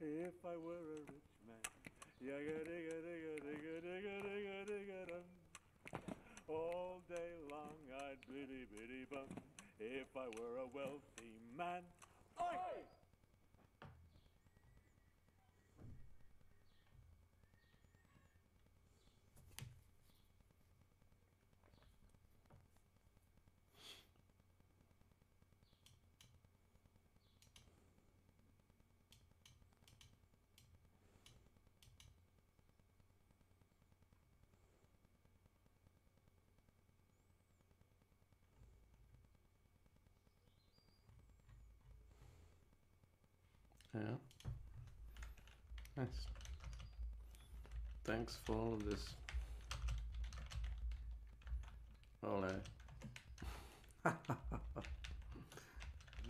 If I were a rich man, yaga-digga-digga-digga-digga-digga-digga-digga-dum. All day long I'd biddy-biddy-bum. If I were a wealthy man. Oi! Yeah. Nice. Thanks for all of this. Ole.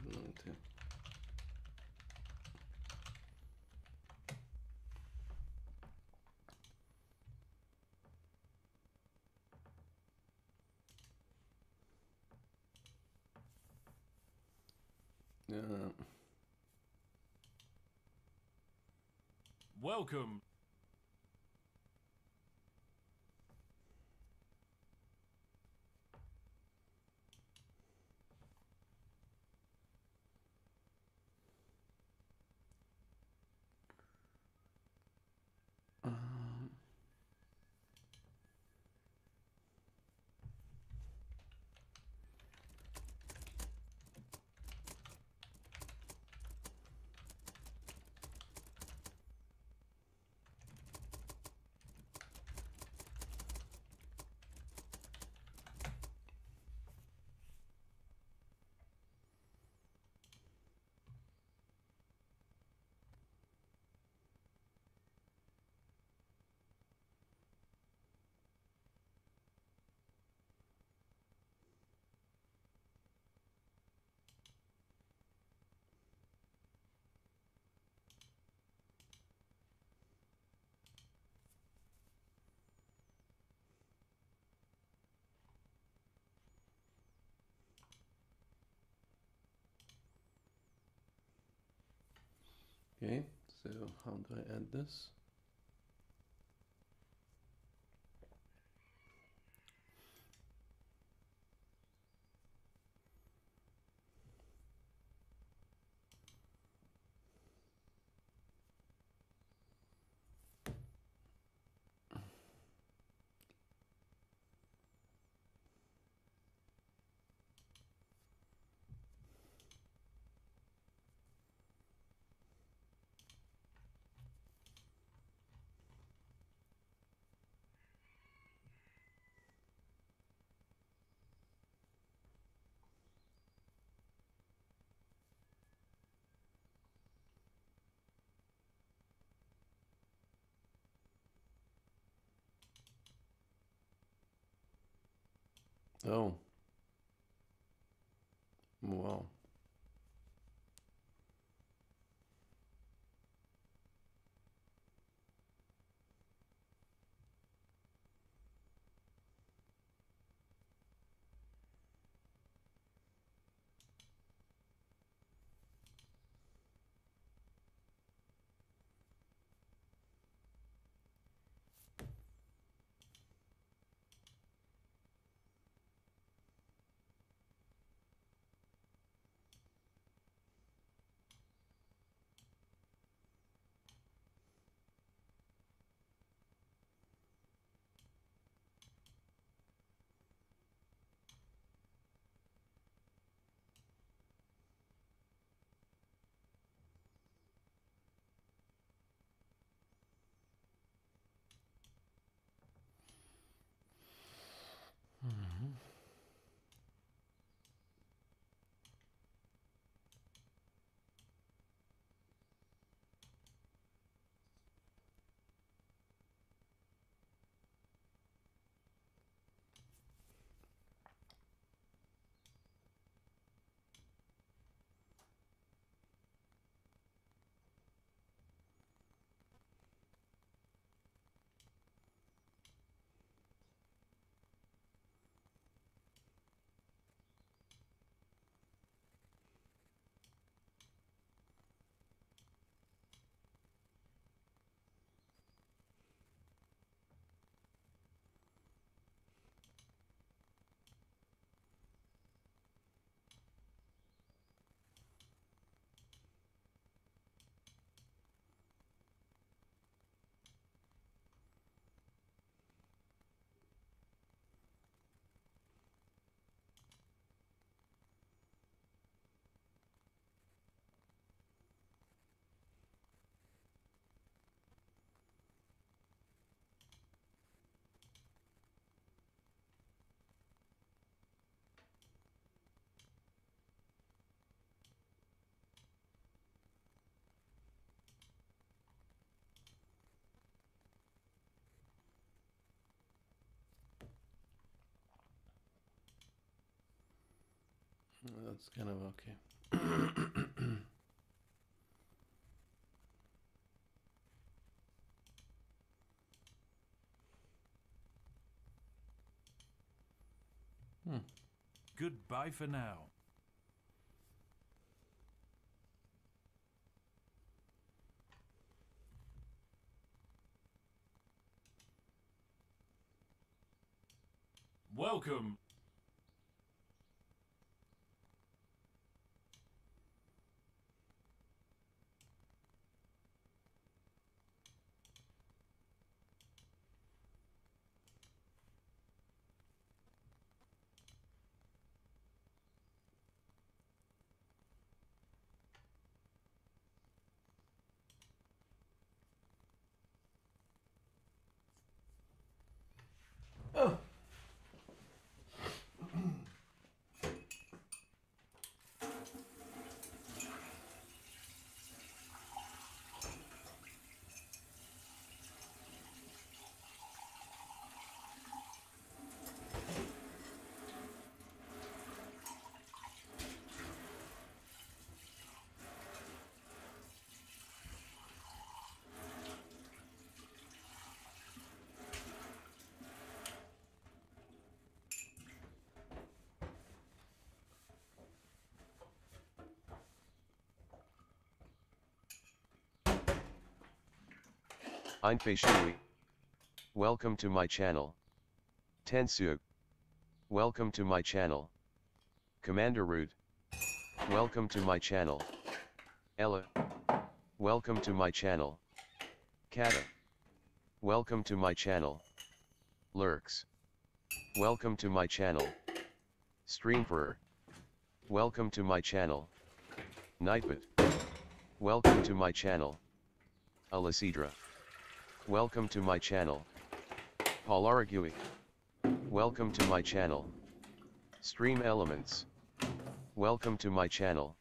Någonting. Ja. Welcome. Okay, so how do I add this? Oh. Wow. that's kind of okay. Goodbye for now. Welcome. Oh. Einfei Shui. Welcome to my channel. Tensu. Welcome to my channel. Commander Root. Welcome to my channel. Ella. Welcome to my channel. Kata. Welcome to my channel. Lurks. Welcome to my channel. Streamfer. Welcome to my channel. Nightbot. Welcome to my channel. Alicidra. Welcome to my channel. Polaragui. Welcome to my channel. Stream Elements. Welcome to my channel.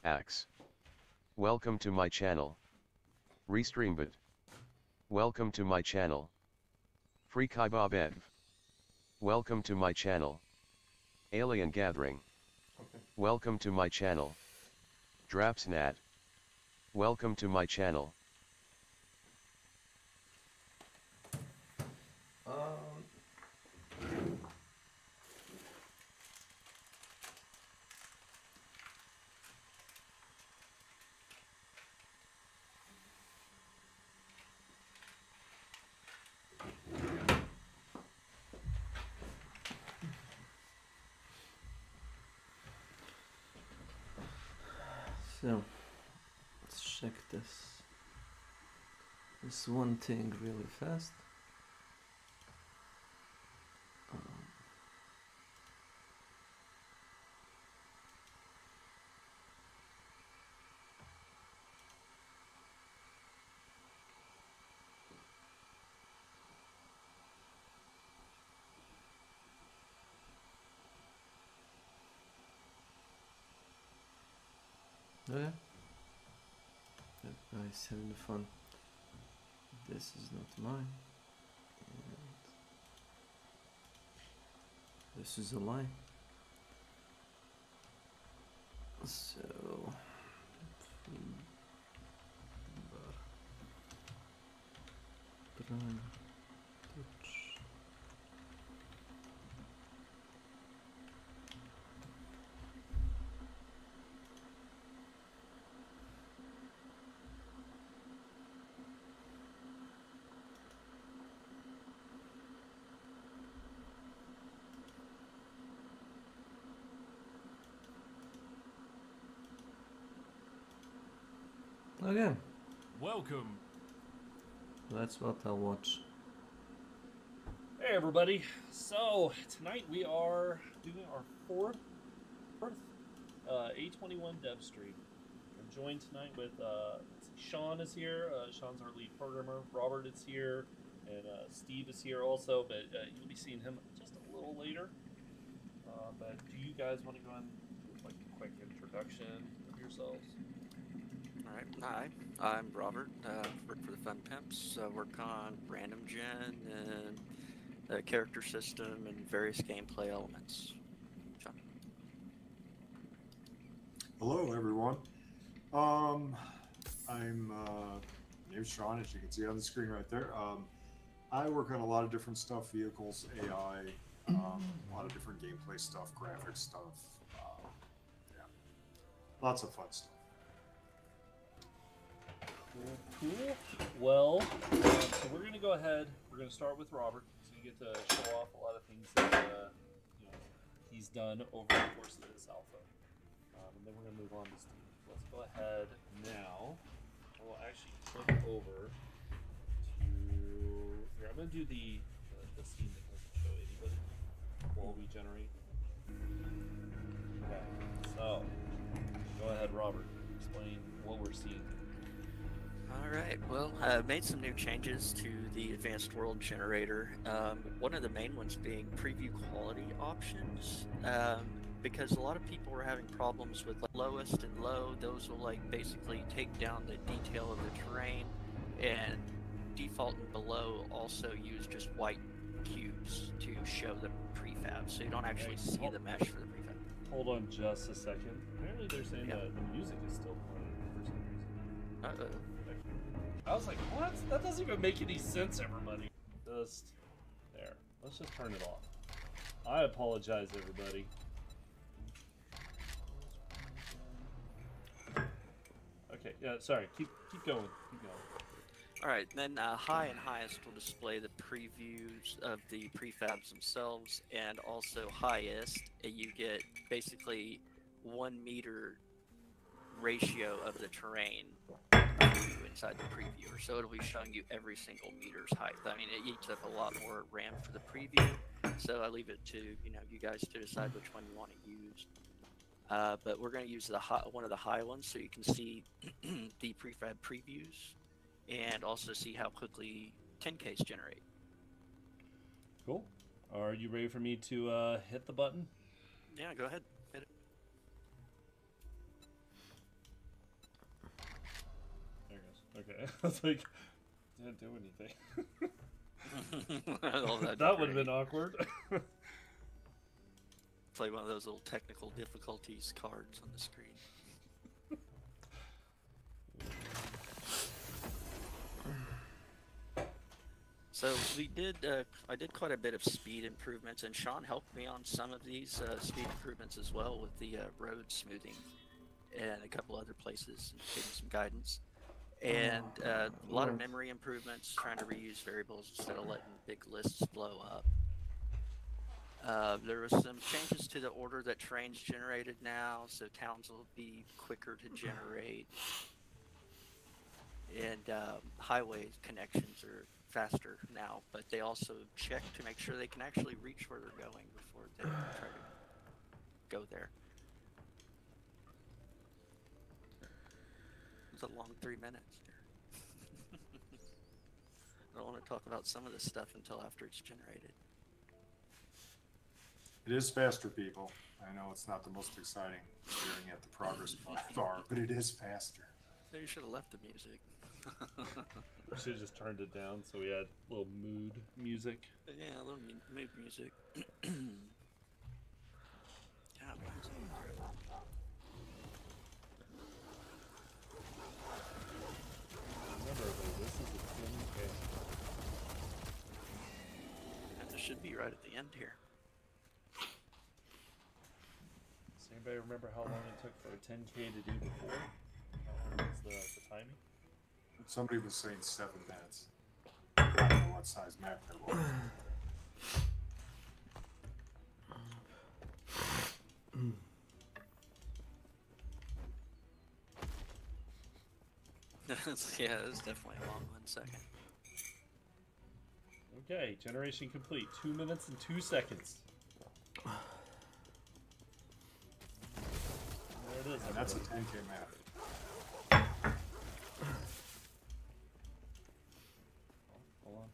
Axe. Welcome to my channel. Restreambot. Welcome to my channel. Free Kaibobev. Welcome to my channel. Alien Gathering. Okay. Welcome to my channel. Drapsnat. Welcome to my channel. So let's check this one thing really fast. Okay. That guy's having fun. This is not mine. And this is a lie. So Prime touch. Okay, Welcome. that's what I'll watch. Hey everybody, so tonight we are doing our fourth A21 dev stream. I'm joined tonight with Sean is here. Sean's our lead programmer. Robert is here, and Steve is here also. But you'll be seeing him just a little later. But do you guys want to go and do like a quick introduction of yourselves? Alright, hi, I'm Robert, work for the Fun Pimps, work on random gen and the character system and various gameplay elements. John. Hello, everyone. I'm name's Sean, as you can see on the screen right there. I work on a lot of different stuff: vehicles, AI, a lot of different gameplay stuff, graphics stuff. Yeah, lots of fun stuff. Cool. Well, so we're gonna go ahead. We're gonna start with Robert, so you get to show off a lot of things that he's done over the course of this alpha, and then we're gonna move on to Steve. Let's go ahead now. We'll actually click over to here. I'm gonna do the scene that doesn't show anybody while we generate. Okay. So go ahead, Robert. Explain what we're seeing. Alright, well, I've made some new changes to the Advanced World Generator. One of the main ones being preview quality options, because a lot of people were having problems with lowest and low. Those will basically take down the detail of the terrain, and default and below also use just white cubes to show the prefab, so you don't actually see the mesh for the prefab. Hold on just a second. Apparently they're saying that the music is still playing for some reason. Uh-oh. I was like, what? That doesn't even make any sense, everybody. Just there. Let's just turn it off. I apologize, everybody. Okay, yeah, sorry. Keep going. Keep going. Alright, then high and highest will display the previews of the prefabs themselves, and also highest, you get basically 1 meter ratio of the terrain inside the previewer, so it'll be showing you every single meter's height. I mean, it eats up a lot more RAM for the preview, so I leave it to you guys to decide which one you want to use. But we're going to use one of the high ones, so you can see the prefab previews, and also see how quickly 10Ks generate. Cool. Are you ready for me to hit the button? Yeah, go ahead. Hit it. There it goes. Okay. I was like, didn't do anything. That would have been awkward. Play one of those little technical difficulties cards on the screen. So I did quite a bit of speed improvements, and Sean helped me on some of these speed improvements as well with the road smoothing and a couple other places, and gave me some guidance. And a lot of memory improvements, trying to reuse variables instead of letting big lists blow up. There was some changes to the order that terrain's generated now, so towns will be quicker to generate. And highway connections are faster now, but they also check to make sure they can actually reach where they're going before they try to go there. It was a long 3 minutes. I don't want to talk about some of this stuff until after it's generated. It is faster, people. I know it's not the most exciting staring at the progress bar, but it is faster. So you should have left the music. We should have just turned it down so we had a little mood music. Yeah, a little mood music. Yeah, Remember, though, this is a 10K. and this should be right at the end here. Does anybody remember how long it took for a 10K to do before? How long was the timing? Somebody was saying 7 minutes. I don't know what size map that was. Yeah, it was definitely a long 1 second. Okay, generation complete. 2 minutes and 2 seconds. There it is. And that's a 10K map. Hold on.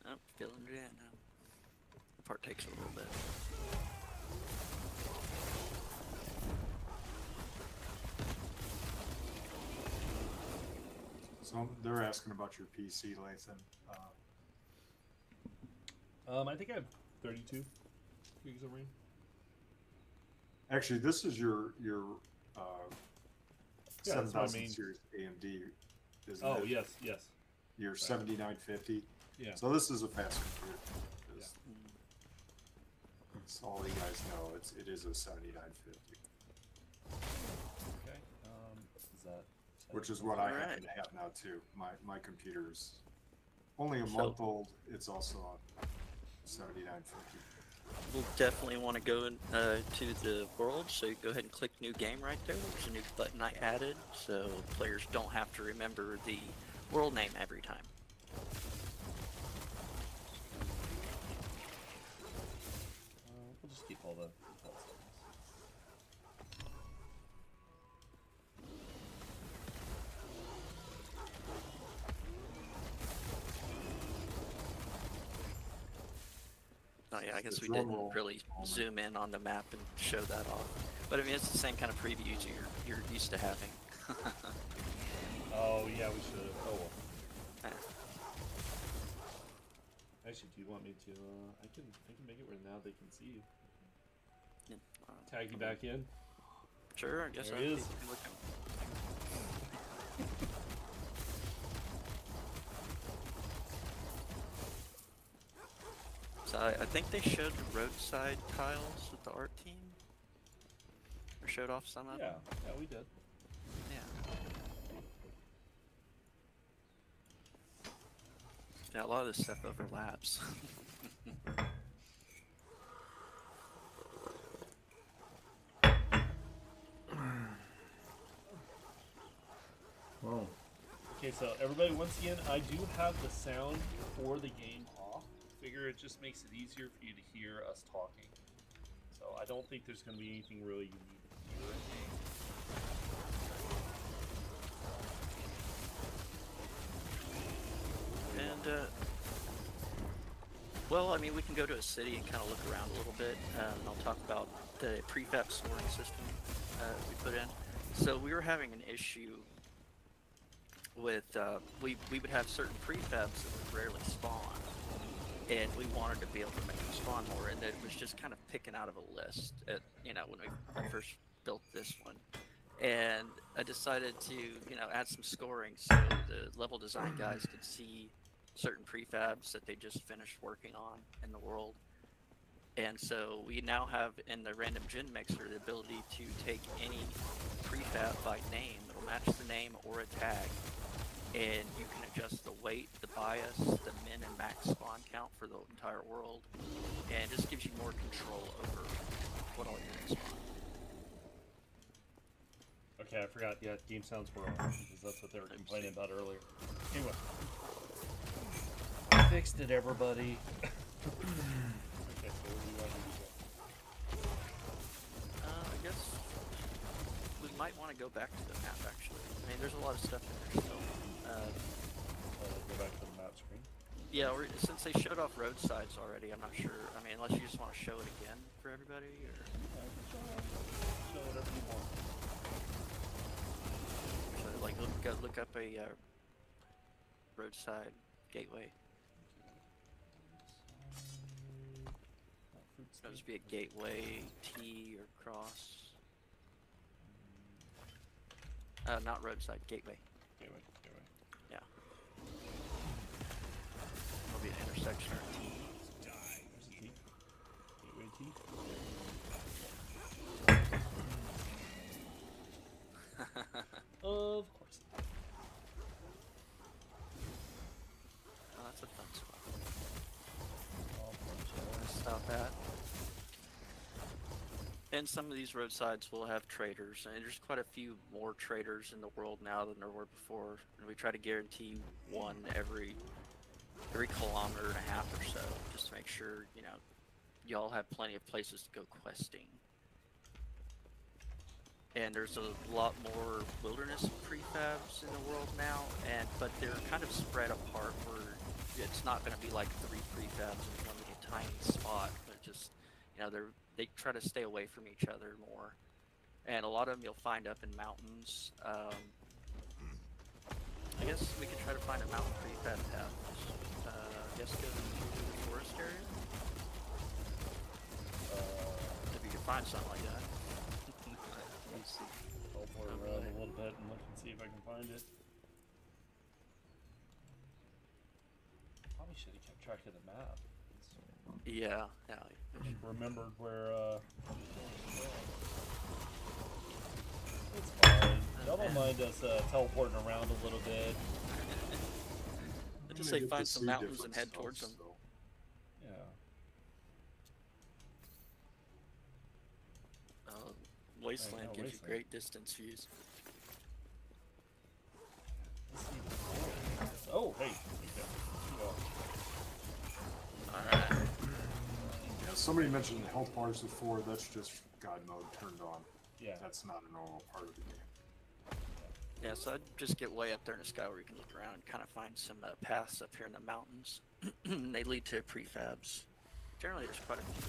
Oh, feeling it now. The part takes a little bit. So they're asking about your PC, Lathan. I think I have 32 gigs of RAM. Actually, this is your Yeah, that's my 7000 main- series AMD, isn't Oh it? yes, yes. Your 7950. Yeah. So this is a fast computer. That's all you guys know. It is a 7950, Okay. Is that? which is what I Alright. happen to have now too. My computer's only a So- month old. It's also a 7950. We'll definitely want to go in, to the world, so you go ahead and click new game right there. There's a new button I added, so players don't have to remember the world name every time. We'll just keep all the default settings. Oh yeah, I guess The we drum didn't roll really moment. zoom in on the map and show that off. But I mean, it's the same kind of previews you're used to having. Oh yeah, we should. Oh well. Eh. Actually, do you want me to? I can make it where now they can see you. Yeah, Tag you back in. Sure, I guess There I he can is. look at- So I think they showed the roadside tiles with the art team. Or showed off some of Yeah, them. yeah, we did. Yeah. Yeah, a lot of this stuff overlaps. Whoa. Okay, so everybody, once again, I do have the sound for the game off. Figure it just makes it easier for you to hear us talking. So I don't think there's going to be anything really you need to hear. And, well, I mean, we can go to a city and kind of look around a little bit. And I'll talk about the prefab scoring system we put in. So we were having an issue with, we would have certain prefabs that would rarely spawn. And we wanted to be able to make them spawn more, and it was just kind of picking out of a list, you know, when we first built this one. And I decided to, you know, add some scoring so the level design guys could see certain prefabs that they just finished working on in the world. And so we now have in the random gen mixer the ability to take any prefab by name. It'll match the name or a tag. And you can adjust the weight, the bias, the min and max spawn count for the entire world. And it just gives you more control over what all units spawn. Okay, I forgot. Yeah, game sounds were on because that's what they were complaining about earlier. Anyway, fixed it, everybody. Okay, so what do you want me to do? I guess we might want to go back to the map, actually. I mean, there's a lot of stuff in there still. Go back to the map screen. Yeah, or, since they showed off roadsides already, I'm not sure. I mean, unless you just want to show it again for everybody, or... Show whatever you want. So, like, look up a roadside gateway. It'll just be a gateway, T, or cross. Not roadside, gateway. Gateway. Yeah. It'll be an intersection or a T. There's a T. Gateway T. Of course. Oh, that's a fun spot. Oh, Stop at. And some of these roadsides will have traders, and there's quite a few more traders in the world now than there were before. And we try to guarantee one every kilometer and a half or so, just to make sure, you know, y'all have plenty of places to go questing. And there's a lot more wilderness prefabs in the world now, but they're kind of spread apart where it's not going to be like 3 prefabs in one little tiny spot, but just, you know, they try to stay away from each other more. And a lot of them you'll find up in mountains. I guess we could try to find a mountain prefab tab. I guess go to the forest area? If you can find something like that. Let's see. explore around a little bit and look and see if I can find it. Probably should have kept track of the map. Yeah, yeah. Just remembered where. It's fine. Y'all don't mind us teleporting around a little bit. I just say find some mountains and head towards them. Yeah. Wasteland gives you great distance views. Oh, hey. Alright. Yeah, somebody mentioned health bars before. That's just God mode turned on. Yeah. That's not a normal part of the game. Yeah, so I'd just get way up there in the sky where you can look around and kind of find some paths up here in the mountains. They lead to prefabs. Generally, there's quite a few.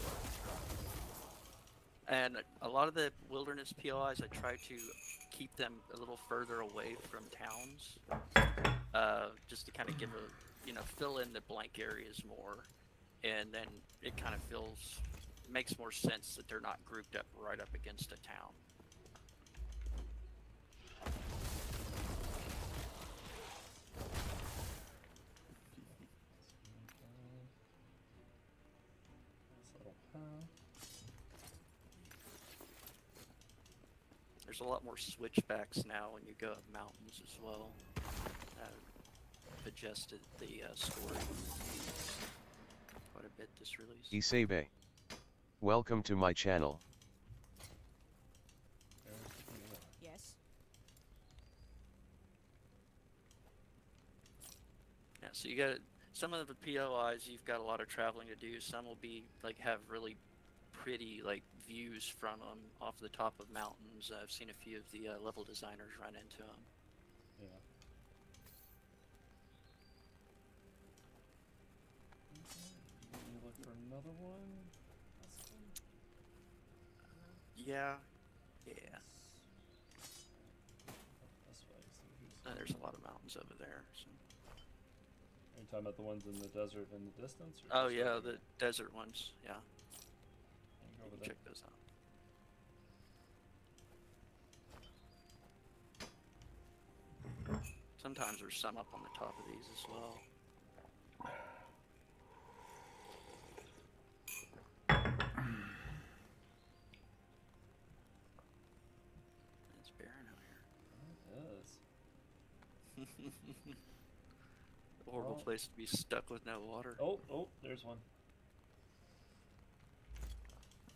And a lot of the wilderness POIs, I try to keep them a little further away from towns, just to kind of give a, fill in the blank areas more, and then it kind of makes more sense that they're not grouped up right up against a town. There's a lot more switchbacks now when you go up mountains as well. Adjusted the story quite a bit this release. Isebe. Welcome to my channel. Yes. Yeah, so you got some of the POIs. You've got a lot of traveling to do. Some will be have really pretty views from them off the top of mountains. I've seen a few of the level designers run into them. Yeah. You look for another one? Yeah. This way. There's a lot of mountains over there. So. Are you talking about the ones in the desert in the distance? Or Oh yeah, the desert ones. Yeah. Go over there. Check those out. Sometimes there's some up on the top of these as well. It's barren out here. It is. Horrible Well. place to be stuck with no water. Oh, there's one.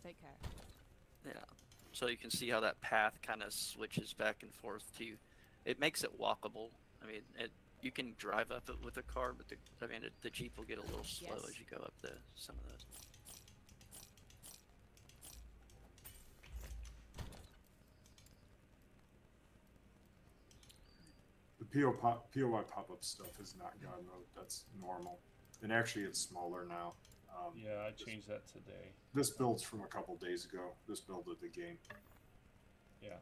Take care. Yeah. So you can see how that path kind of switches back and forth to. It makes it walkable. I mean, you can drive up it with a car, but the Jeep will get a little slow Yes. as you go up some of those. The POI pop-up stuff is not God mode. That's normal. And actually, it's smaller now. Yeah, I changed that today. This build's from a couple days ago. This build of the game. Yeah.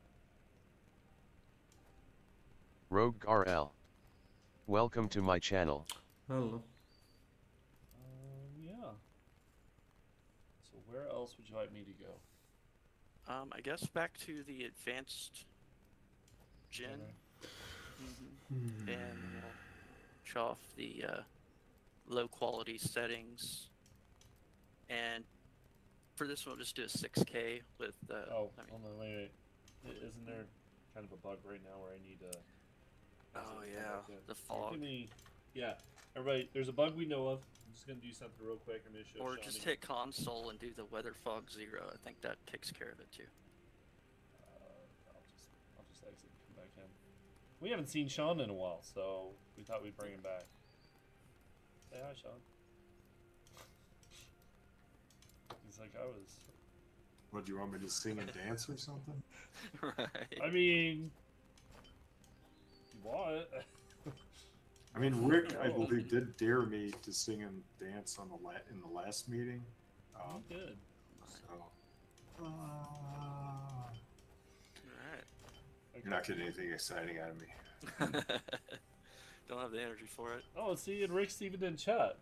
Rogue RL. Welcome to my channel. Hello. Yeah. So where else would you like me to go? I guess back to the advanced gen. Okay. And we'll show off the low quality settings. And for this one, we'll just do a 6K with. Hold on, wait. Isn't there kind of a bug right now where I need to? Oh yeah, the fog. Yeah, everybody. There's a bug we know of. I'm just gonna do something real quick. I'm gonna show. Or Shawnee. just hit console and do the weather fog 0. I think that takes care of it too. I'll just exit and come back in. We haven't seen Sean in a while, so we thought we'd bring him back. Say hi, Sean. He's like, I was. What, do you want me to sing and dance or something? Right. I mean, what? I mean, Rick, I believe, did dare me to sing and dance on in the last meeting. Good. So, Alright. you're not getting anything exciting out of me. Don't have the energy for it. Oh, see, and Rick's even in chat.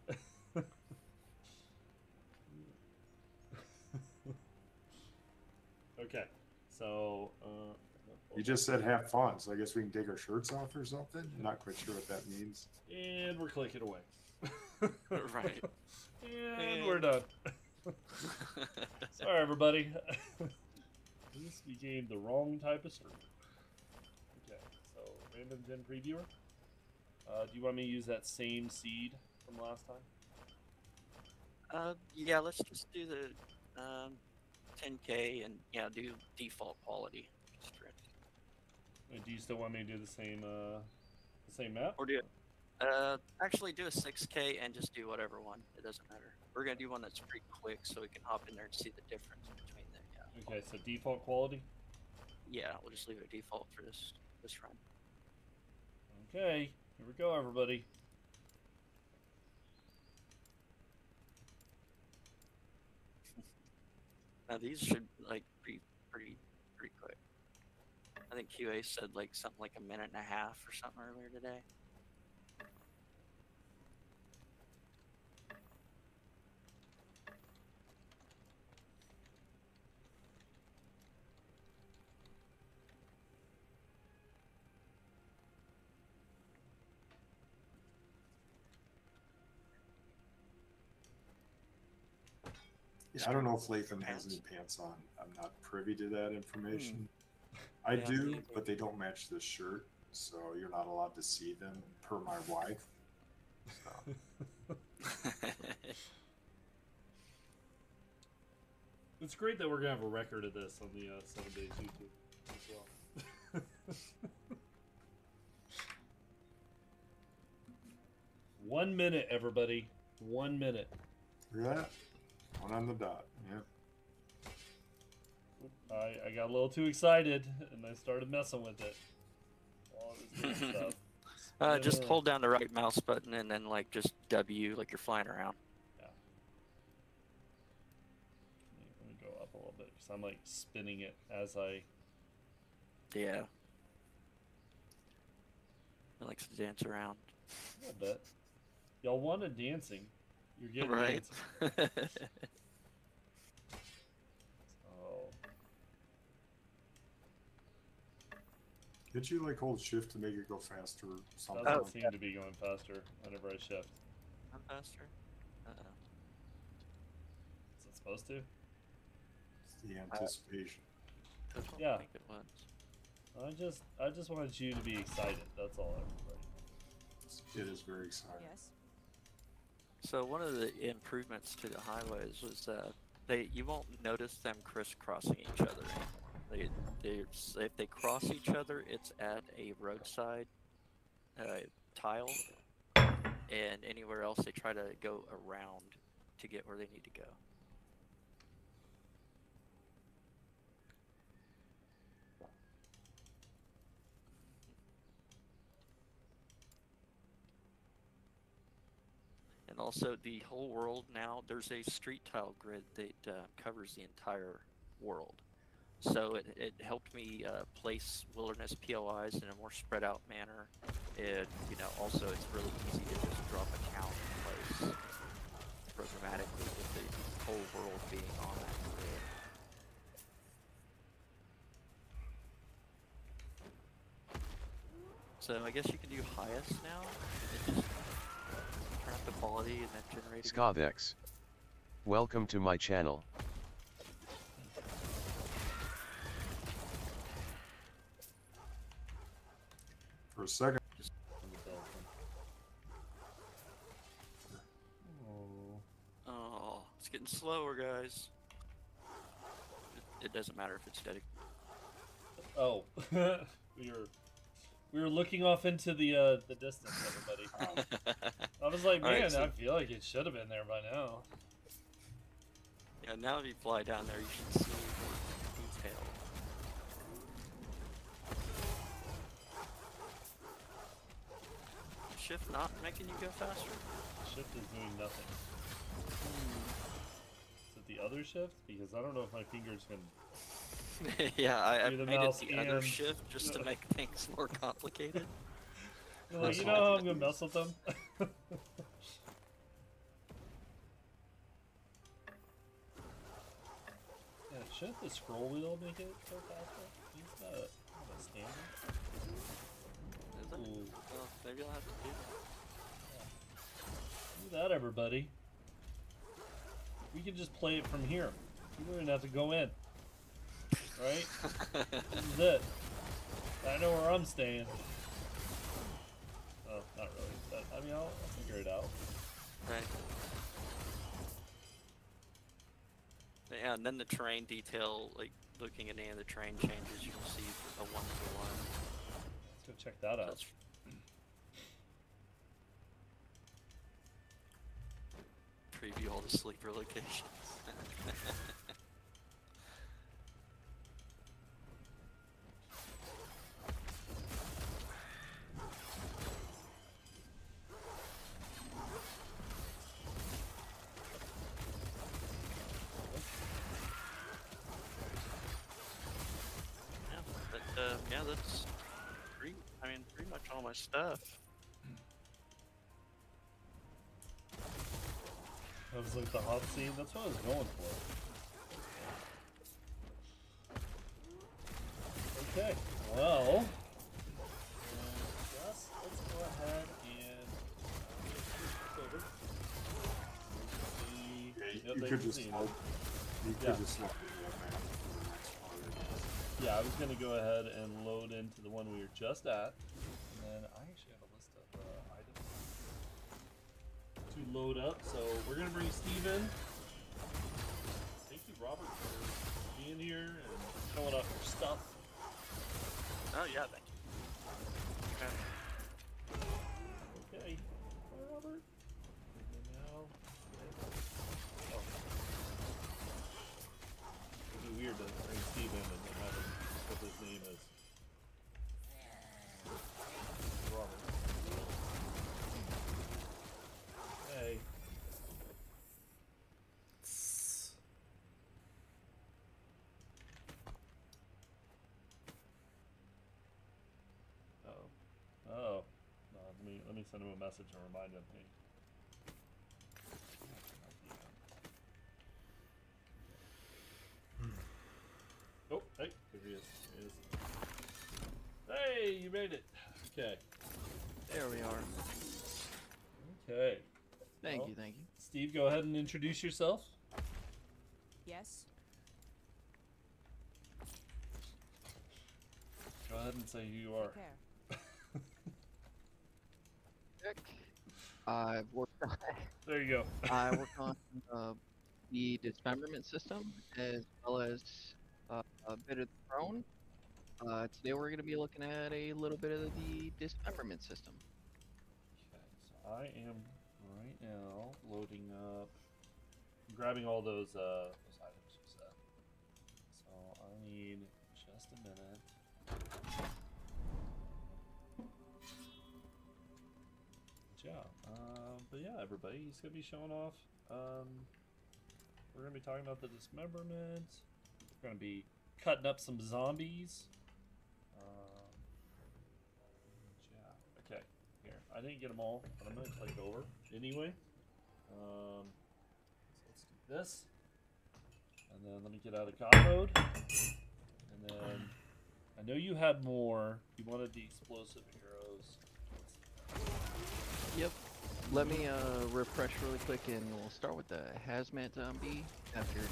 Okay, so You just said have fun, so I guess we can take our shirts off or something. I'm not quite sure what that means. And we're clicking away. Right. And we're done. Sorry, everybody. This became the wrong type of server. Okay, so random gen previewer. Do you want me to use that same seed from last time? Yeah, let's just do the 10K and yeah, do default quality. Do you still want me to do the same map? Or do actually do a 6K and just do whatever one. It doesn't matter. We're gonna do one that's pretty quick so we can hop in there and see the difference between the. Okay, so default quality. Yeah, we'll just leave it default for this run. Okay, here we go, everybody. Now these should like pretty quick. I think QA said like something like a minute and a half or something earlier today. Yeah, I don't know if Lathan has any pants on. I'm not privy to that information. I Yeah, do, maybe. but they don't match this shirt, so you're not allowed to see them per my wife. So. It's great that we're gonna have a record of this on the 7 Days YouTube as well. 1 minute, everybody. 1 minute. Look at that. One on the dot. Yeah. I got a little too excited and I started messing with it. All this good stuff. Just hold down the right mouse button and then like just W like you're flying around. Yeah. Let me go up a little bit because I'm like spinning it as I. Yeah. It likes to dance around. I bet. Y'all wanted dancing. You're getting Right. dancing. Oh. Did you like hold shift to make it go faster or something? Doesn't seem to be going faster whenever I shift. Not faster. Is it supposed to? It's the anticipation. Yeah. I think it was. I just wanted you to be excited. That's all, everybody. It is very exciting. Yes. So one of the improvements to the highways was you won't notice them crisscrossing each other. If they cross each other, it's at a roadside tile, and anywhere else they try to go around to get where they need to go. And also the whole world now, there's a street tile grid that covers the entire world. So it helped me place wilderness POIs in a more spread out manner. And also it's really easy to just drop a town in place programmatically with the whole world being on that grid. So I guess you can do highest now and just turn up the quality and then generate again. Skavex. Welcome to my channel. For a second. Oh, it's getting slower, guys. It doesn't matter if it's dedicated. Oh, we were looking off into the distance, everybody. I was like, man, Alright, so- I feel like it should have been there by now. Yeah, now if you fly down there, you should see more detail. Shift not making you go faster? Shift is doing nothing. Is it the other shift? Because I don't know if my fingers can. Yeah, I Do the made it mouse the other and- shift just to make things more complicated. You're like, you know how I'm gonna mess with them? Yeah, shouldn't the scroll wheel make it go faster? Use the Standing? Is it? Ooh. Well, maybe I'll have to do that. Do that, everybody. We can just play it from here. You don't even have to go in. Right? This is it. I know where I'm staying. Oh, not really. But, I mean, I'll figure it out. Right. Yeah, and then the terrain detail, like looking at any of the terrain changes, you'll see a 1-to-1. Let's go check that out. That's preview all the sleeper locations. Yeah, that's pretty much all my stuff. That was like the hot scene. That's what I was going for. Okay, well, let's go ahead and Yeah, you could just help. You could just help me with that for the next part, I guess. Yeah, I was gonna go ahead and load into the one we were just at, and then I actually have a list of items to load up. So we're gonna bring Steve in. Thank you, Robert, for being here and showing off your stuff. Oh yeah, thank you. Okay. Okay, hi, Robert. And now, oh, it'd be weird to bring Steve in and have him what his name is. Robert. Hey. Oh. No, let me send him a message and remind him. Hey. Oh, hey, here he is. Here he is. Hey, you made it. Okay. There we are. Okay. Thank Well, you, thank you. Steve, go ahead and introduce yourself. Yes. Go ahead and say who you are. Take care. I've worked on, There you go. I worked on the dismemberment system as well as a bit of the drone. Today we're going to be looking at a little bit of the dismemberment system. Okay, so I am right now loading up, grabbing all those items you said. So I need just a minute. Yeah, but yeah, everybody, he's gonna be showing off. We're gonna be talking about the dismemberment. We're gonna be cutting up some zombies. Yeah, okay. Here, I didn't get them all, but I'm gonna click over anyway. So let's do this, and then let me get out of God mode, and then I know you had more. You wanted the explosive arrows. Yep. Let me refresh really quick and we'll start with the hazmat zombie after. Some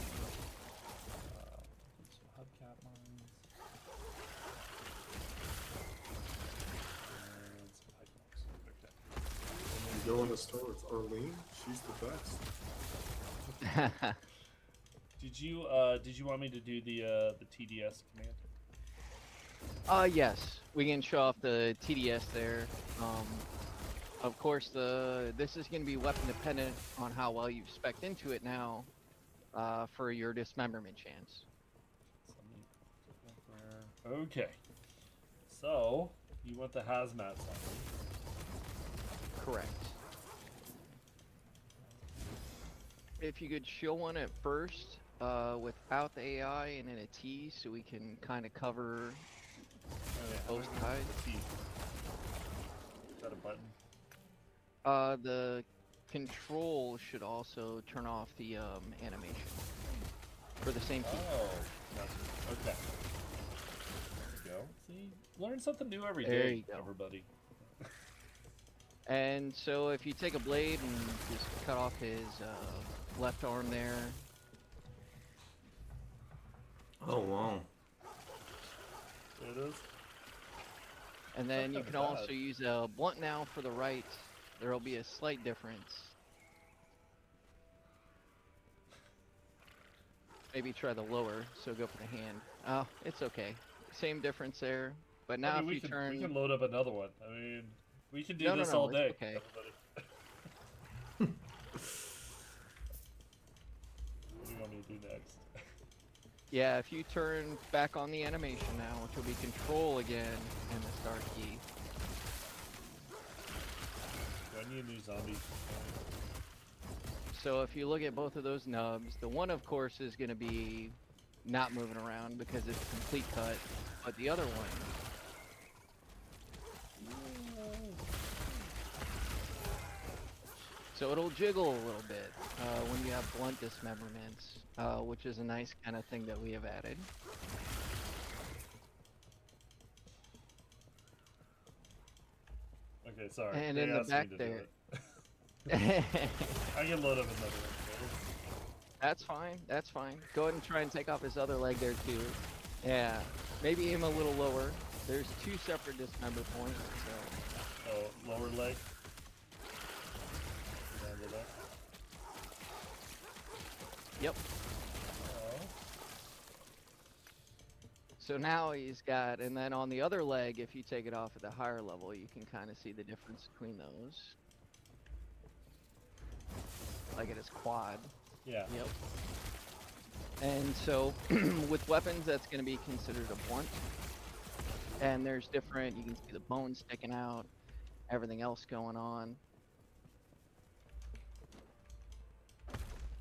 hubcap mines. And some pipe bombs. Okay. You go in the store with Arlene. She's the best. Did you want me to do the TDS command? Yes. We can show off the TDS there. Of course, this is going to be weapon dependent on how well you've spec'd into it now for your dismemberment chance. Okay. So, you want the hazmat zombie? Correct. If you could show one at first without the AI and in a T so we can kind of cover both sides. Is that a button? The control should also turn off the animation for the same key. Oh, gotcha. Okay. go. See, learn something new every There day, you go. everybody. And so if you take a blade and just cut off his left arm there, Oh wow. There it is. and then you Not can bad. also use a blunt now for the right. There will be a slight difference. Maybe try the lower, so go for the hand. Oh, it's okay. Same difference there. But now I mean, if you turn... we can load up another one. I mean, we can do No, this no, all it's day. okay. Everybody. What do you want me to do next? Yeah, if you turn back on the animation now, which will be control again, and the start key. Do I need a new zombie? So if you look at both of those nubs, the one of course is going to be not moving around because it's a complete cut, but the other one, so it'll jiggle a little bit when you have blunt dismemberments, which is a nice kind of thing that we have added. Okay, sorry. And They in the asked me back to do there. it. I can load up another one. That's fine, that's fine. Go ahead and try and take off his other leg there too. Yeah, maybe aim a little lower. There's two separate dismember points, so... Oh, lower leg. Down to that. Yep. Oh. So now he's got, and then on the other leg, if you take it off at the higher level, you can kind of see the difference between those. Like at his quad. Yeah. Yep. And so with weapons, that's going to be considered a blunt. And there's different, you can see the bones sticking out, everything else going on.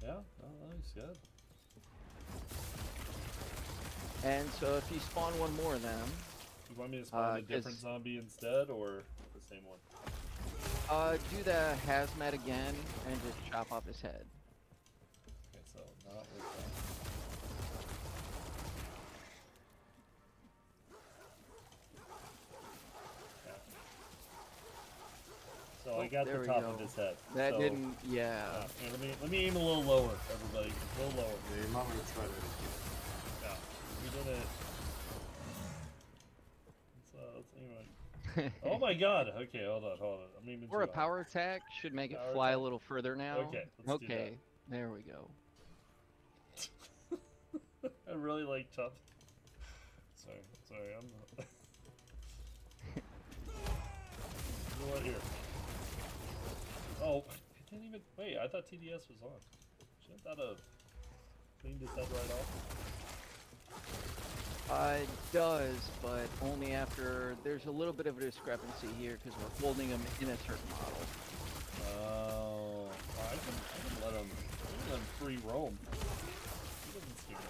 Yeah, oh, nice, good. And so if you spawn one more of them, You want me to spawn a different zombie instead, or the same one? do the hazmat again and just chop off his head. Okay, so not with that. Yeah. So I got there the we top go. of his head. That so, didn't, yeah. here, let me aim a little lower, everybody. A little lower. Yeah, you might want to try that. Yeah, we did it. Let's aim it. Oh my god! Okay, hold on. I'm aiming Or a too high. power attack should make it Power fly attack? a little further now. Okay, let's do that. Okay, there we go. I really like chop. Sorry, I'm. You know what? Here. Oh, I didn't even. Wait, I thought TDS was on. Shouldn't that have cleaned his head right off? It does, but only after there's a little bit of a discrepancy here because we're holding him in a certain model. Oh, I can let him free roam. He doesn't scare me.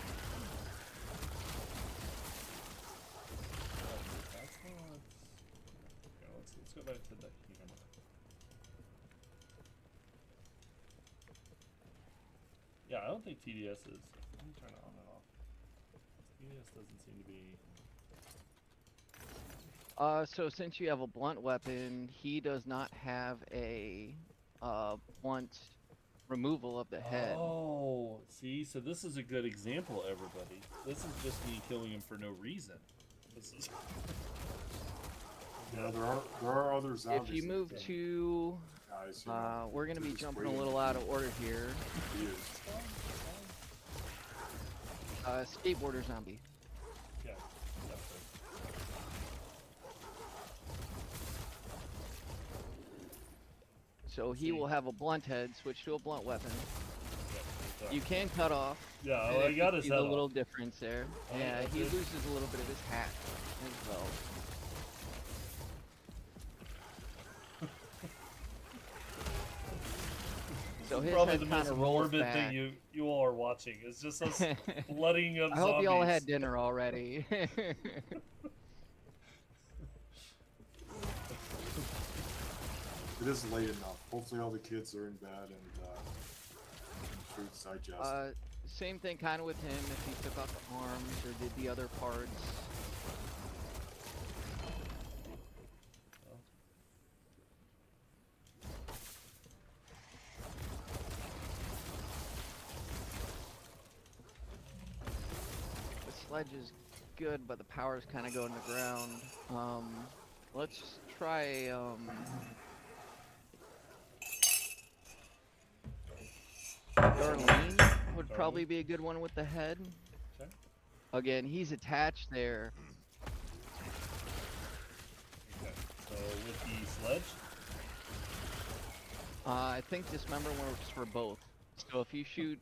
That's not. Okay, let's go back to the camera. Yeah, I don't think TDS is. Let me turn it on and off. TDS doesn't seem to be. So since you have a blunt weapon, he does not have a blunt removal of the head. Oh, see, so this is a good example, everybody. This is just me killing him for no reason. This is. Yeah, there are other zombies. If you move that, to, guys, you know, we're gonna be just jumping a waiting little out of order here. to use. Skateboarder zombie. Yeah, definitely. So he will have a blunt head, switch to a blunt weapon. Yeah, You can cut off. yeah, and well, I if got you his see head the off. little difference there. Oh, Yeah, that's he it. loses a little bit of his hat as well. So his Probably head the kind most of rolls morbid back. thing you all are watching. It's just us blooding up I zombies. hope you all had dinner already. It is late enough. Hopefully all the kids are in bed and food's digested. Same thing kind of with him if he took off the arms or did the other parts. sledge is good, but the power's kind of going to ground. Let's try, Darlene would probably be a good one with the head. Okay. Again, he's attached there. Okay. So with the sledge. I think dismember works for both. So if you shoot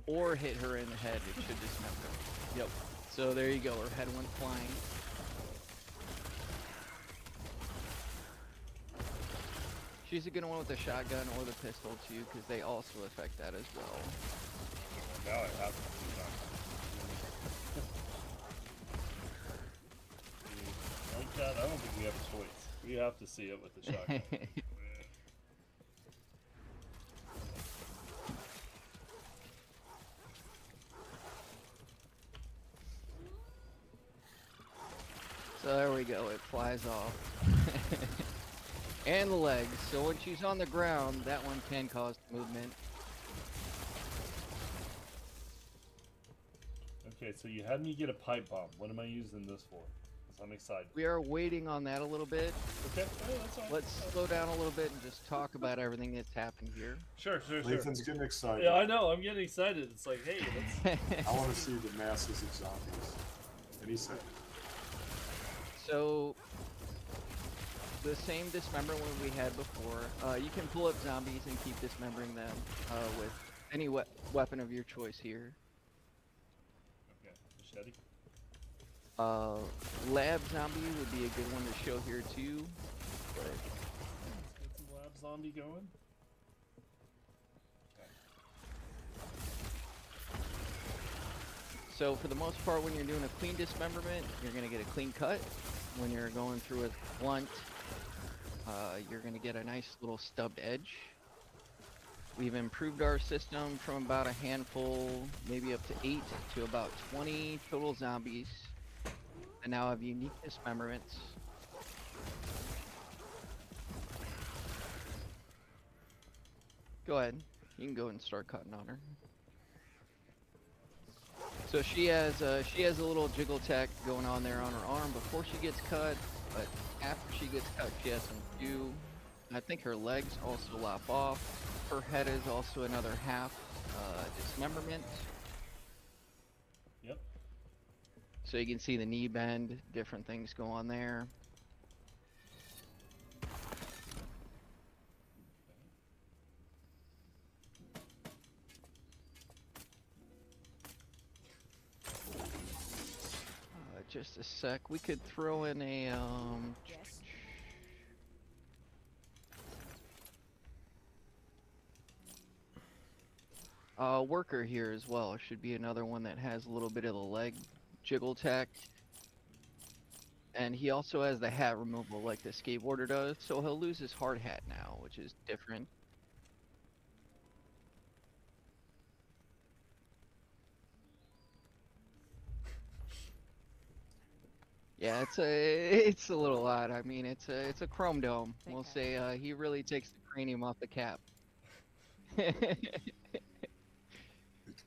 or hit her in the head, it should dismember. Yep. So there you go. Her head went flying. She's a good one with the shotgun or the pistol too, because they also affect that as well. Now I have to do that. Like that, I don't think we have a choice. We have to see it with the shotgun. So there we go. It flies off. And the legs. So when she's on the ground, that one can cause movement. Okay, so you had me get a pipe bomb. What am I using this for? Because I'm excited. We are waiting on that a little bit. Okay, yeah, that's all right. Let's slow down a little bit and just talk about everything that's happened here. Sure. Lathan's getting excited. Yeah, I know. I'm getting excited. It's like, hey, let's... I want to see the masses of zombies. And he said, So, the same dismember one we had before. You can pull up zombies and keep dismembering them with any weapon of your choice here. Okay, machete. Lab zombie would be a good one to show here too. But Let's get some lab zombie going. so for the most part, when you're doing a clean dismemberment, you're gonna get a clean cut. When you're going through a blunt, you're gonna get a nice little stubbed edge. We've improved our system from about a handful, maybe up to 8 to about 20 total zombies, and now have unique dismemberments. Go ahead. You can go and start cutting on her. So she has a little jiggle tech going on there on her arm before she gets cut, but after she gets cut, she has some dew. I think her legs also lop off. Her head is also another half dismemberment. Yep. So you can see the knee bend, different things go on there. Just a sec. We could throw in a Yes. worker here as well. Should be another one that has a little bit of the leg jiggle tech. And he also has the hat removal like the skateboarder does, so he'll lose his hard hat now, which is different. Yeah, it's a little odd. I mean, it's a chrome dome. We'll say he really takes the cranium off the cap.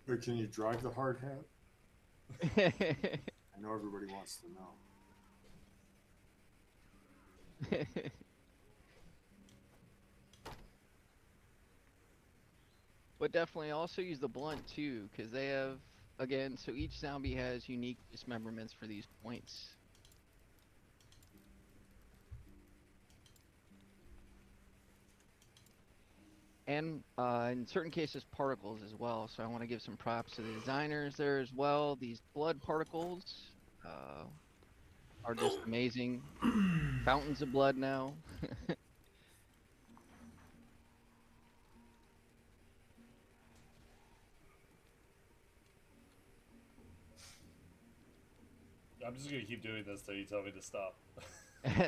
but can you drive the hard hat? I know everybody wants to know. But definitely also use the blunt too, because they have, again, so each zombie has unique dismemberments for these points. And in certain cases, particles as well. So I want to give some props to the designers there as well. These blood particles are just amazing. Fountains of blood now. I'm just gonna keep doing this till you tell me to stop.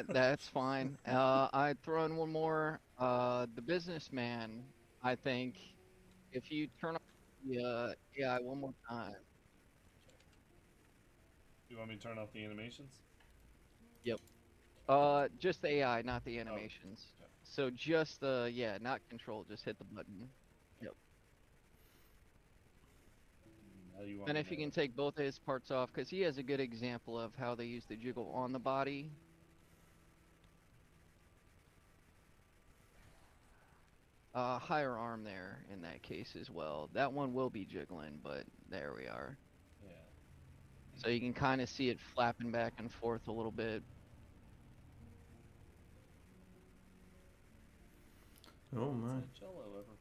That's fine. I'd throw in one more. The businessman, I think, if you turn off the AI one more time. You want me to turn off the animations? Yep. Just the AI, not the animations. Okay. So just the, yeah, not control, just hit the button. Yep. I How do you want And me if you to- can take both of his parts off, because he has a good example of how they use the jiggle on the body. Higher arm there in that case as well. That one will be jiggling, but there we are. Yeah. So you can kind of see it flapping back and forth a little bit. Oh my. It's a Jello, everybody.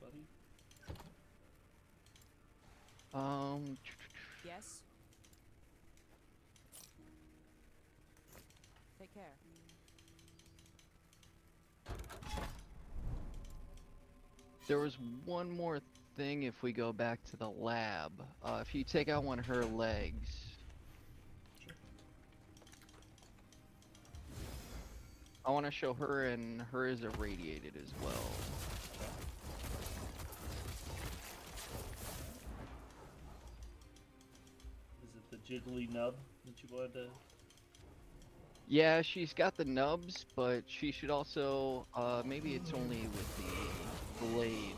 Yes. Take care. There was one more thing if we go back to the lab. If you take out one of her legs. I want to show her, and her is irradiated as well. Is it the jiggly nub that you wanted to? Yeah, she's got the nubs, but she should also, maybe it's only with the blade.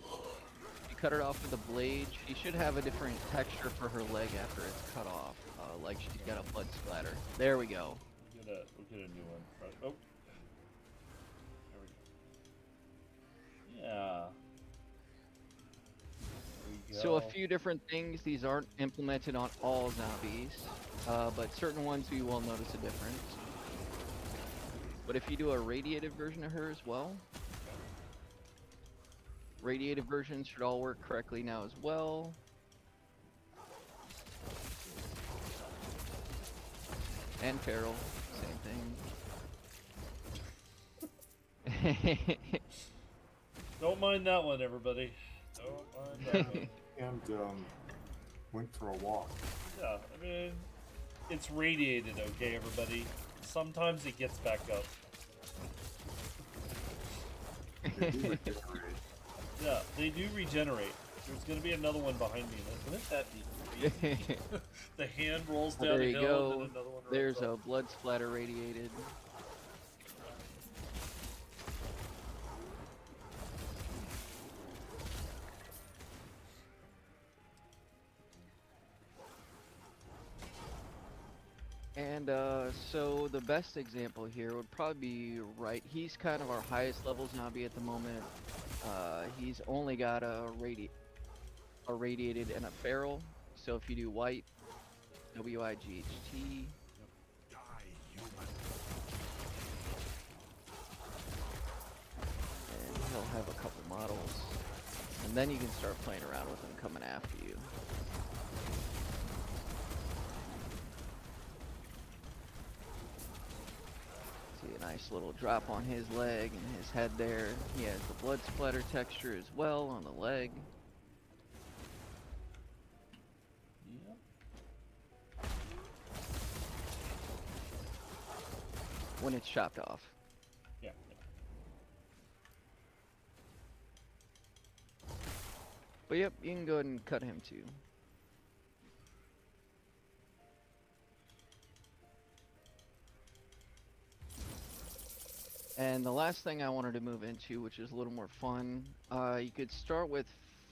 If you cut it off with the blade, she should have a different texture for her leg after it's cut off. Like she's got a blood splatter. There we go. We'll get a new one. Right. Oh. There we go. Yeah. There we go. So a few different things. These aren't implemented on all zombies, but certain ones you will notice a difference. But if you do a radiated version of her as well, radiated versions should all work correctly now as well. And feral, same thing. Don't mind that one, everybody. Don't mind that one. And went for a walk. Yeah, I mean, it's radiated, okay, everybody? Sometimes it gets back up. They do regenerate. Yeah, they do regenerate. There's gonna be another one behind me. Wouldn't that be great? The hand rolls down There the you hill go. and then another one There's runs a up. blood splatter radiated. And so the best example here would probably be right. He's kind of our highest level zombie at the moment. He's only got a radiated and a feral. So if you do white, WIGHT. And he'll have a couple models. And then you can start playing around with him coming after you. See a nice little drop on his leg and his head there. He has the blood splatter texture as well on the leg. Yep. When it's chopped off. Yeah. But yep, you can go ahead and cut him too. And the last thing I wanted to move into, which is a little more fun, you could start with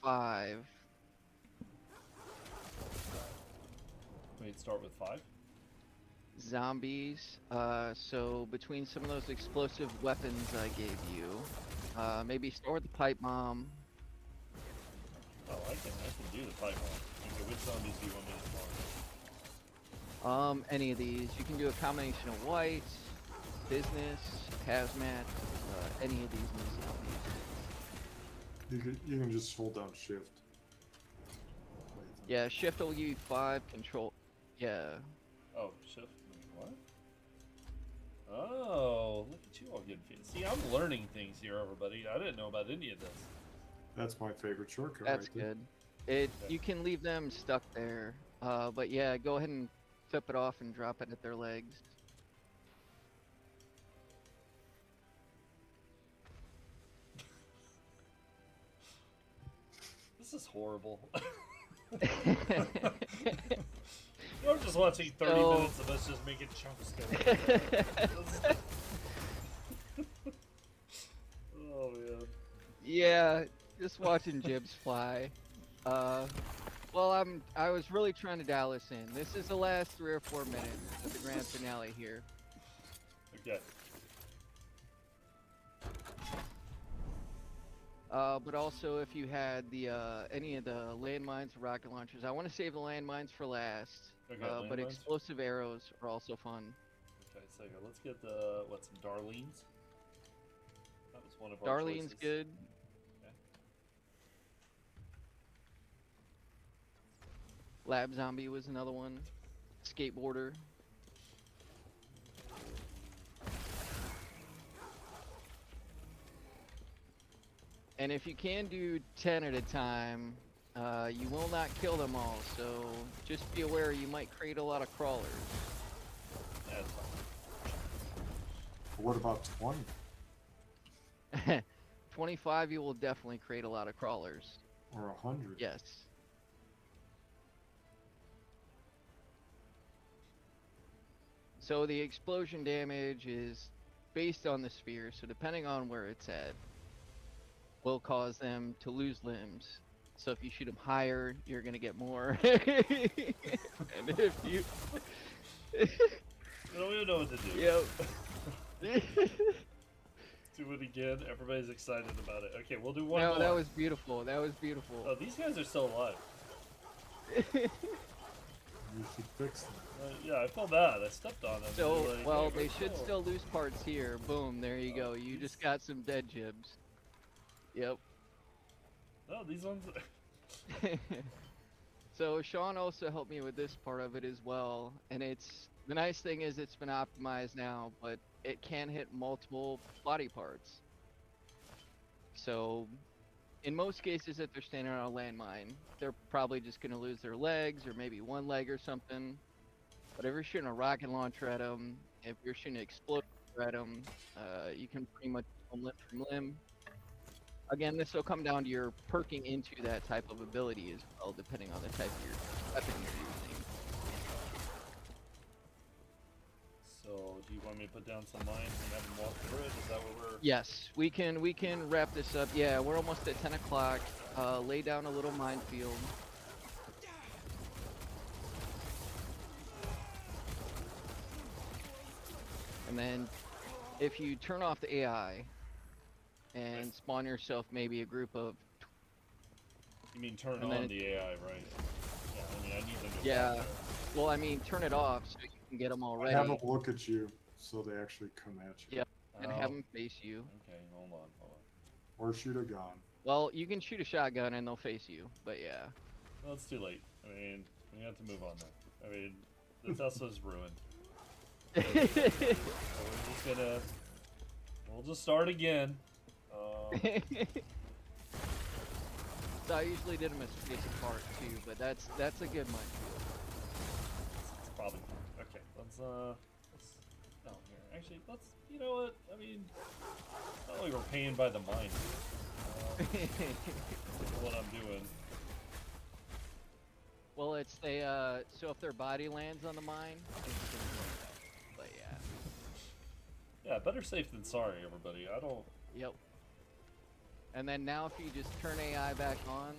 5. Wait, start with 5? Zombies. So between some of those explosive weapons I gave you, maybe start with the pipe bomb. Oh, I can do the pipe bomb. Okay, which zombies do you want me to farm? Any of these. You can do a combination of white, business, hazmat, any of these new zombies. You can just hold down shift. Yeah, shift will give you 5, control. Yeah. Oh, shift. What? Oh, look at you all getting fit. See, I'm learning things here, everybody. I didn't know about any of this. That's my favorite shortcut. That's right there. good. You can leave them stuck there. But yeah, go ahead and flip it off and drop it at their legs. This is horrible. I'm just watching 30 So- minutes of us just making chunks go. Oh, man. Yeah, just watching Jibs fly. Well, I was really trying to dial this in. This is the last 3 or 4 minutes of the grand finale here. Okay. But also, if you had the any of the landmines or rocket launchers, I want to save the landmines for last. Okay, But landmines? explosive arrows are also fun. Okay, so here, let's get the some Darlene's. That was one of our Darlene's choices. good. Okay. Lab Zombie was another one. Skateboarder. And if you can do 10 at a time, you will not kill them all, so just be aware you might create a lot of crawlers. Yeah, it's fine. What about 20? 25, you will definitely create a lot of crawlers. Or 100? Yes. So the explosion damage is based on the sphere, so depending on where it's at, will cause them to lose limbs. So if you shoot them higher, you're gonna get more. And if you... I don't even know what to do. Yep. Do it again. Everybody's excited about it. Okay, we'll do one No, more. that was beautiful. That was beautiful. Oh, these guys are still alive. You should fix them. Yeah, I felt bad. I stepped on them. So, They're like, well, "Hey, they where's should Phil?" still lose parts here. Boom, there you go. You just got some dead jibs. Yep. No, these ones. So Sean also helped me with this part of it as well, and it's the nice thing is it's been optimized now, but it can hit multiple body parts. So in most cases, if they're standing on a landmine, they're probably just going to lose their legs or maybe one leg or something. But if you're shooting a rocket launcher at them, if you're shooting an exploder at them, you can pretty much kill them limb from limb. Again, this will come down to your perking into that type of ability as well, depending on the type of your weapon you're using. So, do you want me to put down some mines and have them walk through it? Is that what we're... Yes, we can wrap this up. Yeah, we're almost at 10 o'clock. Lay down a little minefield. And then, if you turn off the AI and spawn yourself maybe a group of... You mean turn And on then- the AI, right? Yeah, I mean, I need them to Yeah. walk there. Well, I mean, turn it off so you can get them all ready. Have them look at you so they actually come at you. Yep, and have Oh, them face you. okay, hold on. Or shoot a gun. Well, you can shoot a shotgun and they'll face you, but yeah. Well, it's too late. I mean, we have to move on now. I mean, the Tesla's ruined. So we're just gonna... We'll just start again. So I usually did them as space apart too, but that's a good minefield. It's probably okay. Let's down here. Actually, let's. You know what? I mean, it's not like we're paying by the mine. What I'm doing. Well, it's they. So if their body lands on the mine, it's gonna blow it up. But yeah. Yeah, better safe than sorry, everybody. I don't. Yep. And then now, if you just turn AI back on,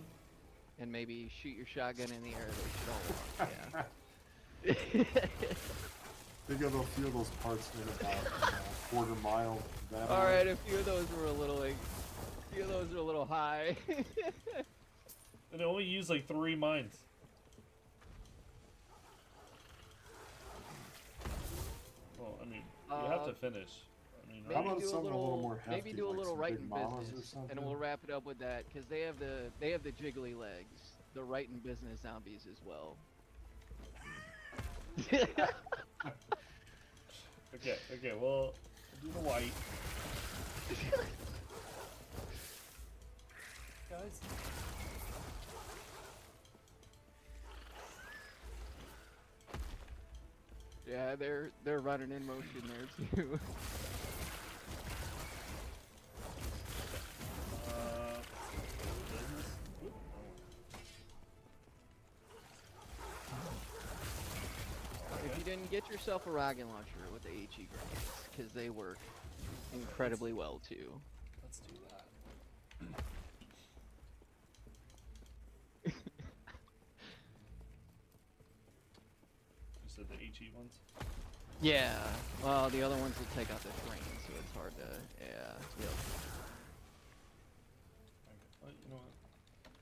and maybe shoot your shotgun in the air, they should all walk. Yeah. Think of a few of those parts in about quarter mile. That All right, a few of those were a little high. And it only used like 3 mines. Well, I mean, you have to finish. I mean, How Maybe about do a something a little more maybe hefty, do a like little some right big in mamas or business, and something? we'll wrap it up with that because they have the jiggly legs, the right in business zombies as well. Okay, well, we'll do the white. Guys. Yeah, they're running in motion there too. If you didn't get yourself a rocket launcher with the HE grenades, because they work incredibly well too. Let's do that. said the HE ones. Yeah. Well, the other ones will take out the terrain, so it's hard to. Yeah. Yep. Okay. You know what?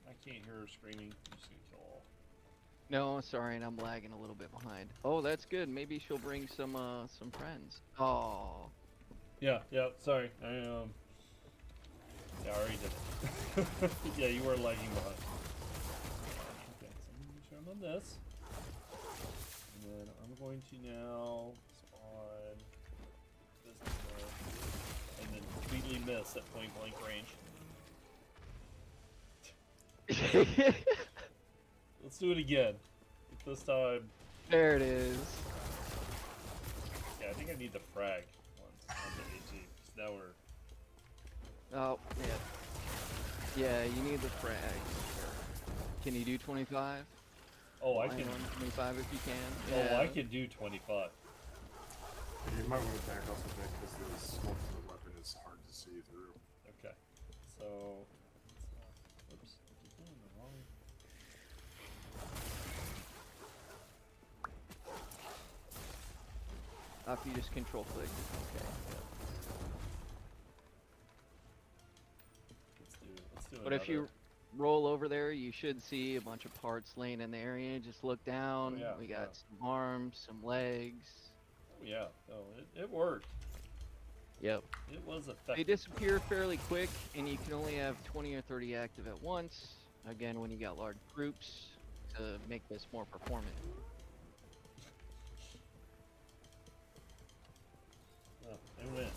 I can't hear her screaming. I'm just gonna kill all. No, sorry, and I'm lagging a little bit behind. Oh, that's good. Maybe she'll bring some friends. Oh. Yeah. Sorry. Yeah, I already did it. Yeah, you were lagging behind. Okay, so I'm gonna show them on this. And then I'm going to now spawn this there, and then completely miss at point blank range. Let's do it again. This time. There it is. Yeah, I think I need the frag once on the AG. So now we're. Oh, yeah. Yeah, you need the frag. Can you do 25? Oh, I Line can. on 25 if you can. Oh, Yeah. I can do 25. You might want to back off a bit because the smoke from the weapon is hard to see through. Okay. So. Oops. I keep doing the wrong. After you just control click. Okay. Let's do But if you roll over there, you should see a bunch of parts laying in the area. Just look down. yeah, We got yeah. some arms, some legs. Yeah, no, it worked. Yep. It was They effective. disappear fairly quick, and you can only have 20 or 30 active at once. Again, when you got large groups, to make this more performant. Oh, they win.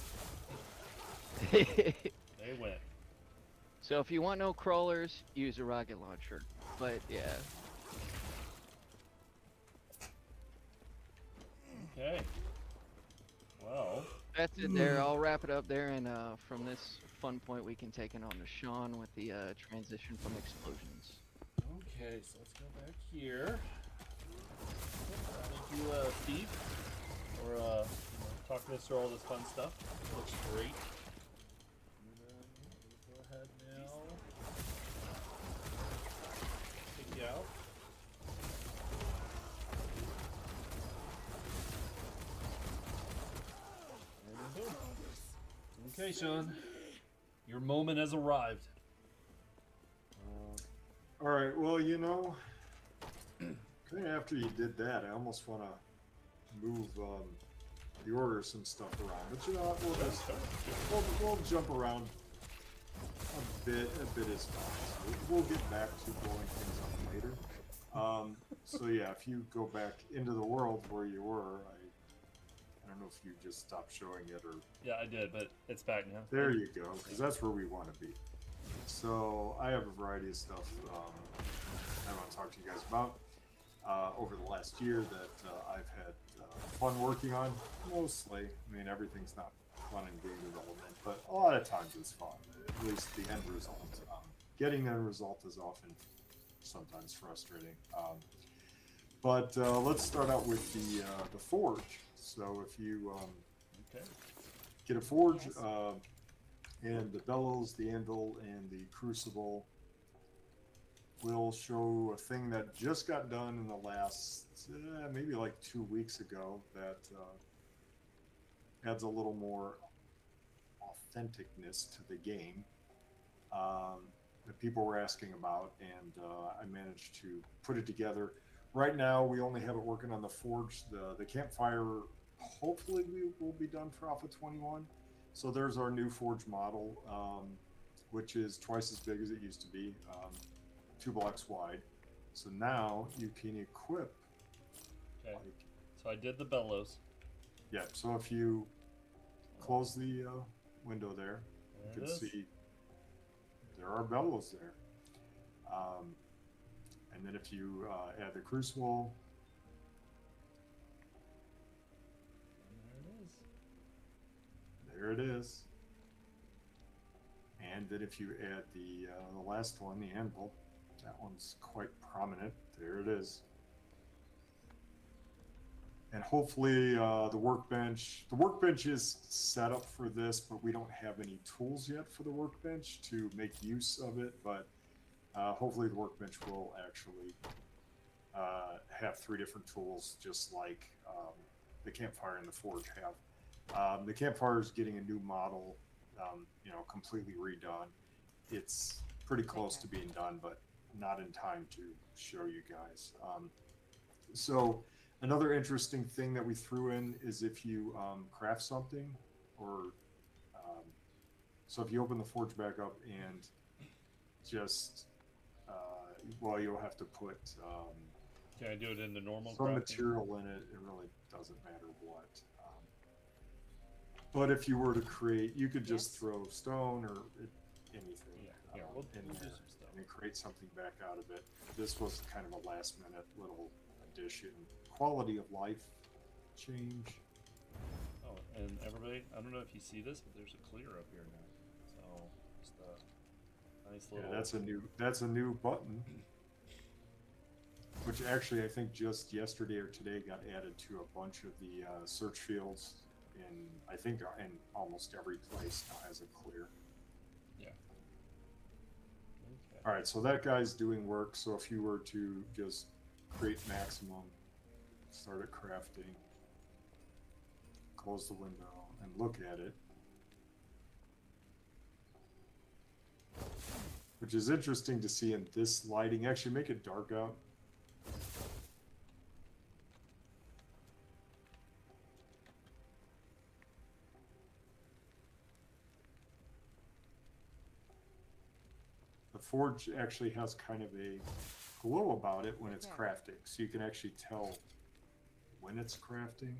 They win. So if you want no crawlers, use a rocket launcher. But yeah. Okay. Well. That's it there. I'll wrap it up there, and from this fun point, we can take it on to Sean with the transition from explosions. Okay, so let's go back here. Thank you, Steve, for talking us through all this fun stuff. Looks great. And then we'll go ahead now. Take you out. And boom. Okay, Sean. Your moment has arrived. All right. Well, you know, kind of after you did that, I almost want to move the order of some stuff around. But you know what? We'll jump around a bit. A bit is fine. So we'll get back to blowing things up later. So yeah, if you go back into the world where you were, I don't know if you just stopped showing it or. Yeah, I did, but it's back now. There you go, because that's where we want to be. So I have a variety of stuff I want to talk to you guys about over the last year that I've had fun working on. Mostly, I mean, everything's not fun in game development, but a lot of times it's fun. At least the end result. Getting the end result is often sometimes frustrating. But let's start out with the forge. So if you get a forge. And the bellows, the anvil, and the crucible will show a thing that just got done in the last, maybe like 2 weeks ago, that adds a little more authenticness to the game that people were asking about, and I managed to put it together. Right now, we only have it working on the forge. The campfire, hopefully we will be done for Alpha 21. So there's our new forge model, which is twice as big as it used to be, 2 blocks wide. So now you can equip. Okay. So I did the bellows. Yeah. So if you close the window there, you can see there are bellows there. And then if you add the crucible. There it is. And then if you add the last one, the anvil, that one's quite prominent. There it is. And hopefully the workbench is set up for this, but we don't have any tools yet for the workbench to make use of it. But hopefully the workbench will actually have 3 different tools, just like the campfire and the forge have. The campfire is getting a new model, you know, completely redone. It's pretty close to being done, but not in time to show you guys. So another interesting thing that we threw in is if you craft something, or so if you open the forge back up and just well, you'll have to put Can I do it in the normal some crafting? material in it. It really doesn't matter what. But if you were to create, you could just Yes. throw stone or anything Yeah, we'll in do there some stuff. and then create something back out of it. This was kind of a last minute little addition. Quality of life change. Oh, and everybody, I don't know if you see this, but there's a clear up here now. So just a nice little. Yeah, that's a new button. Which actually I think just yesterday or today got added to a bunch of the search fields. In I think in almost every place now has a clear. Yeah. Okay. All right, so that guy's doing work. So if you were to just create maximum, start at crafting, close the window, and look at it, which is interesting to see in this lighting. Actually, make it dark out. The forge actually has kind of a glow about it when it's crafting, so you can actually tell when it's crafting.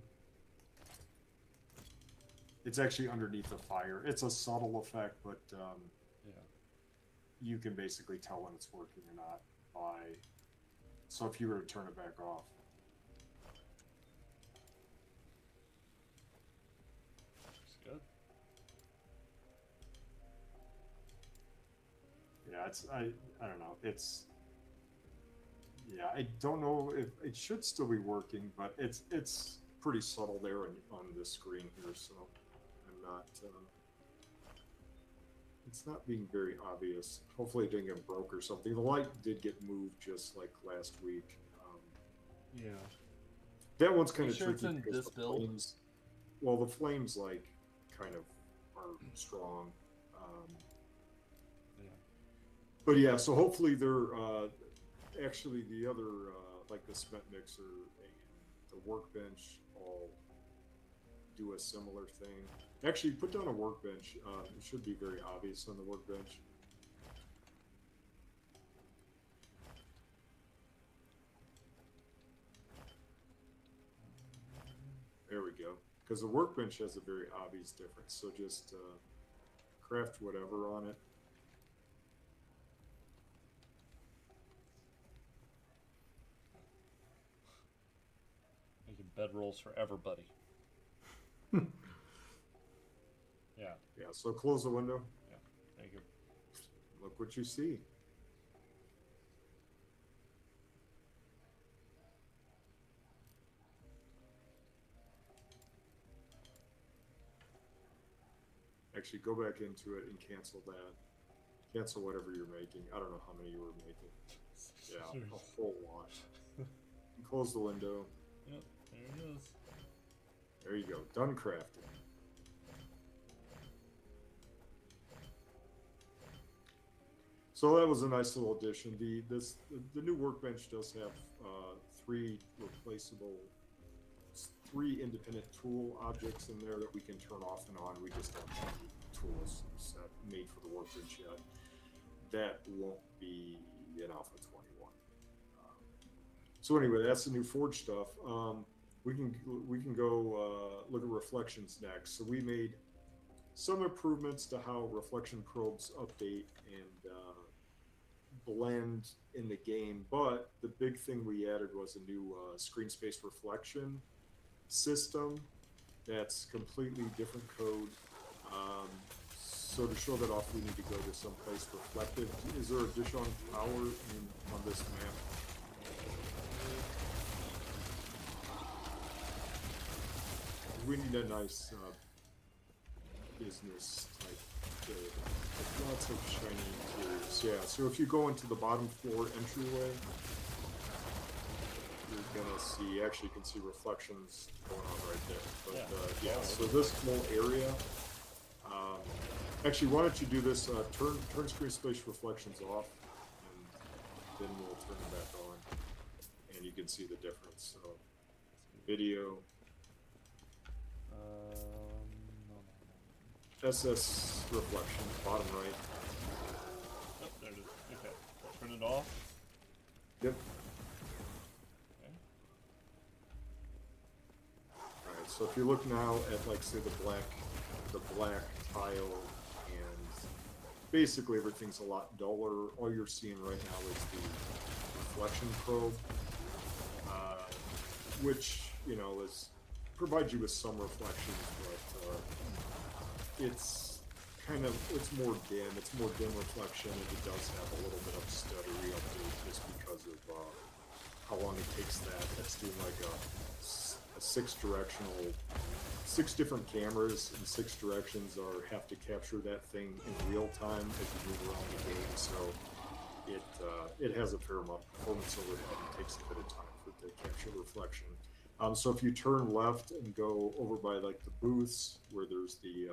It's actually underneath the fire. It's a subtle effect, but Yeah. you can basically tell when it's working or not by. So if you were to turn it back off. Looks good. Yeah, it's I don't know. It's yeah, I don't know if it should still be working, but it's pretty subtle there on this screen here, so I'm not. It's not being very obvious. Hopefully, it didn't get broke or something. The light did get moved just like last week. Yeah. That one's kind You of sure it's tricky in because this the build? flames. Well, the flames like kind of are strong. Yeah. But yeah, so hopefully they're actually the other like the cement mixer and the workbench all do a similar thing. Actually, put down a workbench. It should be very obvious on the workbench. There we go. Because the workbench has a very obvious difference. So just craft whatever on it. Making bedrolls for everybody. Yeah. Yeah, so close the window. Yeah. Thank you. Look what you see. Actually, go back into it and cancel that. Cancel whatever you're making. I don't know how many you were making. Yeah, a whole lot. And close the window. Yep, there it is. There you go. Done crafting. So that was a nice little addition. The new workbench does have 3 independent tool objects in there that we can turn off and on. We just don't have any tools set made for the workbench yet. That won't be in Alpha 21. So anyway, that's the new Forge stuff. We can go look at reflections next. So we made some improvements to how reflection probes update and blend in the game, but the big thing we added was a new screen space reflection system that's completely different code. So to show that off, we need to go to some place reflective. Is there a dish on power on this map? We need a nice business type build. Lots of shiny interiors. Yeah, so if you go into the bottom floor entryway, you're gonna see, actually you can see reflections going on right there. But Yeah. yeah, so this whole area, actually why don't you do this, turn screen space reflections off, and then we'll turn them back on, and you can see the difference. So video, SS reflection, bottom right. Oh, there it is. Okay. Turn it off. Yep. Okay. Alright, so if you look now at, like, say, the black tile, and basically everything's a lot duller. All you're seeing right now is the reflection probe, which, you know, provides you with some reflections, but it's more dim. It's more dim reflection, and it does have a little bit of stuttery update just because of how long it takes that. It's doing like a 6 different cameras in 6 directions have to capture that thing in real time as you move around the game. So it has a fair amount of performance overhead. It takes a bit of time for it to capture reflection. So if you turn left and go over by like the booths where there's the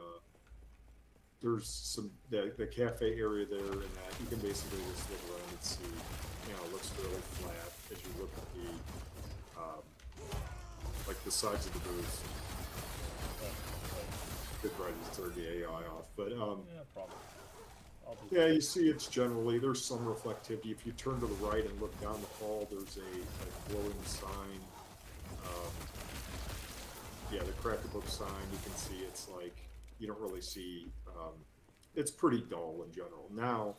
cafe area there, and that you can basically just look around and see, you know, it looks fairly flat as you look at the like the sides of the booths. Good right is turn the AI off, but Yeah, probably. yeah, you see it's generally, there's some reflectivity. If you turn to the right and look down the hall, there's a glowing sign. Yeah, the Cracker-Book sign, you can see it's like, you don't really see, it's pretty dull in general. Now,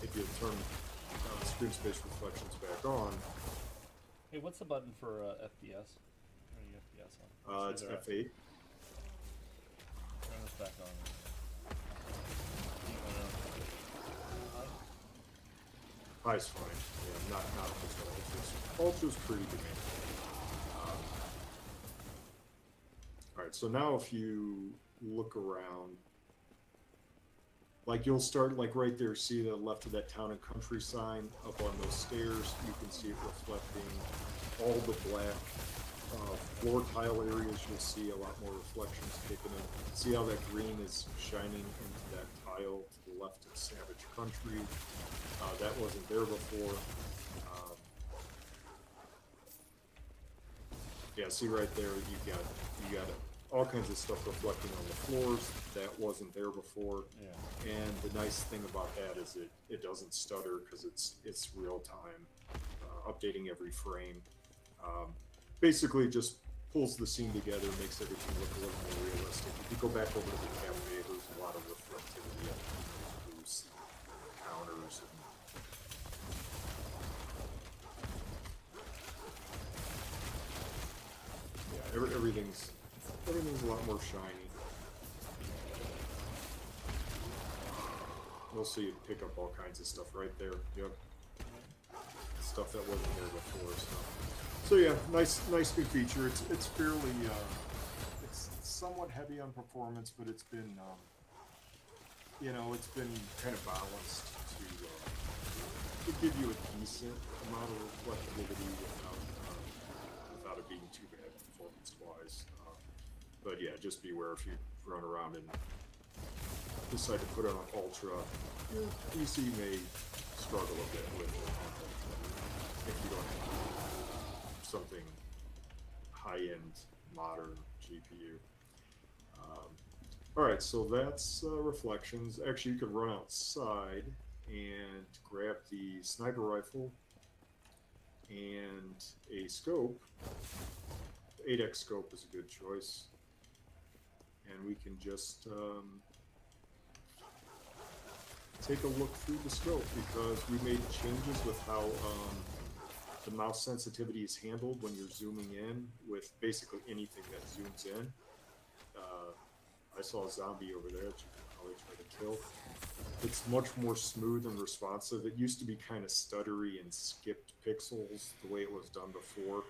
if you turn screen space reflections back on. Hey, what's the button for FPS? Or the FPS on? It's F8. Turn this back on. High's fine. Yeah, not ultra. Ultra's pretty demanding. Alright, so now if you look around, like you'll start like right there, see the left of that town and country sign up on those stairs. You can see it reflecting all the black floor tile areas. You'll see a lot more reflections kicking in. See how that green is shining into that tile to the left of Savage Country. That wasn't there before. Yeah, see right there, you got all kinds of stuff reflecting on the floors that wasn't there before. Yeah. And the nice thing about that is it doesn't stutter because it's real time, updating every frame. Basically, just pulls the scene together, makes everything look a little more realistic. If you go back over to the cafe, there's a lot of reflectivity up in those counters. Yeah, everything's a lot more shiny. You'll see it pick up all kinds of stuff right there. Yep. Stuff that wasn't there before. So yeah, nice new feature. It's fairly it's somewhat heavy on performance, but it's been you know, it's been kind of balanced to give you a decent amount of reflectivity without it being too bad performance-wise. But yeah, just beware if you run around and decide to put it on Ultra, your PC may struggle a bit with it if you don't have something high-end, modern GPU. Alright, so that's reflections. Actually, you can run outside and grab the sniper rifle and a scope. 8x scope is a good choice. And we can just take a look through the scope, because we made changes with how the mouse sensitivity is handled when you're zooming in with basically anything that zooms in. I saw a zombie over there that you can probably try to kill. It's much more smooth and responsive. It used to be kind of stuttery and skipped pixels the way it was done before,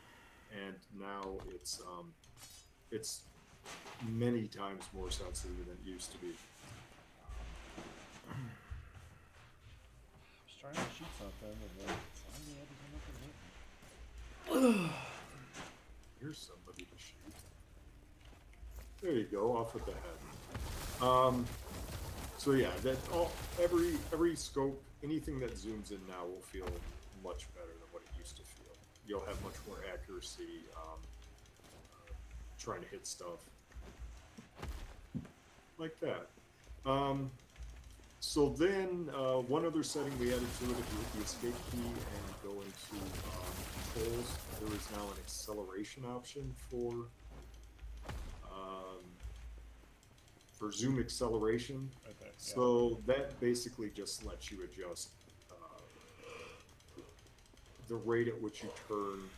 and now it's many times more sensitive than it used to be. I was trying to shoot something, and then zombie had to come up and hit me. Here's somebody to shoot. There you go, off with the head. So yeah, that every scope, anything that zooms in now will feel much better than what it used to feel. You'll have much more accuracy trying to hit stuff like that. So then one other setting we added to it, if you hit the escape key and go into controls, there is now an acceleration option for zoom acceleration. Okay. So that basically just lets you adjust the rate at which you turn.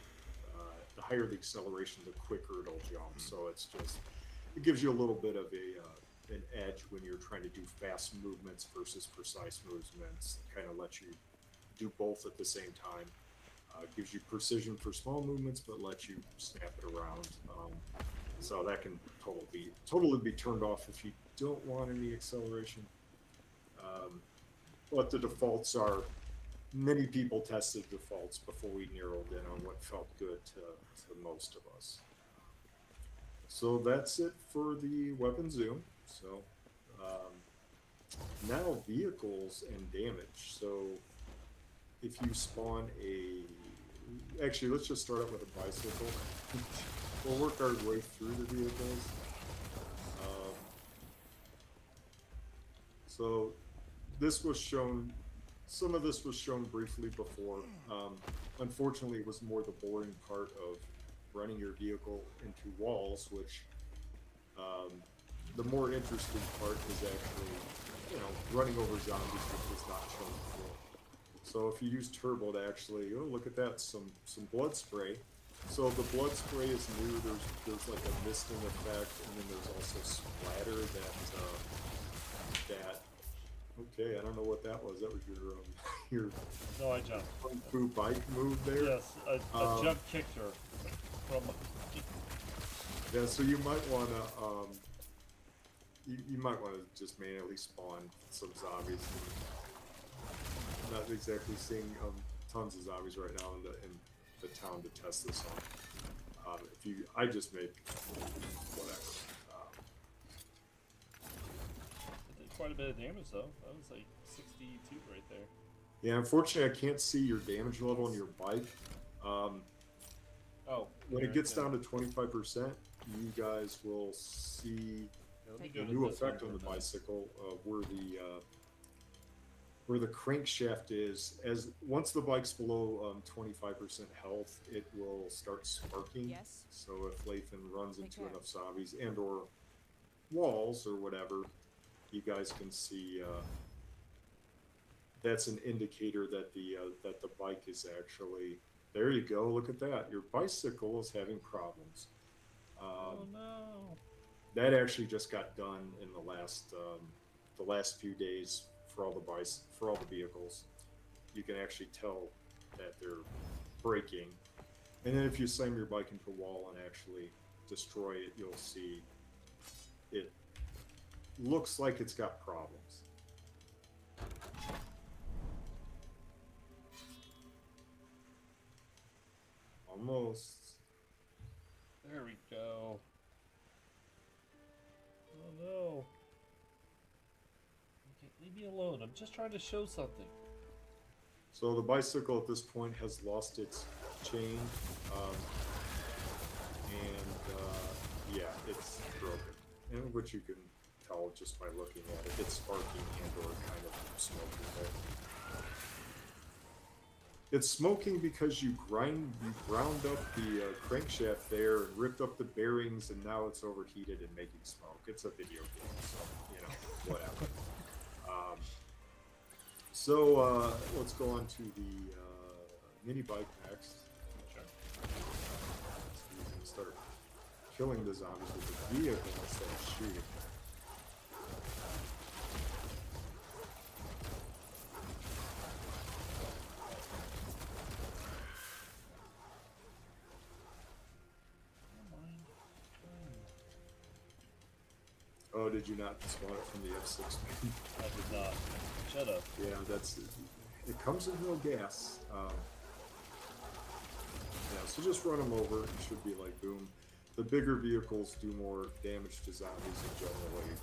The higher the acceleration, the quicker it'll jump. So it gives you a little bit of an edge when you're trying to do fast movements versus precise movements. Kind of lets you do both at the same time. Gives you precision for small movements, but lets you snap it around. So that can totally be turned off if you don't want any acceleration. But the defaults are, many people tested defaults before we narrowed in on what felt good to most of us. So that's it for the weapon zoom. So now vehicles and damage. So if you spawn actually let's just start out with a bicycle. We'll work our way through the vehicles. So this was shown, some of this was shown briefly before. Unfortunately, it was more the boring part of running your vehicle into walls, which the more interesting part is actually, running over zombies, which was not shown before. So if you use turbo to actually, look at that, some blood spray. So the blood spray is new. There's like a misting effect, and then there's also splatter that. Okay, I don't know what that was. That was your No, I jumped. Kung Fu bike move there. Yes, I jump kicked her from. Yeah, so you might want to you might want to just manually spawn some zombies. I'm not exactly seeing tons of zombies right now in the town to test this on. I just made whatever. It did quite a bit of damage though. That was like 62 right there. Yeah, unfortunately, I can't see your damage level on your bike. When it gets down to 25%, you guys will see a new effect on the bicycle where the crankshaft is. Once the bike's below 25% health, it will start sparking. Yes. So if Lathan runs into enough zombies and or walls or whatever, you guys can see that's an indicator that the bike is actually. There you go. Look at that. Your bicycle is having problems. Oh no! That actually just got done in the last few days for all the vehicles. You can actually tell that they're breaking. And then if you slam your bike into a wall and actually destroy it, you'll see it looks like it's got problems. Almost. There we go. Oh no. Okay, leave me alone. I'm just trying to show something. So the bicycle at this point has lost its chain. Yeah, it's broken. And which you can tell just by looking at it. It's sparking and or kind of smoking there. It's smoking because you ground up the crankshaft there and ripped up the bearings, and now it's overheated and making smoke. It's a video game, so whatever. Let's go on to the mini bike next. Sure. So you can start killing the zombies with the vehicle instead of shooting. Oh, did you not spawn it from the F6? I did not. Shut up. Yeah, it comes with no gas. Yeah, so just run them over. It should be like boom. The bigger vehicles do more damage to zombies in generally.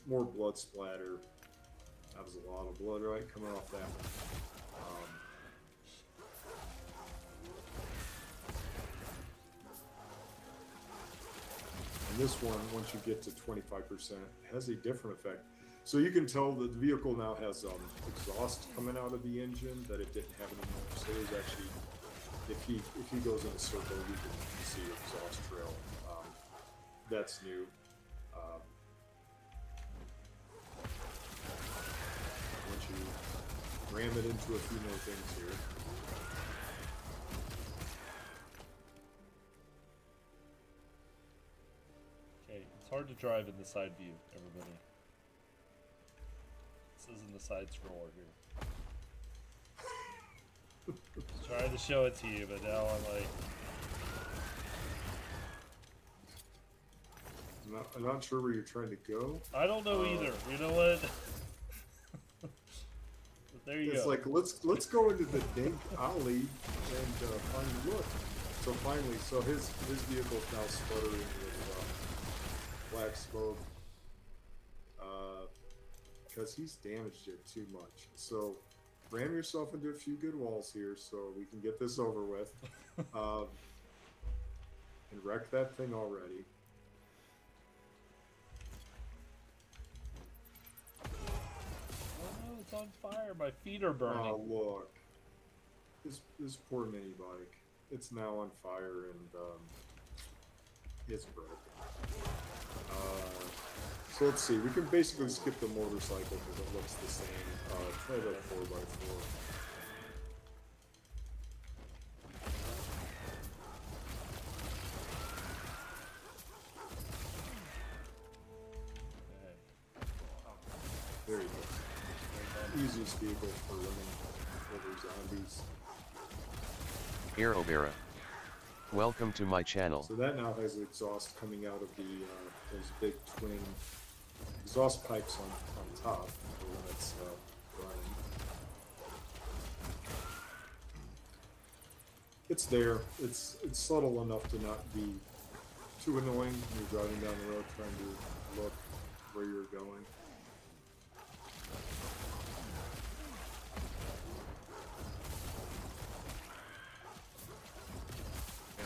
More blood splatter. That was a lot of blood, right? Coming off that one. And this one, once you get to 25%, has a different effect. So you can tell that the vehicle now has exhaust coming out of the engine that it didn't have anymore. So there's actually, if he goes in a circle, you can see exhaust trail. That's new. Once you ram it into a few more things here. Okay, it's hard to drive in the side view, everybody. This isn't the side scroller here. Just trying to show it to you, but now I'm like... I'm not sure where you're trying to go. I don't know either. You know what? There you go. It's like let's go into the dank alley and find look. So finally, his vehicle's now sputtering with black smoke because he's damaged it too much. So ram yourself into a few good walls here so we can get this over with, and wreck that thing already. It's on fire. My feet are burning. Oh, look. This poor mini bike. It's now on fire and it's broken. So let's see. We can basically skip the motorcycle because it looks the same. Try the 4x4. There you go. Easiest vehicle for running over zombies. Aerobera. Welcome to my channel. So that now has exhaust coming out of the those big twin exhaust pipes on top for when it's running. It's there. It's subtle enough to not be too annoying when you're driving down the road trying to look where you're going.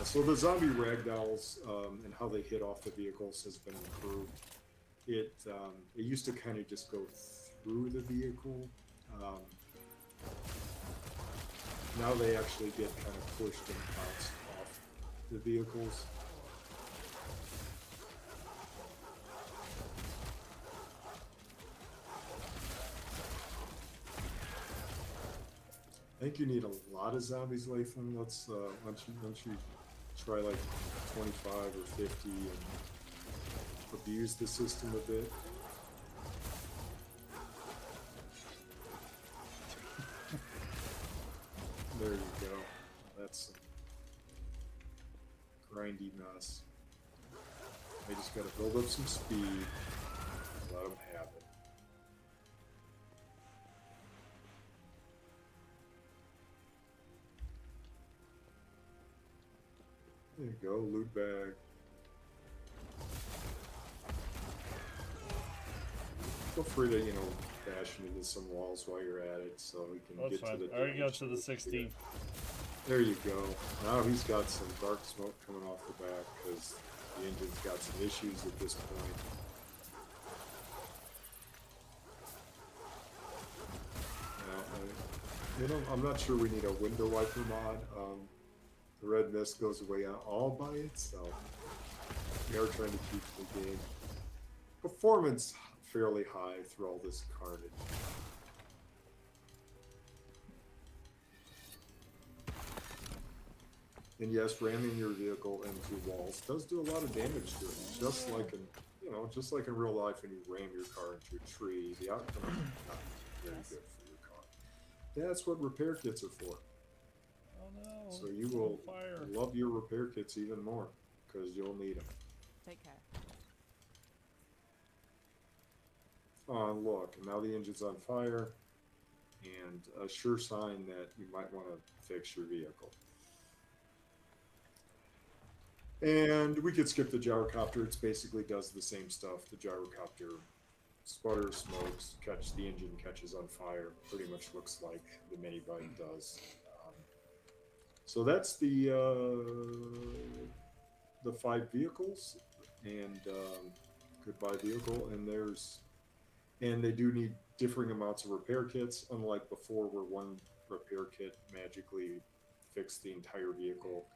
So the zombie ragdolls and how they hit off the vehicles has been improved. It used to kind of just go through the vehicle. Now they actually get kind of pushed and bounced off the vehicles. I think you need a lot of zombies, Lathan. Let's once you try like 25 or 50 and abuse the system a bit. There you go. That's some grindy mess. They just gotta build up some speed and let them have it. There you go, loot bag. Feel free to, bash into some walls while you're at it so we can get to the... I already got to the 16th. There you go. Now he's got some dark smoke coming off the back because the engine's got some issues at this point. I'm not sure we need a window wiper mod. The red mist goes away all by itself. We are trying to keep the game performance fairly high through all this carnage. And yes, ramming your vehicle into walls does do a lot of damage to it. Just like in real life, when you ram your car into a tree, the outcome is not very good for your car. That's what repair kits are for. Oh no! So you will love your repair kits even more because you'll need them. Take care. Oh, look! Now the engine's on fire. and a sure sign that you might want to fix your vehicle. And we could skip the gyrocopter. It basically does the same stuff. The gyrocopter sputters, smokes, the engine catches on fire. Pretty much looks like the mini bike does. So that's the 5 vehicles and goodbye vehicle. And they do need differing amounts of repair kits, unlike before where one repair kit magically fixed the entire vehicle.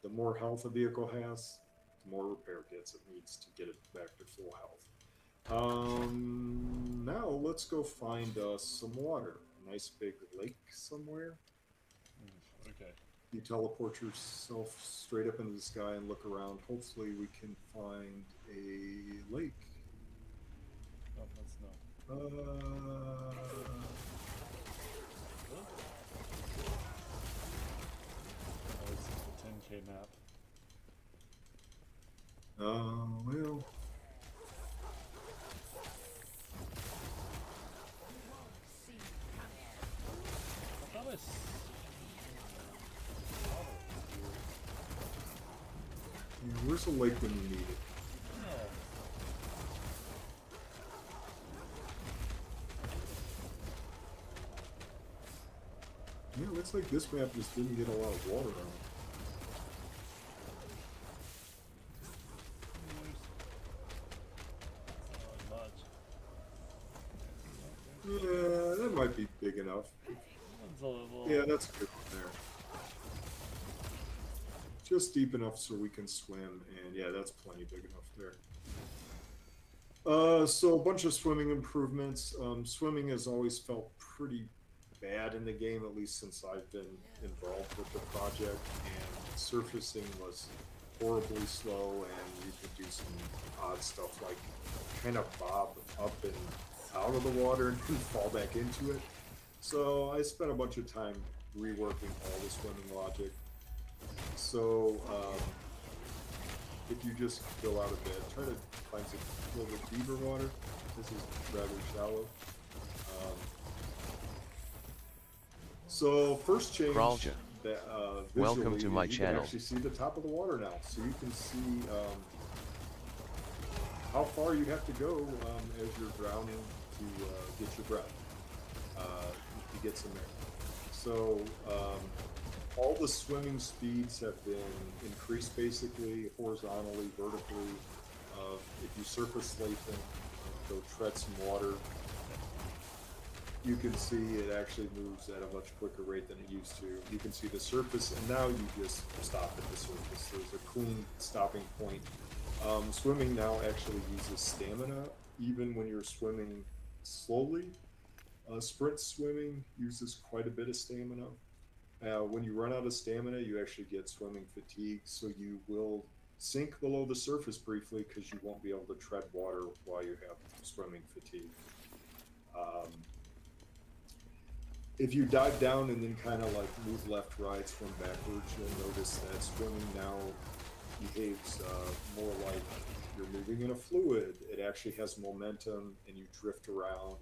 The more health a vehicle has, the more repair kits it needs to get it back to full health. Now let's go find some water. A nice big lake somewhere. Okay. You teleport yourself straight up into the sky and look around. Hopefully we can find a lake. Oh, that's no. Oh, this is the 10K map. Well. I thought I Yeah, where's the lake when you need it? Yeah, looks like this map just didn't get a lot of water on it. Yeah, that might be big enough. Yeah, that's a good one there. Just deep enough so we can swim, and yeah, that's plenty big enough there. So a bunch of swimming improvements. Swimming has always felt pretty bad in the game, at least since I've been involved with the project, and surfacing was horribly slow, and you could do some odd stuff like kind of bob up and out of the water and then fall back into it. So I spent a bunch of time reworking all the swimming logic. So if you just go out of bed, try to find some a little bit deeper water. This is rather shallow. So first change that welcome to my you channel. can actually see the top of the water now, so you can see how far you have to go as you're drowning to get your breath, to get some air. So all the swimming speeds have been increased basically horizontally, vertically. If you surface Lathan, go tread some water, you can see it actually moves at a much quicker rate than it used to. You can see the surface, and now you just stop at the surface. There's a clean stopping point. Swimming now actually uses stamina, even when you're swimming slowly. Sprint swimming uses quite a bit of stamina. When you run out of stamina, you actually get swimming fatigue, so you will sink below the surface briefly because you won't be able to tread water while you have swimming fatigue. If you dive down and then kind of like move left, right, swim backwards, you'll notice that swimming now behaves more like you're moving in a fluid. It actually has momentum, and you drift around,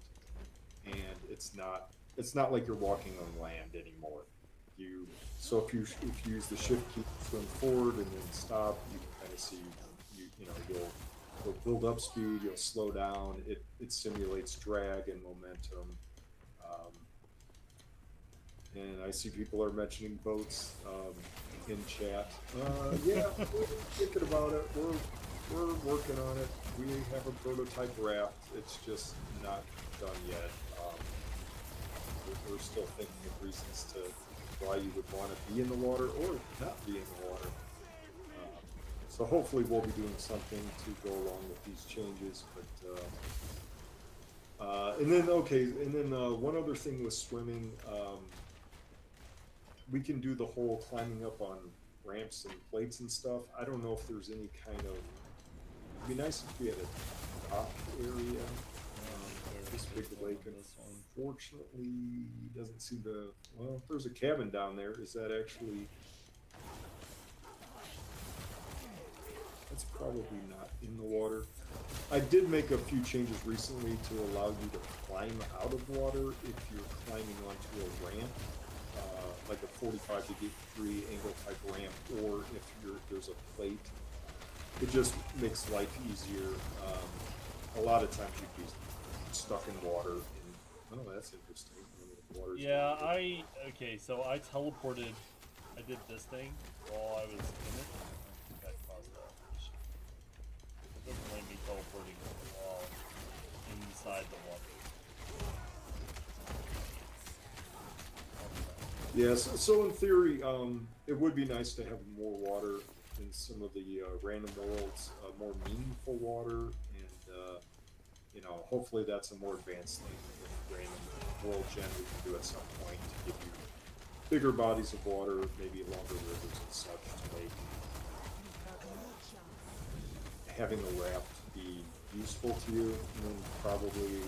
and it's not like you're walking on land anymore. So if you use the shift key to swim forward and then stop, you can kind of see you'll build up speed, you'll slow down. It simulates drag and momentum. And I see people are mentioning boats in chat. Yeah, we're thinking about it. We're working on it. We have a prototype raft. It's just not done yet. We're still thinking of reasons to why you would want to be in the water or not be in the water. So hopefully we'll be doing something to go along with these changes. But and then one other thing with swimming. We can do the whole climbing up on ramps and plates and stuff. I don't know if there's any kind of... It'd be nice if we had a dock area. This big lake, unfortunately, doesn't seem to... Well, if there's a cabin down there, is that actually... That's probably not in the water. I did make a few changes recently to allow you to climb out of water if you're climbing onto a ramp, like a 45-degree angle type ramp, or if there's a plate. It just makes life easier. A lot of times you'd be stuck in water. Oh, that's interesting. Yeah, okay, so I teleported. I did this thing while I was in it. I think that caused that issue. It doesn't like me teleporting while inside the water. Yes, so in theory, it would be nice to have more water in some of the random worlds, more meaningful water, and you know, hopefully that's a more advanced thing with random world gen we can do at some point to give you bigger bodies of water, maybe longer rivers and such to make having a raft be useful to you, and then probably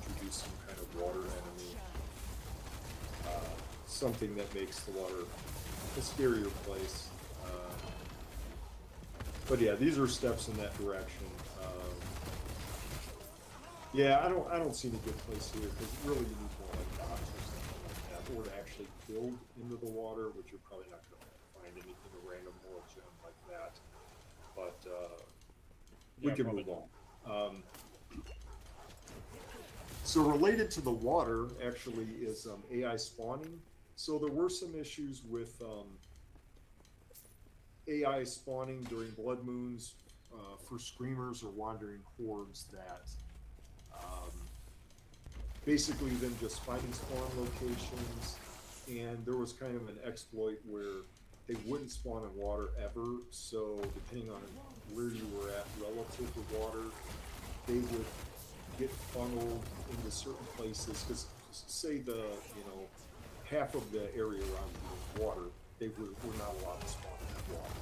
introduce some kind of water enemy, something that makes the water a scarier place. But yeah, these are steps in that direction. Yeah, I don't see any good place here because really you need more like docks or something like that, or to actually build into the water, which you're probably not going to find anything a random world gem like that. But we can move on. So related to the water, actually, is AI spawning. So there were some issues with AI spawning during blood moons for screamers or wandering hordes that basically then just finding spawn locations, and there was kind of an exploit where they wouldn't spawn in water ever, so depending on where you were at relative to water, they would get funneled into certain places, because say half of the area around you was water, they were not allowed to spawn in that water.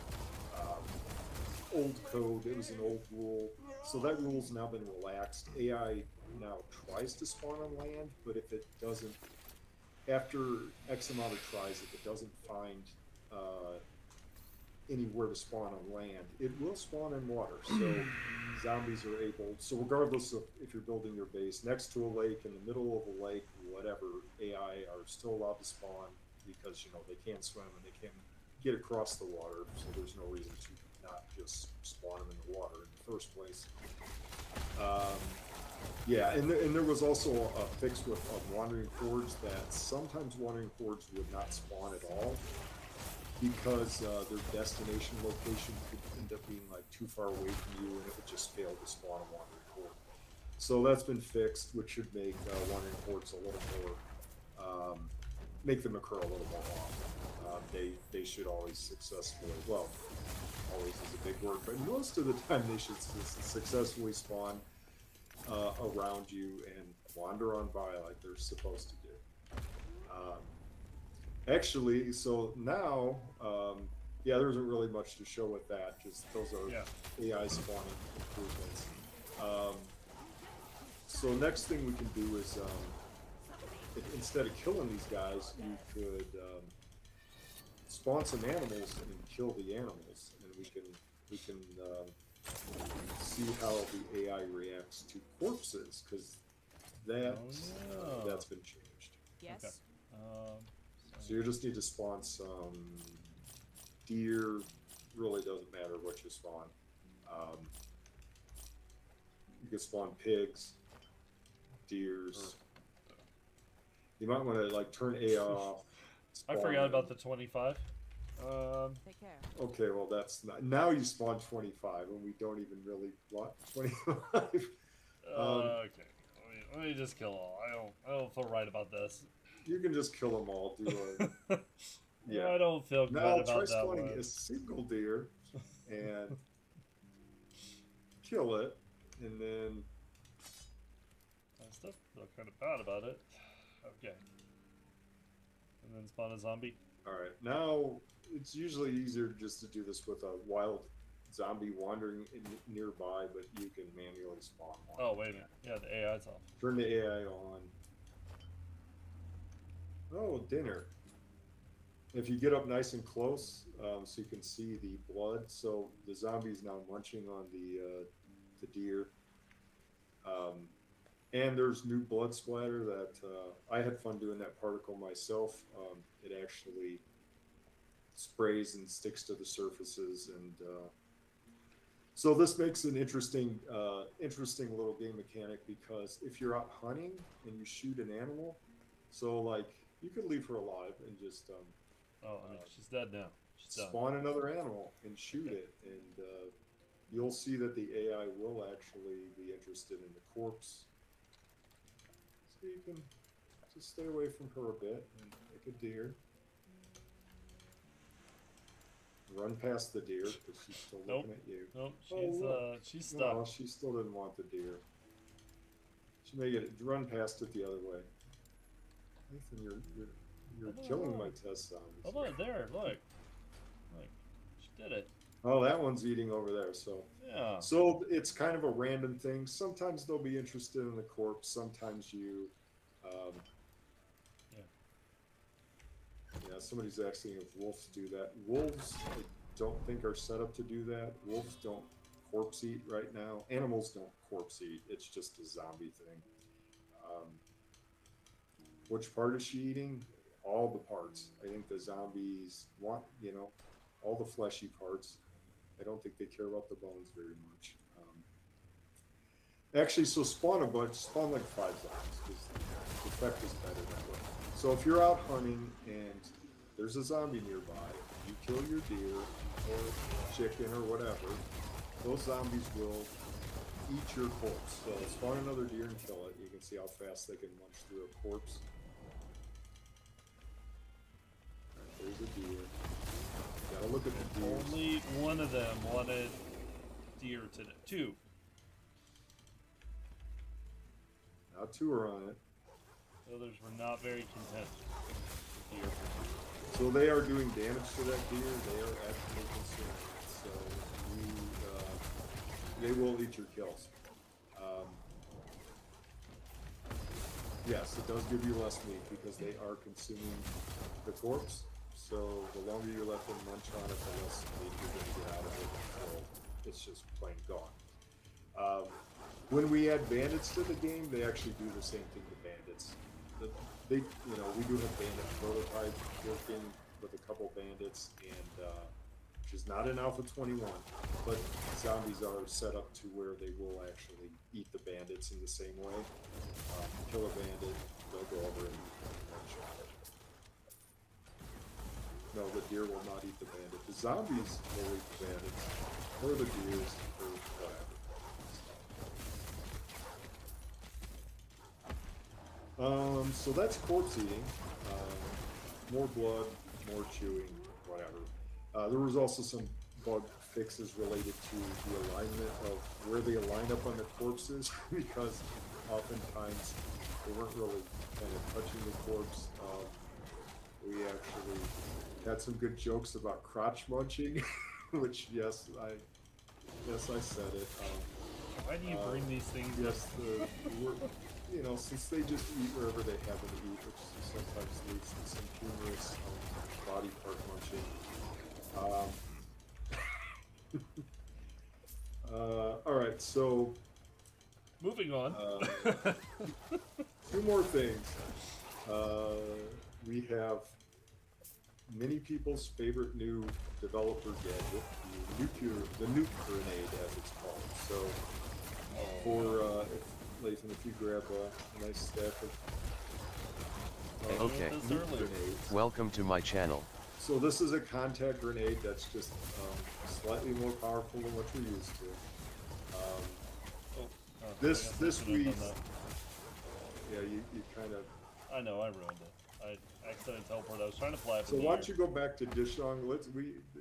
Old code, it was an old rule, so that rule's now been relaxed. AI now tries to spawn on land, but if it doesn't, after X amount of tries, if it doesn't find anywhere to spawn on land, it will spawn in water. So zombies are able, so regardless of if you're building your base next to a lake, in the middle of a lake, whatever, AI are still allowed to spawn because, you know, they can't swim and they can get across the water, so there's no reason to not just spawn them in the water in the first place. Yeah, and there was also a fix with wandering hordes that sometimes wandering hordes would not spawn at all because their destination location could end up being like too far away from you, and it would just fail to spawn a wandering horde. So that's been fixed, which should make wandering hordes a little more, make them occur a little more often. They should always successfully, well, always is a big word, but most of the time they should successfully spawn around you and wander on by like they're supposed to do. Actually, so now, yeah, there isn't really much to show with that, just those are AI spawning improvements. So next thing we can do is, instead of killing these guys, you could spawn some animals and kill the animals, and we can see how the AI reacts to corpses, because that's been changed. Yes. Okay. So you just need to spawn some deer. Really doesn't matter what you spawn. You can spawn pigs, deers. You might want to like turn AI off. I forgot about the 25. Take care. Okay, well that's not, now you spawn 25 and we don't even really want 25. Okay, let me just kill all. I don't feel right about this. You can just kill them all. Do a yeah. I don't feel good now about try that spawning one. a single deer and kill it, and then I still feel kind of bad about it. Okay. And then spawn a zombie. All right, now it's usually easier just to do this with a wild zombie wandering nearby, but you can manually spawn one. Oh, wait a minute. Yeah, the AI's off. Turn the AI on. Oh, dinner. If you get up nice and close, so you can see the blood, so the zombie's now munching on the deer. And there's new blood splatter that I had fun doing that particle myself. It actually sprays and sticks to the surfaces, and so this makes an interesting little game mechanic, because if you're out hunting and you shoot an animal, so like you could leave her alive and just Oh, I mean, she's dead now. She's done. spawn another animal and shoot it, and you'll see that the AI will actually be interested in the corpse. So you can just stay away from her a bit and make a deer. Run past the deer because she's still looking at you. Nope, she's stuck. No, she still didn't want the deer. She may get it. Run past it the other way. Nathan, you're killing my test zombies. Oh, look, there, look. Look, she did it. Oh, that one's eating over there, so. Yeah. So it's kind of a random thing. Sometimes they'll be interested in the corpse. Sometimes you, yeah, somebody's asking if wolves do that. Wolves, I don't think are set up to do that. Wolves don't corpse eat right now. Animals don't corpse eat. It's just a zombie thing. Which part is she eating? All the parts. I think the zombies want, all the fleshy parts. I don't think they care about the bones very much. Actually, so spawn a bunch, spawn like 5 zombies, because the effect is better that way. So if you're out hunting and there's a zombie nearby, you kill your deer or chicken or whatever, those zombies will eat your corpse. So spawn another deer and kill it. You can see how fast they can munch through a corpse. There's a deer. You gotta look at the deer. Only one of them wanted deer today. 2. Now 2 are on it. The others were not very content with deer. So they are doing damage to that deer. They are actually consuming it. So they will eat your kills. Yes, it does give you less meat because they are consuming the corpse. So the longer you let them munch on it, the less meat you're going to get out of it. So it's just plain gone. When we add bandits to the game, they actually do the same thing to bandits. We do have bandit prototype working with a couple bandits, and which is not in Alpha 21, but zombies are set up to where they will actually eat the bandits in the same way. Kill a bandit, they'll go over and munch on it. No, the deer will not eat the bandit. The zombies will eat the bandits, or the deers, or whatever. So that's corpse eating. More blood, more chewing, whatever. There was also some bug fixes related to the alignment of where they line up on the corpses, because oftentimes they weren't really kind of touching the corpse. We actually had some good jokes about crotch munching, which yes, I said it. Why do you bring these things yes, since they just eat wherever they happen to eat, which sometimes leads to some humorous body part munching. All right, so moving on. 2 more things. We have many people's favorite new developer gadget, the nuke grenade, as it's called. So, for Lathan, if you grab a nice stack of Okay. nuke grenades. Welcome to my channel. So this is a contact grenade that's just slightly more powerful than what you're used to. This we, yeah, you kind of. I know, I ruined it. I accidentally teleported. I was trying to fly up. So why don't you go back to Dishong?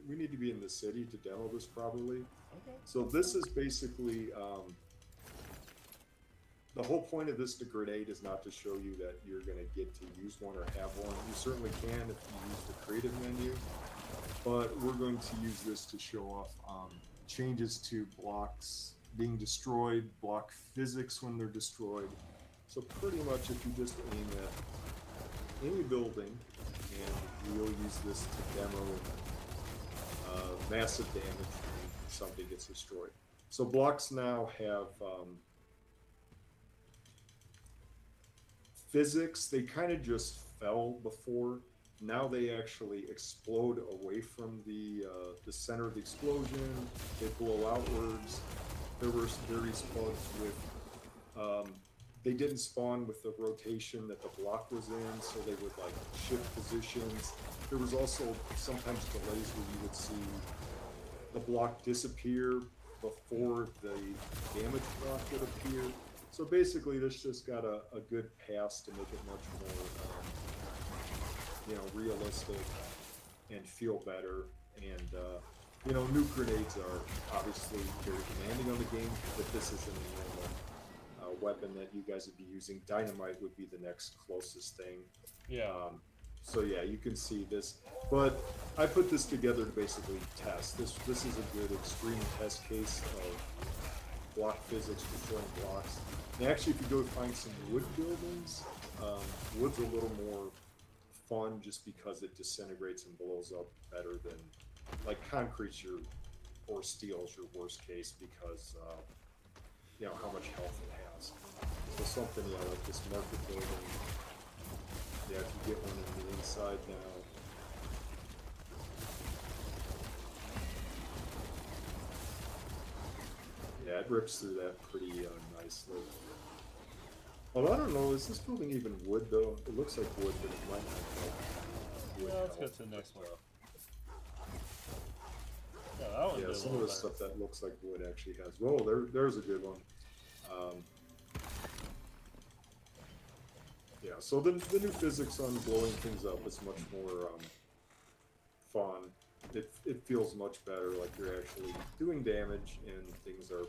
We need to be in the city to demo this properly. Okay. So this is basically the whole point of this grenade is not to show you that you're going to get to use one or have one. You certainly can if you use the creative menu, but we're going to use this to show off changes to blocks being destroyed, block physics when they're destroyed. So pretty much if you just aim at any building, and we'll use this to demo massive damage when something gets destroyed. So blocks now have physics, they kind of just fell before. Now they actually explode away from the center of the explosion. They blow outwards. There were various bugs with they didn't spawn with the rotation that the block was in, so they would like shift positions. There was also sometimes delays where you would see the block disappear before the damage block would appear. So basically, this just got a good pass to make it much more, realistic and feel better. And nuke grenades are obviously very demanding on the game, but this isn't a normal weapon that you guys would be using. Dynamite would be the next closest thing. Yeah. So yeah, you can see this, but I put this together to basically test. This is a good extreme test case of block physics, destroying blocks. And actually, if you go find some wood buildings, wood's a little more fun just because it disintegrates and blows up better than, like, concrete's or steel's your worst case because how much health it has. So something like this market building. Yeah, if you get one in the inside now. Yeah, it rips through that pretty nicely. Well, I don't know, is this building even wood though? It looks like wood, but it might not be. Yeah, let's go to the next one. Yeah, that one did some of the stuff that looks like wood actually has. Whoa, there's a good one. Yeah, so the new physics on blowing things up is much more fun. It feels much better, like you're actually doing damage and things are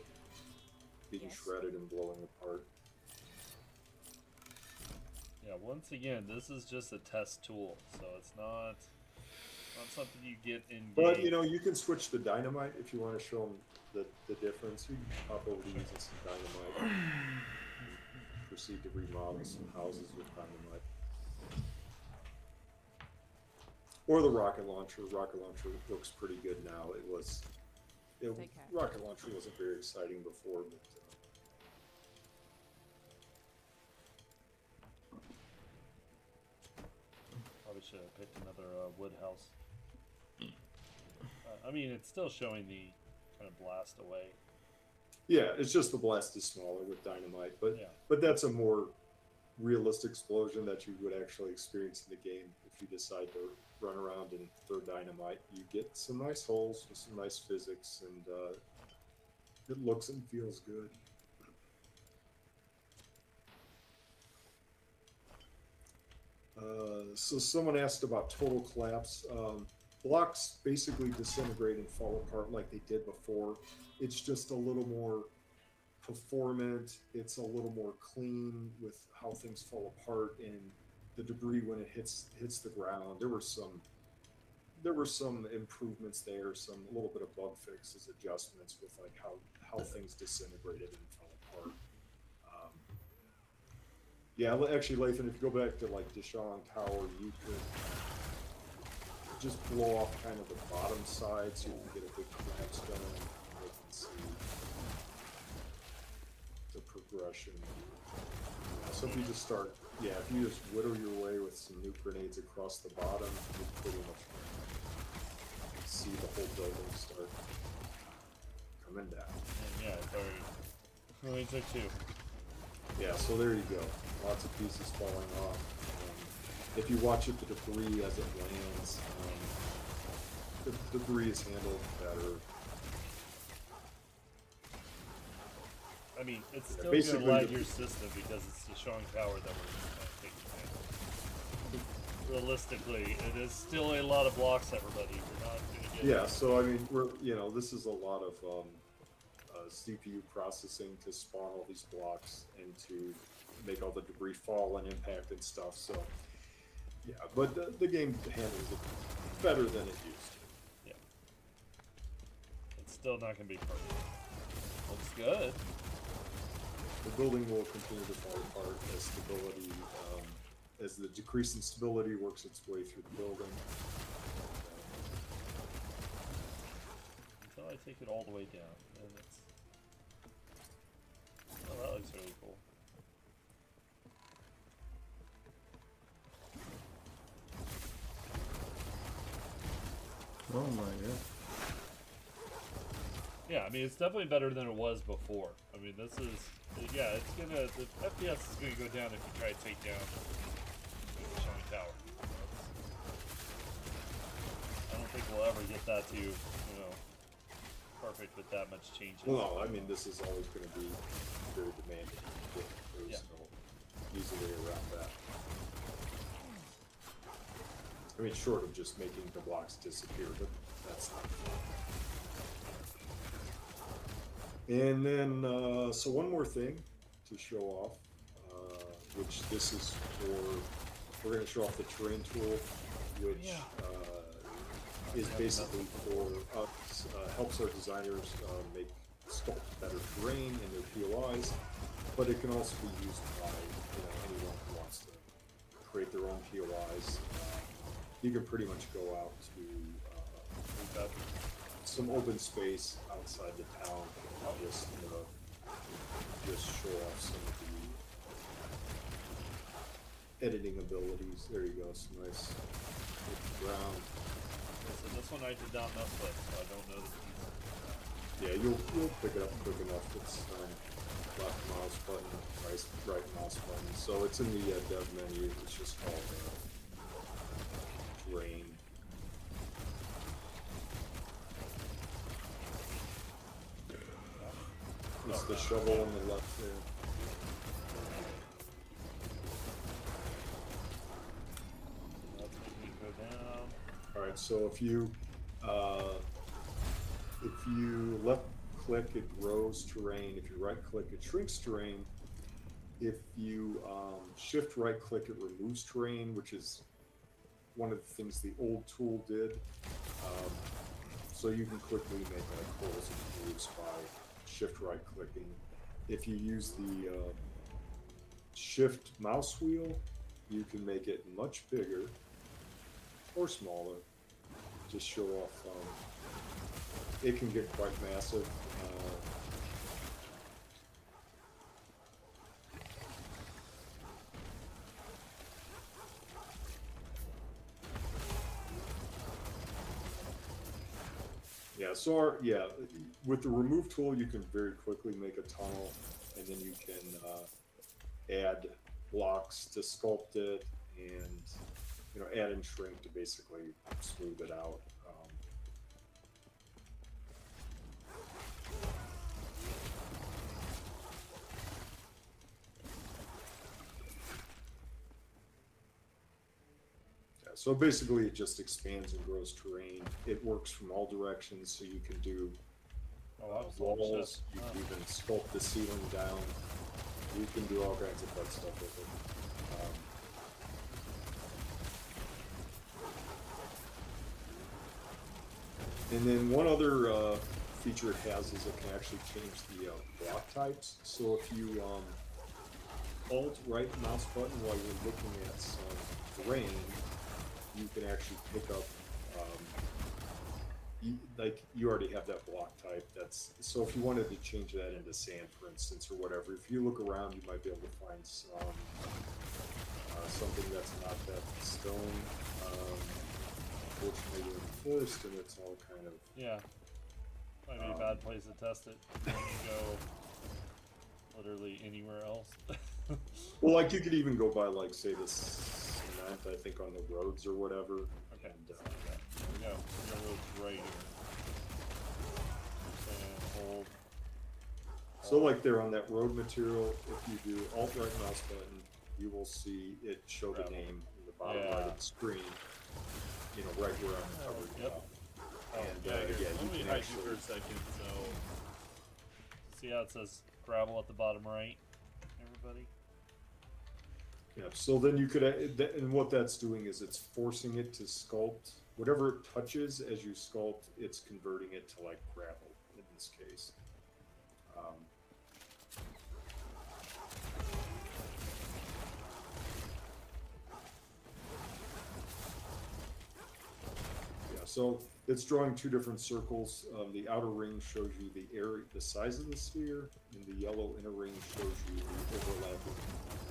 being shredded and blowing apart. Yeah, once again, this is just a test tool, so it's not something you get in game. But you can switch to dynamite if you want to show them the difference. You can pop over to using some dynamite and proceed to remodel some houses with dynamite. Or the rocket launcher. Rocket launcher looks pretty good now. Rocket launcher wasn't very exciting before, but probably should have picked another wood house. I mean, it's still showing the kind of blast away. yeah, it's just the blast is smaller with dynamite, but that's a more realistic explosion that you would actually experience in the game if you decide to run around and throw dynamite. You get some nice holes with some nice physics, and it looks and feels good. So someone asked about total collapse. Blocks basically disintegrate and fall apart like they did before. It's just a little more performant. It's a little more clean with how things fall apart and the debris when it hits the ground. There were some improvements there, a little bit of bug fixes, adjustments with like how things disintegrated and fell apart. Yeah, actually, Lathan, if you go back to like Deshaun Tower, you could just blow off kind of the bottom side so you can get a big collapse going. You can see the progression. So if you just start, if you just whittle your way with some nuke grenades across the bottom, you pretty much see the whole building start coming down. And yeah, it only took two. Yeah, so there you go. Lots of pieces falling off. If you watch it, the debris as it lands, the debris is handled better. I mean, it's still going to lag your system because it's the Deshaun Tower that we're taking advantage of. Realistically, it is still a lot of blocks, everybody. We're not going to get... Yeah, so I mean, this is a lot of CPU processing to spawn all these blocks and to make all the debris fall and impact and stuff, so... Yeah, but the game handles it better than it used to. Yeah. It's still not going to be perfect. Looks good. The building will continue to fall apart as stability, as the decrease in stability works its way through the building. Until I take it all the way down, and it's... Oh, that looks really cool. Oh my god. Yeah, I mean, it's definitely better than it was before. I mean, this is, yeah, it's gonna, the FPS is gonna go down if you try to take down the Shiny Tower. I don't think we'll ever get that to, you know, perfect with that much changes. Well, no, I mean, this is always going to be very demanding. There's no easy way around that. I mean, short of just making the blocks disappear, but that's not fun. And then, so one more thing to show off, which this is for, we're going to show off the terrain tool, which is basically for us, helps our designers make sculpt better terrain in their POIs, but it can also be used by anyone who wants to create their own POIs. You can pretty much go out to some open space outside the town and just show off some of the editing abilities. There you go, some nice ground. So this one I did not mess with, so I don't know the piece. Yeah, you'll pick it up quick enough. It's left mouse button, right mouse button. So it's in the dev menu. It's just called terrain. It's the shovel on the left there. Let's make me go down. Alright, so if you left click, it grows terrain. If you right click, it shrinks terrain. If you shift right click, it removes terrain, which is one of the things the old tool did. So you can quickly make like holes and grooves by shift right clicking. If you use the shift mouse wheel, you can make it much bigger or smaller. Just show off. It can get quite massive. With the remove tool, you can very quickly make a tunnel, and then you can add blocks to sculpt it, and add and shrink to basically smooth it out. So basically it just expands and grows terrain. It works from all directions, so you can do walls, you can even sculpt the ceiling down. You can do all kinds of fun stuff with it. And then one other feature it has is it can actually change the block types. So if you alt right mouse button while you're looking at some terrain, you can actually pick up, you already have that block type. So if you wanted to change that into sand, for instance, or whatever, if you look around, you might be able to find something that's not that stone. Unfortunately, you're in the forest, and it's all kind of... Yeah. Might be a bad place to test it. You go literally anywhere else. Well, like, you could even go by, like, say, this... I think on the roads or whatever. Okay. And, there we go. The road's right here. And hold. So like there on that road material, if you do alt right mouse button, you will see it show the name in the bottom right of the screen. Right where I'm covering it up. And let me hide you for a second. So see how it says gravel at the bottom right, everybody? Yeah, so then you could, and what that's doing is it's forcing it to sculpt. Whatever it touches as you sculpt, it's converting it to like gravel in this case. So it's drawing two different circles. The outer ring shows you the area, the size of the sphere, and the yellow inner ring shows you the overlapping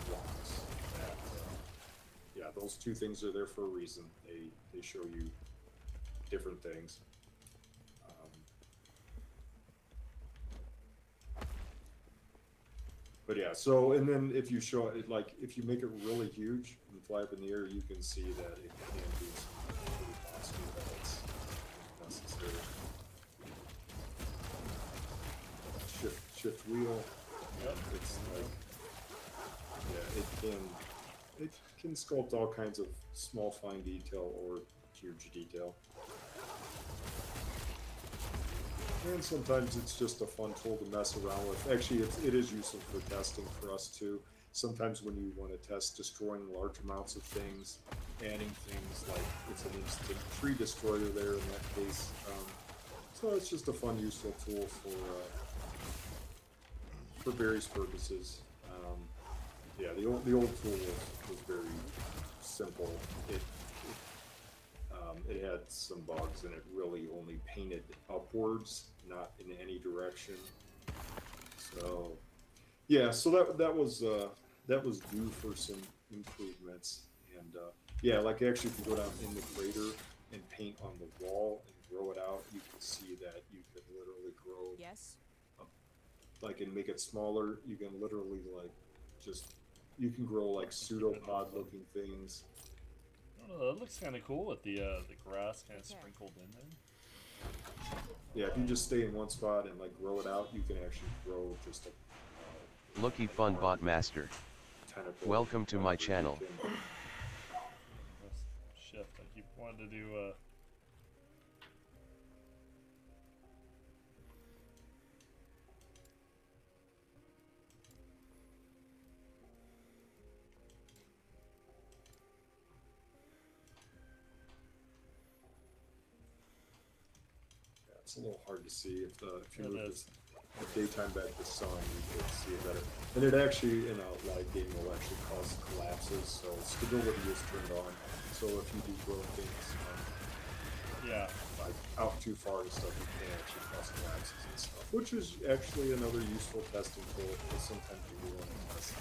blocks. Those two things are there for a reason. They show you different things. But yeah, so, and then if you show it, like, if you make it really huge and fly up in the air, you can see that it can do some pretty monster that's necessary. Shift wheel. Yep. It's like, yeah, it can sculpt all kinds of small fine detail or huge detail. And sometimes it's just a fun tool to mess around with. Actually, it is useful for testing for us too. Sometimes when you want to test destroying large amounts of things, adding things like it's an instant tree destroyer there in that case. So it's just a fun, useful tool for various purposes. Yeah, the old tool was very simple. It had some bugs, and it really only painted upwards, not in any direction. So, yeah, so that was due for some improvements, and yeah, like actually, if you go down in the crater and paint on the wall and grow it out, you can see that you can literally grow. Yes. Like, and make it smaller. You can literally you can grow like pseudopod-looking things. That looks kind of cool with the grass kind of sprinkled in there. Yeah, if you just stay in one spot and like grow it out, you can actually grow just a Lucky Fun Bot Master. tentacle. Welcome to my channel. Shift. I keep wanting to do. It's a little hard to see if you It move is. the daytime back to sun, you can see it better. And it actually, in a live game, will actually cause collapses, so stability is turned on. So if you do grow things Yeah. like out too far and stuff, you can actually cause collapses and stuff, which is actually another useful testing tool, because sometimes you do want to test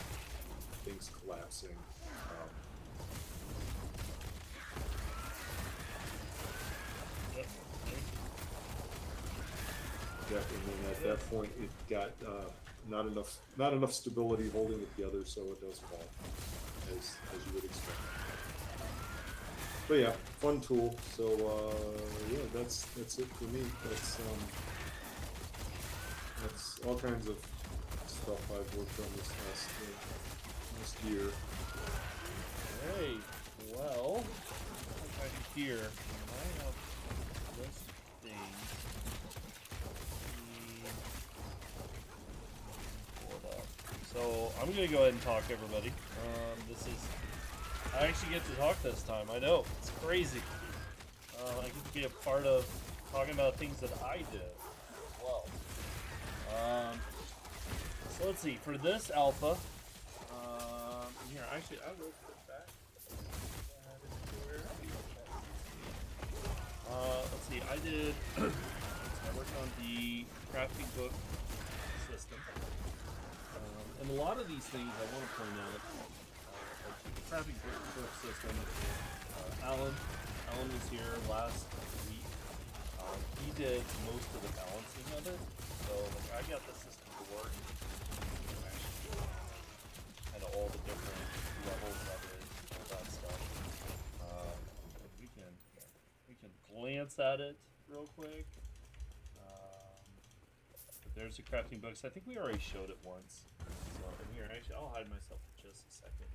things collapsing. Yep. And then at that point, it got not enough stability holding it together, so it does fall, as you would expect. But yeah, fun tool. So yeah, that's it for me. That's all kinds of stuff I've worked on this last year. Hey, well, I can hear. I have this thing. Pull it up. So I'm gonna go ahead and talk, everybody. I actually get to talk this time. I know it's crazy. I get to be a part of talking about things that I did as well. So let's see. For this alpha, here actually I will put that. Let's see. I did. I worked on the crafting book system, and a lot of these things I want to point out. The crafting book system. Alan was here last week. He did most of the balancing of it, so like, I got the system to work. Kind of all the different levels of it, all that stuff. We can glance at it real quick. But there's the crafting books. I think we already showed it once. So in here, actually, I'll hide myself for just a second.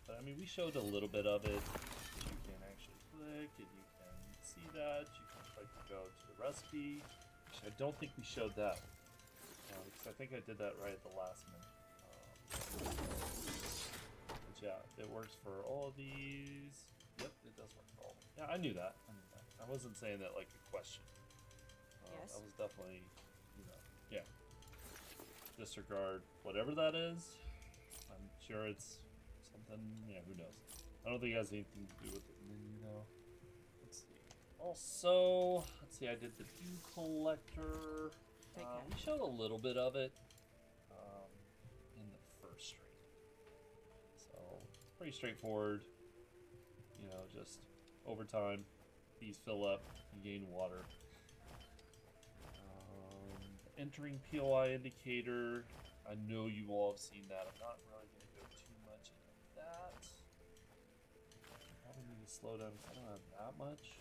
But I mean, we showed a little bit of it. You can actually click, and you can see that. You can try to go to the recipe. Actually, I don't think we showed that. Because I think I did that right at the last minute. But yeah, it works for all of these. Yep, it does work for all of them. Yeah, I knew that. I wasn't saying that like a question. Yes. That was definitely, yeah. Disregard whatever that is. I'm sure it's something, yeah, who knows. I don't think it has anything to do with the menu, though. Let's see. Also, let's see, I did the dew collector. We showed a little bit of it in the first stream. So, it's pretty straightforward. Just over time, these fill up, you gain water. Entering POI indicator. I know you all have seen that. I'm not really going to go too much into that. Probably need to slow down. I don't have that much.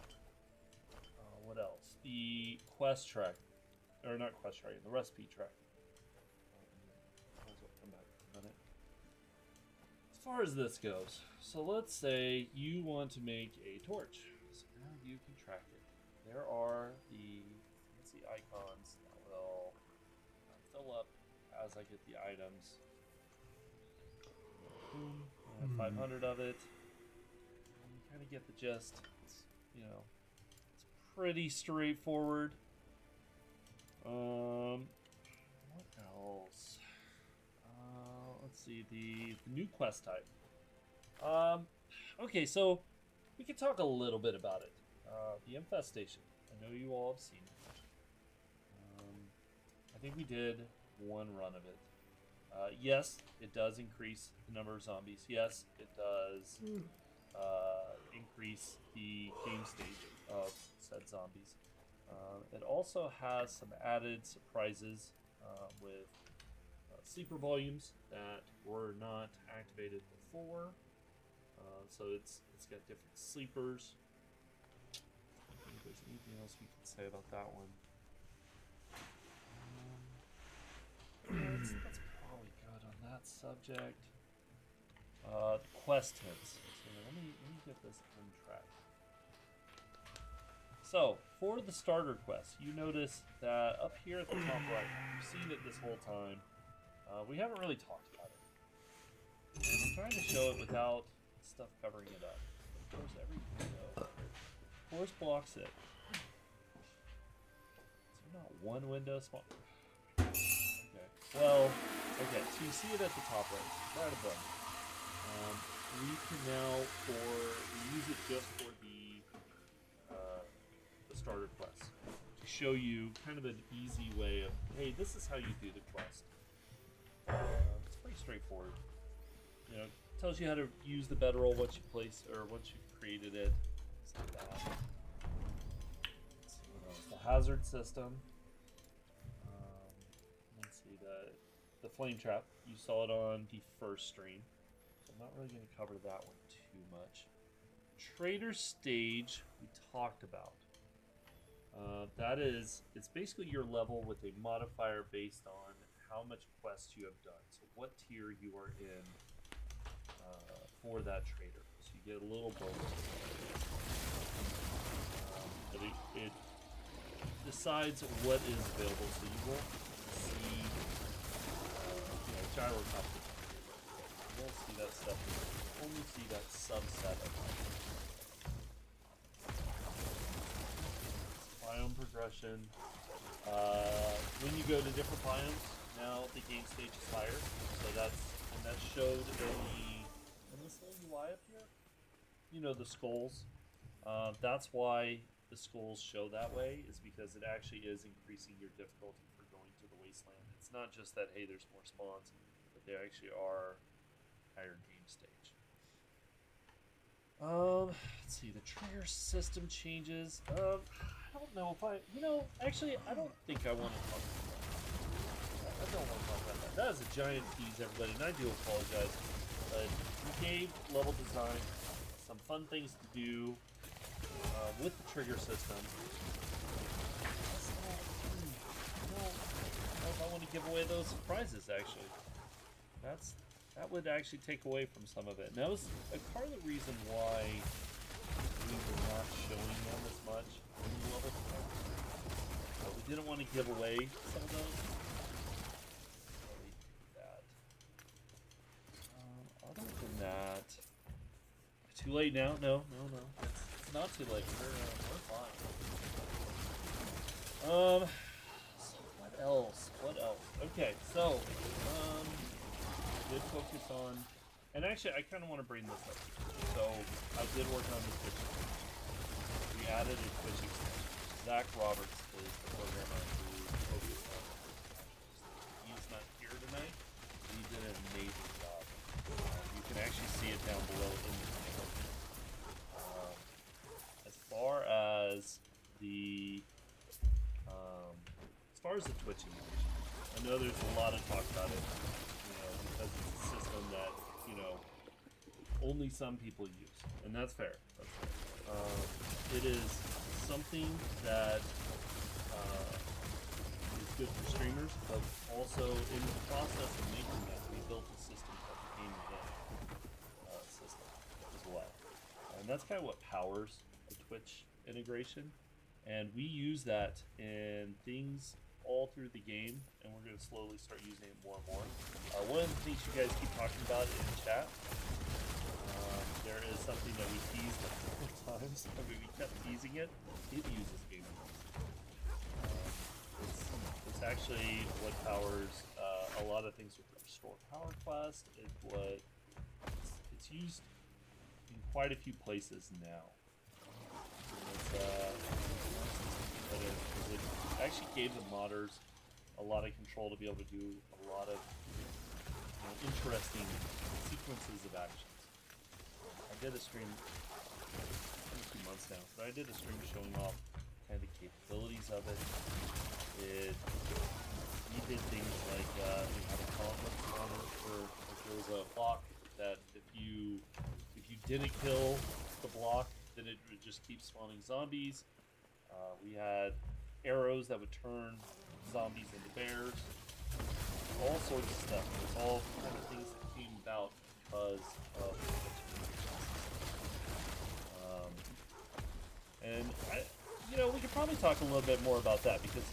What else? The quest track, or not quest track, the recipe track. Might as well come back for a minute. As far as this goes, so let's say you want to make a torch. So now you can track it. There are the fancy icons that will fill up as I get the items. Boom. I have 500 of it. And you kind of get the gist. It's, you know, it's pretty straightforward. What else? Let's see, the new quest type. Okay, so we can talk a little bit about it. The infestation. I know you all have seen it. I think we did one run of it. Yes, it does increase the number of zombies. Yes, it does increase the game stage of said zombies. It also has some added surprises with sleeper volumes that were not activated before. So it's got different sleepers. I don't think there's anything else we can say about that one. That's probably good on that subject. Quest hints. So let me get this untracked. So for the starter quest, you notice that up here at the top right, you've seen it this whole time. We haven't really talked about it. And I'm trying to show it without stuff covering it up. Of course, every window, of course, blocks it. Is there not one window small? Well, okay, so you see it at the top right above. We can now, we use it just for the starter quest to show you kind of an easy way of, hey, this is how you do the quest. It's pretty straightforward. You know, it tells you how to use the bedroll once you place or once you've created it. Like that. Let's see what else. The hazard system. The flame trap, you saw it on the first stream, so I'm not really going to cover that one too much. Trader stage, we talked about. It's basically your level with a modifier based on how much quests you have done. So what tier you are in for that trader. So you get a little bonus. But it decides what is available, so you won't see gyrocopter. You won't see that stuff. You only see that subset of it. Biome progression. When you go to different biomes, now the game stage is higher. So that's showed in this little UI up here. You know, the skulls. That's why the skulls show that way, is because it actually is increasing your difficulty for going to the wasteland. It's not just that, hey, there's more spawns, but they actually are higher game stage. Let's see, the trigger system changes. I don't know if actually, I don't think I want to talk about that. I don't want to talk about that. That is a giant tease, everybody, and I do apologize. But we gave level design some fun things to do with the trigger system. I don't know if I want to give away those surprises, actually. That would actually take away from some of it. And that was a part of the reason why we were not showing them as much in the level design. We didn't want to give away some of those. So we did that. Other than that, too late now? No. It's not too late. We're fine. So what else? Okay, so did focus on, and actually I kind of want to bring this up here. So I did work on the Twitch extension. We added a Twitch extension. Zach Roberts is the programmer who focused on this. He's not here tonight. He did an amazing job. You can actually see it down below in the channel. As far far as the Twitch integration, I know there's a lot of talk about it, because it's a system that, only some people use, and that's fair. That's fair. It is something that is good for streamers, but also in the process of making that, we built a system called the Game Event system as well, and that's kind of what powers the Twitch integration, and we use that in things all through the game, and we're going to slowly start using it more and more. One of the things you guys keep talking about in chat, there is something that we teased a couple of times. I mean, we kept teasing it. It uses Game Events. It's actually what powers a lot of things with the Restore Power Quest. It's used in quite a few places now. And it actually gave the modders a lot of control to be able to do a lot of interesting sequences of actions. I did a stream a few months now, but I did a stream showing off kind of the capabilities of it. We did things like we had a conflict spawner for there was a block that if you didn't kill the block, then it would just keep spawning zombies. We had arrows that would turn zombies into bears. All sorts of stuff. It's all kind of things that came about because of and we could probably talk a little bit more about that because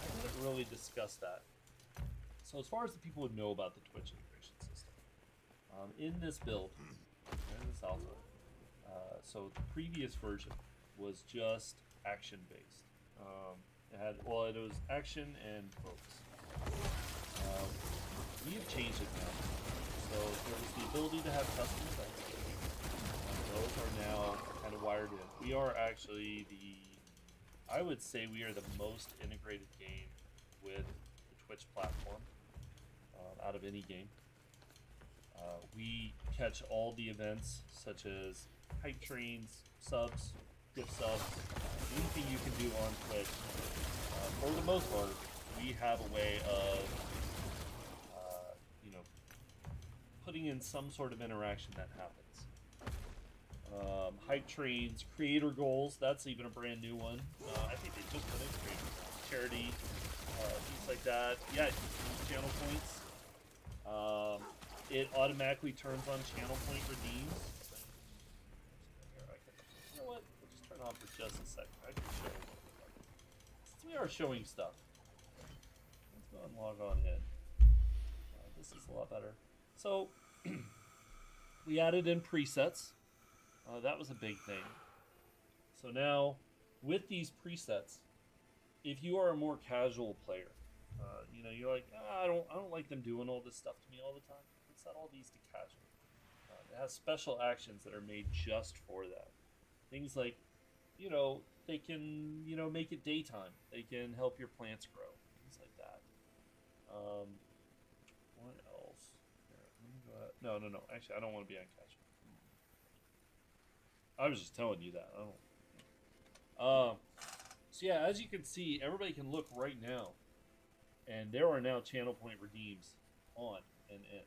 I didn't really discuss that. So as far as the people would know about the Twitch integration system, in this build, in this alpha, so the previous version was just action-based. It was action and focus. We have changed it now. So there was the ability to have custom events. Those are now kind of wired in. We are actually I would say we are the most integrated game with the Twitch platform out of any game. We catch all the events such as hype trains, subs, gift subs, anything you can do on Twitch. For the most part, we have a way of putting in some sort of interaction that happens. Hype trains, creator goals, that's even a brand new one. I think they just put in creator goals, charity, things like that. Yeah, channel points. It automatically turns on channel point redeems. You know what? We'll just turn it on for just a second. I can show you. Since we are showing stuff, let's go and log on in. This is a lot better. So, we added in presets. That was a big thing. So now, with these presets, if you are a more casual player, you're like, I don't like them doing all this stuff to me all the time. Let's set all these to casual. It has special actions that are made just for that. Things like, they can, make it daytime. They can help your plants grow. Things like that. What else? Here, let me go ahead. No. Actually, I don't want to be on casual. I was just telling you that. So yeah, as you can see, everybody can look right now, and there are now channel point redeems on and in.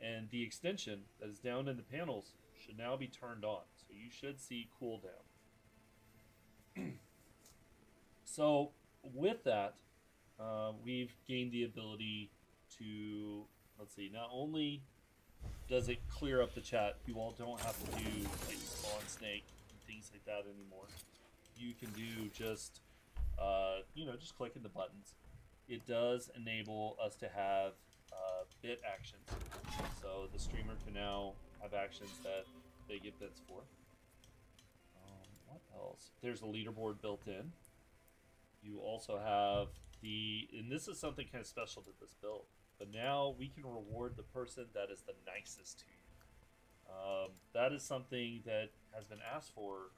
And the extension that is down in the panels should now be turned on, so you should see cooldown. So with that, we've gained the ability to, let's see, not only does it clear up the chat, you all don't have to do like spawn snake and things like that anymore. You can do just, just clicking the buttons. It does enable us to have bit actions. So the streamer can now have actions that they get bits for. What else? There's a leaderboard built in. You also have and this is something kind of special to this build, but now we can reward the person that is the nicest to you. That is something that has been asked for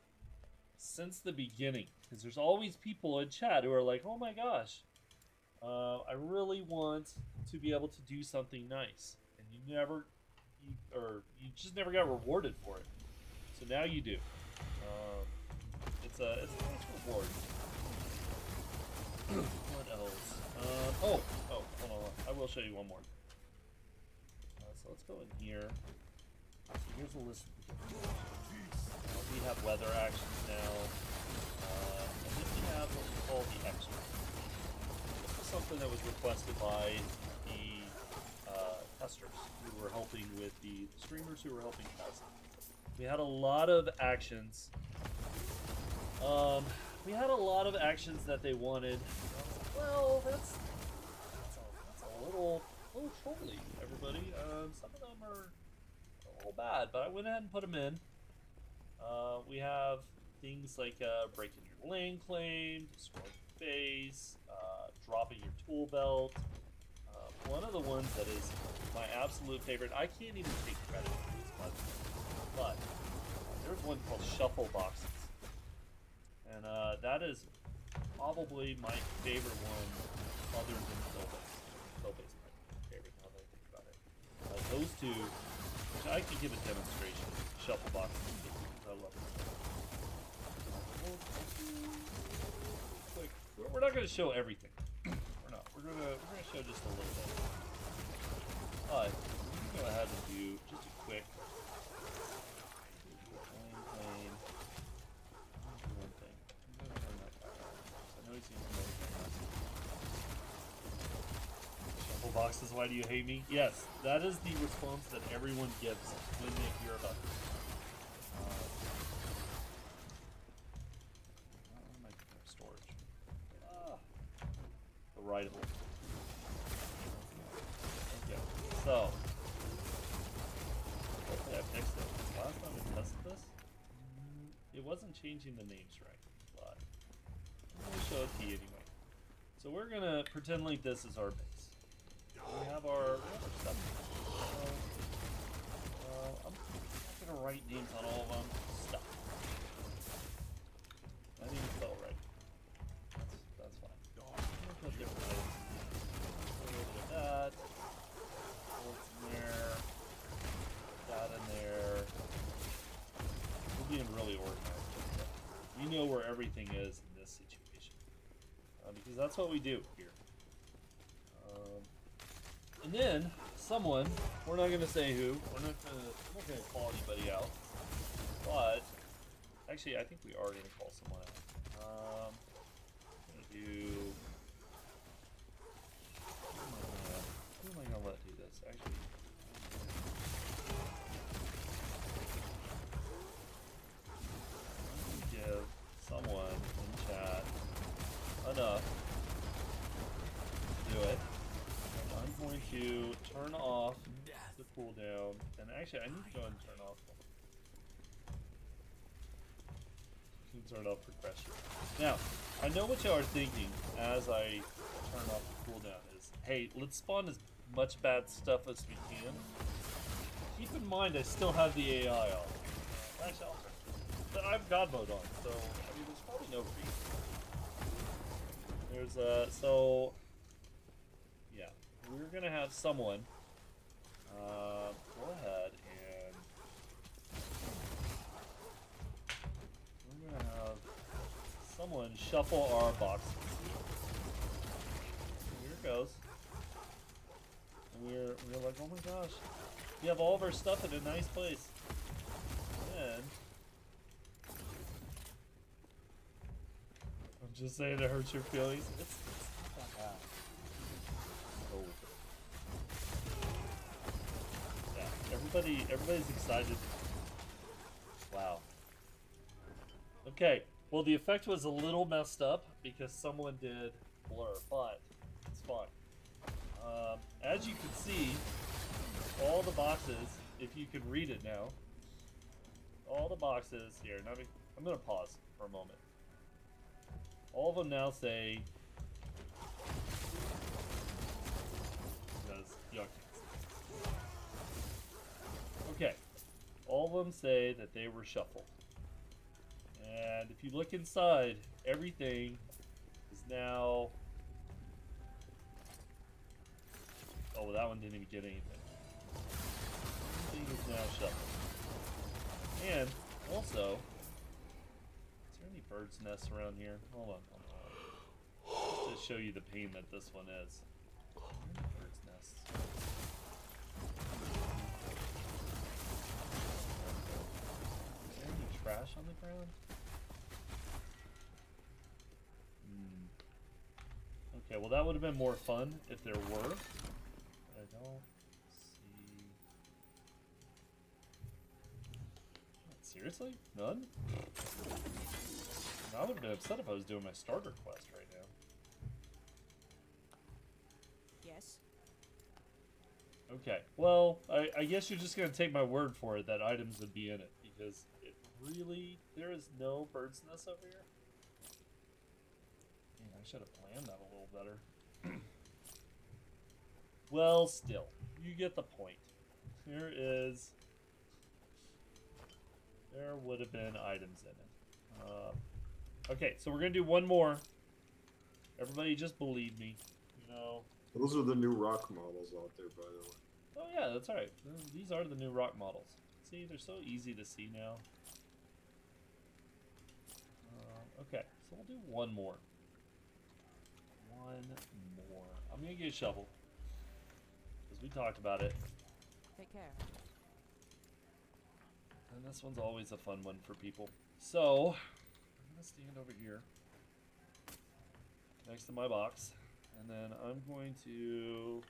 since the beginning, because there's always people in chat who are like, oh my gosh, I really want to be able to do something nice, and you just never got rewarded for it. So now you do. It's a nice reward. What else? Oh, hold on. I will show you one more. So let's go in here. So here's a list. We have weather actions now. And then we have what we call the extras. This is something that was requested by the testers who were helping with the streamers who were helping test. We had a lot of actions. We had a lot of actions that they wanted. Well, that's a little trolly, everybody. Some of them are a little bad, but I went ahead and put them in. We have things like breaking your lane claim, destroying base, dropping your tool belt. One of the ones that is my absolute favorite, I can't even take credit for these buttons, but there's one called Shuffle Boxes. And that is probably my favorite one other than Killbase. Killbase is my favorite now that I think about it. Those two, which I can give a demonstration, Shuffle Boxes, I love it. Quick. We're not going to show everything. We're not. We're gonna show just a little bit. But we can go ahead and do just a quick plane. One thing. I'm gonna turn that back on. I know he's Shuffle Boxes, why do you hate me? Yes, that is the response that everyone gives when they hear about this. Storage. The writable. Okay, so hopefully I fixed it. Last time we tested this, it wasn't changing the names right, but I'm gonna show it to you anyway. So we're gonna pretend like this is our base. We have our stuff. So, I'm not gonna write names on all of them. Stuff. I didn't spell right. That's fine. I'm gonna put different items. A little bit of that. Bullets in there. That in there. We're being really organized. We know where everything is in this situation. Because that's what we do here. And then, someone, we're not going to say who, we're not going to call anybody out, but, actually, I think we are going to call someone out. I'm going to do, who am I going to let do this, actually? I'm going to give someone in chat enough to do it. I'm going to turn off the cooldown, and actually I need to go and turn off. You can turn off progression. Now, I know what y'all are thinking as I turn off the cooldown is, hey, let's spawn as much bad stuff as we can. Keep in mind I still have the AI on. Actually, I have God mode on, so I mean there's probably no reason. There's so yeah. We're gonna have someone go ahead and we're gonna have someone shuffle our boxes. Here it goes. And we're like, oh my gosh, we have all of our stuff in a nice place. And I'm just saying it hurts your feelings. It's not that bad. Oh. Everybody's excited. Wow. Okay, well the effect was a little messed up because someone did blur, but it's fine. As you can see, all the boxes, if you can read it now, all the boxes here, now I'm going to pause for a moment. All of them now say, because y'all can't see. Okay, all of them say that they were shuffled. And if you look inside, everything is now... Oh, well, that one didn't even get anything. Everything is now shuffled. And, also... Is there any bird's nests around here? Hold on. Just show you the pain that this one is. Bird's nests. Is there any trash on the ground? Okay, well that would have been more fun if there were. I don't see. Seriously? None? I would have been upset if I was doing my starter quest right now. Yes. Okay, well, I guess you're just going to take my word for it that items would be in it, because it really, there is no bird's nest over here. Man, I should have planned that a little better. Well, still, you get the point. There would have been items in it. Okay, so we're going to do one more. Everybody just believe me. You know. Those are the new rock models out there, by the way. Oh yeah, that's right. These are the new rock models. See, they're so easy to see now. Okay, so we'll do one more. One more. I'm gonna get a shovel because we talked about it. Take care. And this one's always a fun one for people. So I'm gonna stand over here next to my box, and then I'm going to.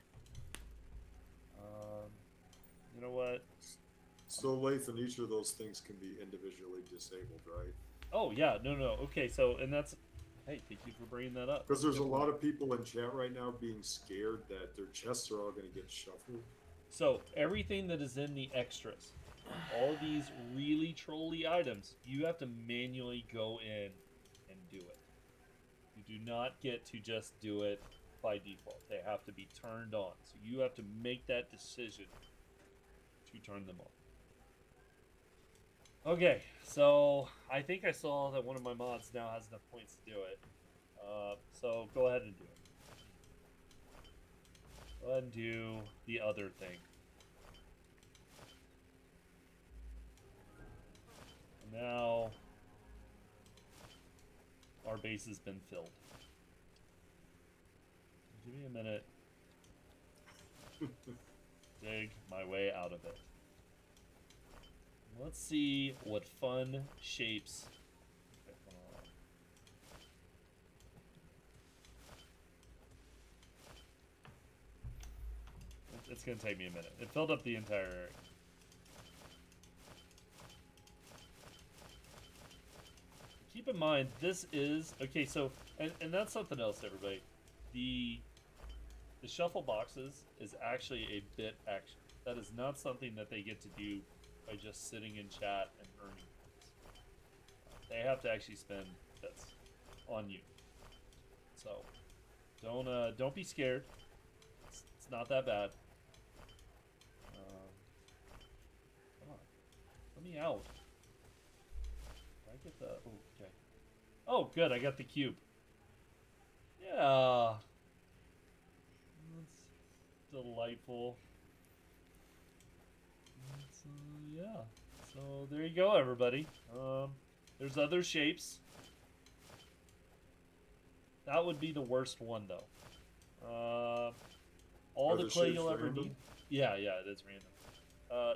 You know what? So, Lathan, each of those things can be individually disabled, right? Oh yeah, no. Okay, so and that's. Hey, thank you for bringing that up. Because there's a lot of people in chat right now being scared that their chests are all going to get shuffled. So everything that is in the extras, all these really trolly items, you have to manually go in and do it. You do not get to just do it by default. They have to be turned on. So you have to make that decision to turn them on. Okay, so I think I saw that one of my mods now has enough points to do it. So go ahead and do it. Go ahead and do the other thing. And now our base has been filled. Give me a minute. Dig my way out of it. Let's see what fun shapes. It's gonna take me a minute. It filled up the entire area. Keep in mind, this is okay. So, and that's something else, everybody. The shuffle boxes is actually a bit action. That is not something that they get to do by just sitting in chat and earning bits. They have to actually spend bits on you. So don't be scared. It's not that bad. Come on, let me out. Did I get the? Oh, okay. Oh, good. I got the cube. Yeah. That's delightful. Yeah. So there you go, everybody. There's other shapes. That would be the worst one, though. All the clay you'll ever need. Yeah, it is random.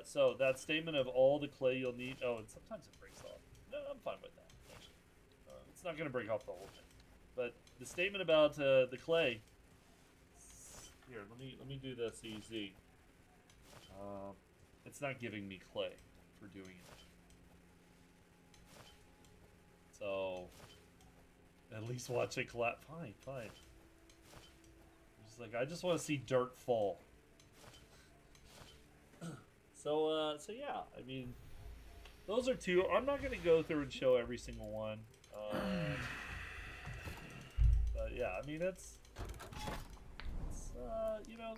So that statement of all the clay you'll need. Oh, and sometimes it breaks off. No, I'm fine with that. Actually, it's not going to break off the whole thing. But the statement about the clay. Here, let me do this easy. It's not giving me clay for doing it. So, at least watch it collapse. Fine. Just like, I just want to see dirt fall. So yeah, I mean, those are two. I'm not going to go through and show every single one. But yeah, I mean, it's you know,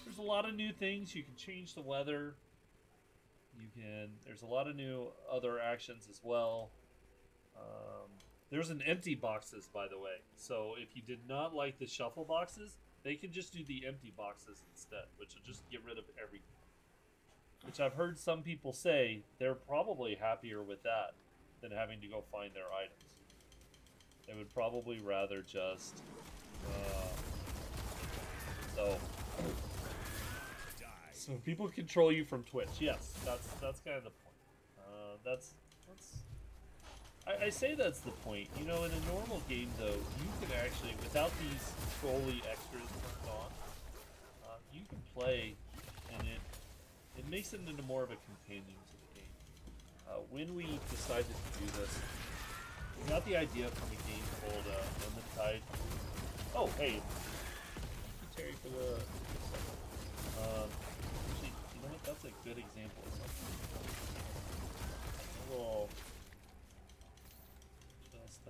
there's a lot of new things. You can change the weather. There's a lot of new other actions as well. There's an empty boxes, by the way. So if you did not like the shuffle boxes, they can just do the empty boxes instead, which will just get rid of everything. Which I've heard some people say they're probably happier with that than having to go find their items. They would probably rather just So people control you from Twitch. Yes, that's kind of the point. That's I say that's the point. You know, in a normal game though, you can actually, without these trolley extras turned on, you can play, and it makes it into more of a companion to the game. When we decided to do this, we got the idea from a game called Tide. Oh, hey, thank you, Terry, for the. Actually, you know what? That's a good example of something. We'll just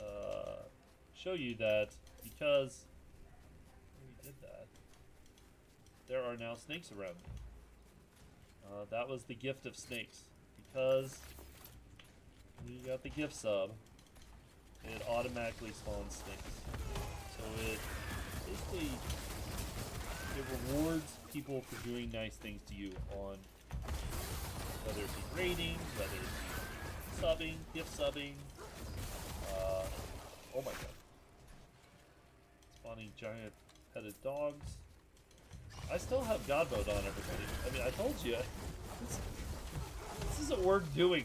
show you that because we did that, there are now snakes around me. That was the gift of snakes. Because you got the gift sub, it automatically spawns snakes. So it basically rewards people for doing nice things to you on whether it be raiding, whether it be subbing, gift subbing. Oh my god. Spawning giant headed dogs. I still have God mode on, everybody. I mean, I told you. This isn't worth doing.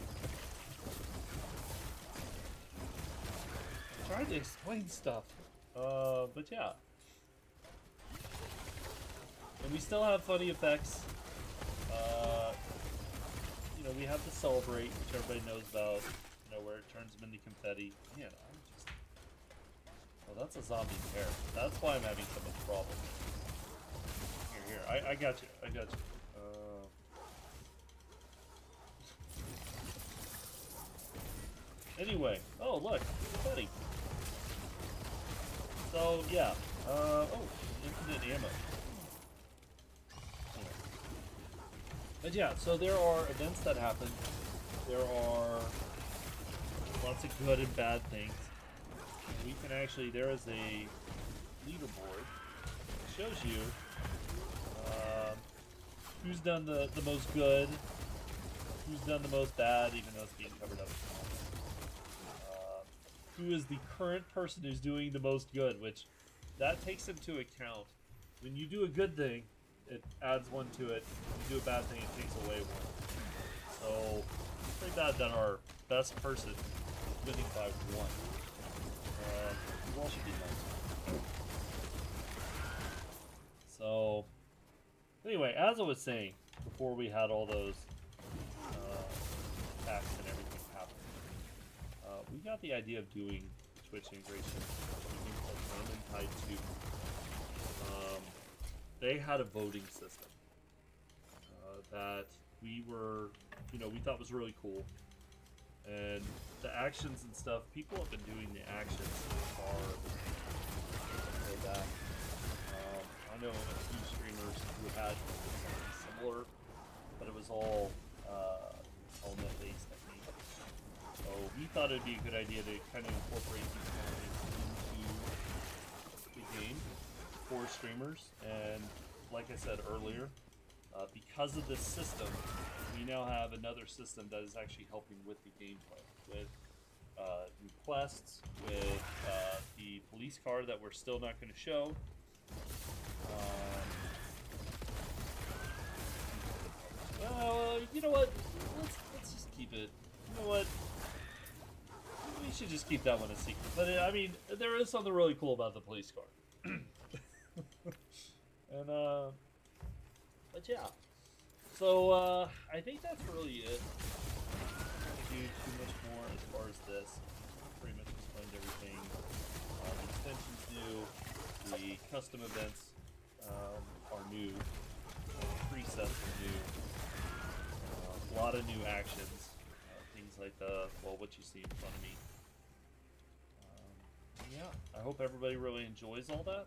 I'm trying to explain stuff. But yeah. And we still have funny effects. You know, we have to celebrate, which everybody knows about. You know, where it turns them into confetti. Man, I'm just... Oh, that's a zombie pair. That's why I'm having so much problem. Here, I got you. I got you. Anyway, oh look, confetti. So yeah, oh, infinite ammo. Anyway. But yeah, so there are events that happen. There are lots of good and bad things. And we can actually, there is a leaderboard that shows you who's done the most good, who's done the most bad, even though it's being covered up. Who is the current person who's doing the most good, which that takes into account. When you do a good thing, it adds one to it. When you do a bad thing, it takes away one. So, it's pretty bad that our best person is winning by one. Who else should be nice? So, anyway, as I was saying, before we had all those attacks and everything happen, we got the idea of doing Twitch integration. Something called Random Tide 2. They had a voting system that we were, you know, we thought was really cool. And the actions and stuff, people have been doing the actions for that. I know a few streamers who had something similar, but it was all net-based, I think. So we thought it'd be a good idea to kind of incorporate these kind of things into the game for streamers. And like I said earlier, because of this system, we now have another system that is actually helping with the gameplay, with new quests, with the police car that we're still not going to show. Well, you know what? Let's just keep it. You know what? We should just keep that one a secret. But I mean, there is something really cool about the police car. And but yeah. So I think that's really it. I'm not going to do too much more as far as this. Pretty much explained everything. The extensions new. The custom events are new. Presets are new. A lot of new actions. Things like what you see in front of me. Yeah, I hope everybody really enjoys all that.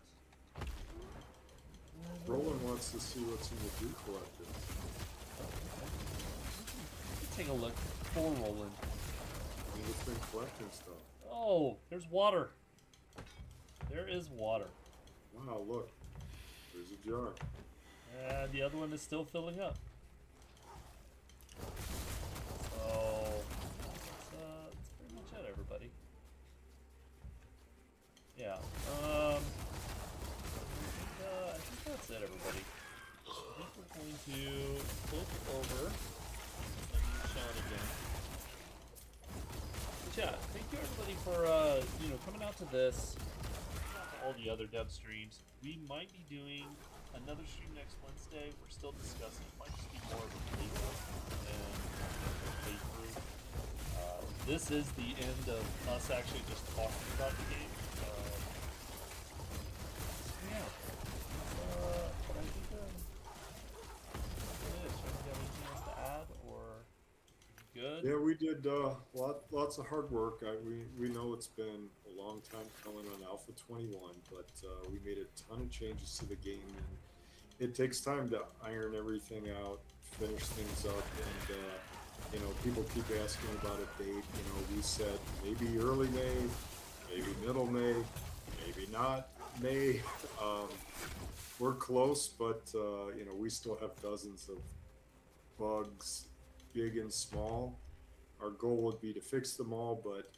Roland wants to see what's in the Dew collection. Take a look for Roland. He's been collecting stuff. Oh, there's water. There is water. Wow, look. There's a jar. And the other one is still filling up. So, that's pretty much it, everybody. Yeah. to flip over and use Sean again. But yeah, thank you everybody for coming out to this, coming out to all the other dev streams. We might be doing another stream next Wednesday. We're still discussing. It might just be more of a playtest and a playthrough. This is the end of us actually just talking about the game. Yeah. But I think that's it. Should we have anything else to add, or good? Yeah, we did lots of hard work. We know it's been a long time coming on Alpha 21, but we made a ton of changes to the game, and it takes time to iron everything out, finish things up, and people keep asking about a date. We said maybe early May, maybe middle May, maybe not May. We're close, but we still have dozens of bugs, big and small. Our goal would be to fix them all, but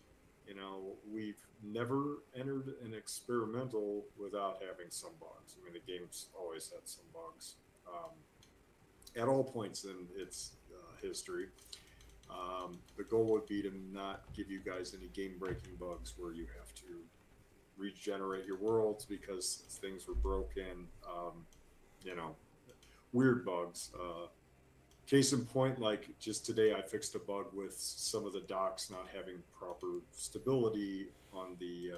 we've never entered an experimental without having some bugs. I mean, the game's always had some bugs at all points in its history. The goal would be to not give you guys any game-breaking bugs where you have to regenerate your worlds because things were broken. Weird bugs. Case in point, like just today, I fixed a bug with some of the docks not having proper stability on the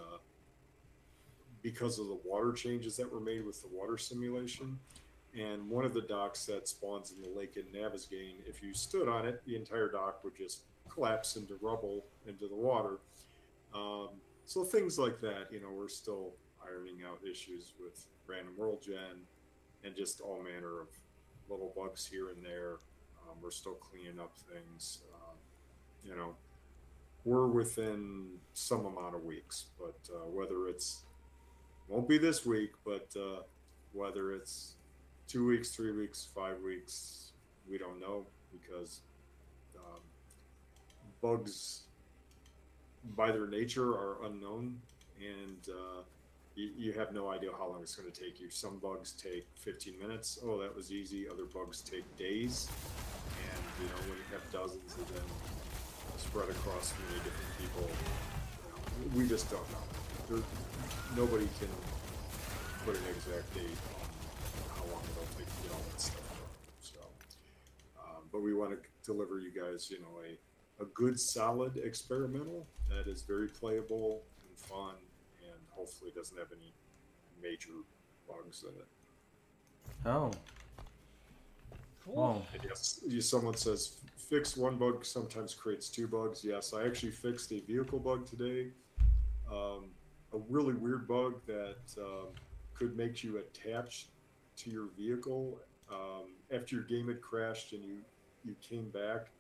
because of the water changes that were made with the water simulation. And one of the docks that spawns in the lake in Navezgane, if you stood on it, the entire dock would just collapse into rubble into the water. So things like that, we're still ironing out issues with random world gen and just all manner of little bugs here and there. We're still cleaning up things. We're within some amount of weeks, but whether it's won't be this week, but whether it's 2 weeks, 3 weeks, 5 weeks, we don't know, because bugs by their nature are unknown, and you have no idea how long it's going to take you. Some bugs take 15 minutes. Oh, that was easy. Other bugs take days. And, when you have dozens of them spread across many different people, we just don't know. Nobody can put an exact date on how long it'll take to get all that stuff done. So, but we want to deliver you guys, a good, solid experimental that is very playable and fun, and hopefully doesn't have any major bugs in it. Oh. Cool. Wow. And yes, someone says fix one bug sometimes creates two bugs. Yes, I actually fixed a vehicle bug today. A really weird bug that could make you attach to your vehicle after your game had crashed and you came back.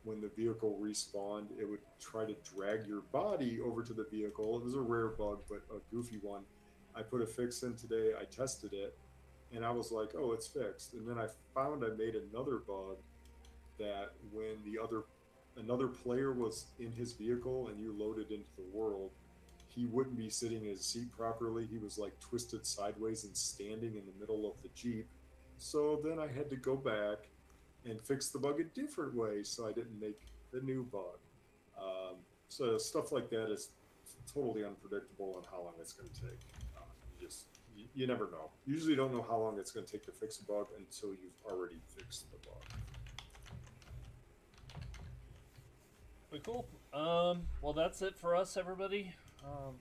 When the vehicle respawned, it would try to drag your body over to the vehicle. It was a rare bug, but a goofy one. I put a fix in today. I tested it, and I was like, oh, it's fixed. And then I found I made another bug that when another player was in his vehicle and you loaded into the world, he wouldn't be sitting in his seat properly. He was like twisted sideways and standing in the middle of the Jeep. So then I had to go back and fix the bug a different way, so I didn't make the new bug. So stuff like that is totally unpredictable on how long it's going to take. You never know. Usually don't know how long it's going to take to fix a bug until you've already fixed the bug. Very cool. Well, that's it for us, everybody.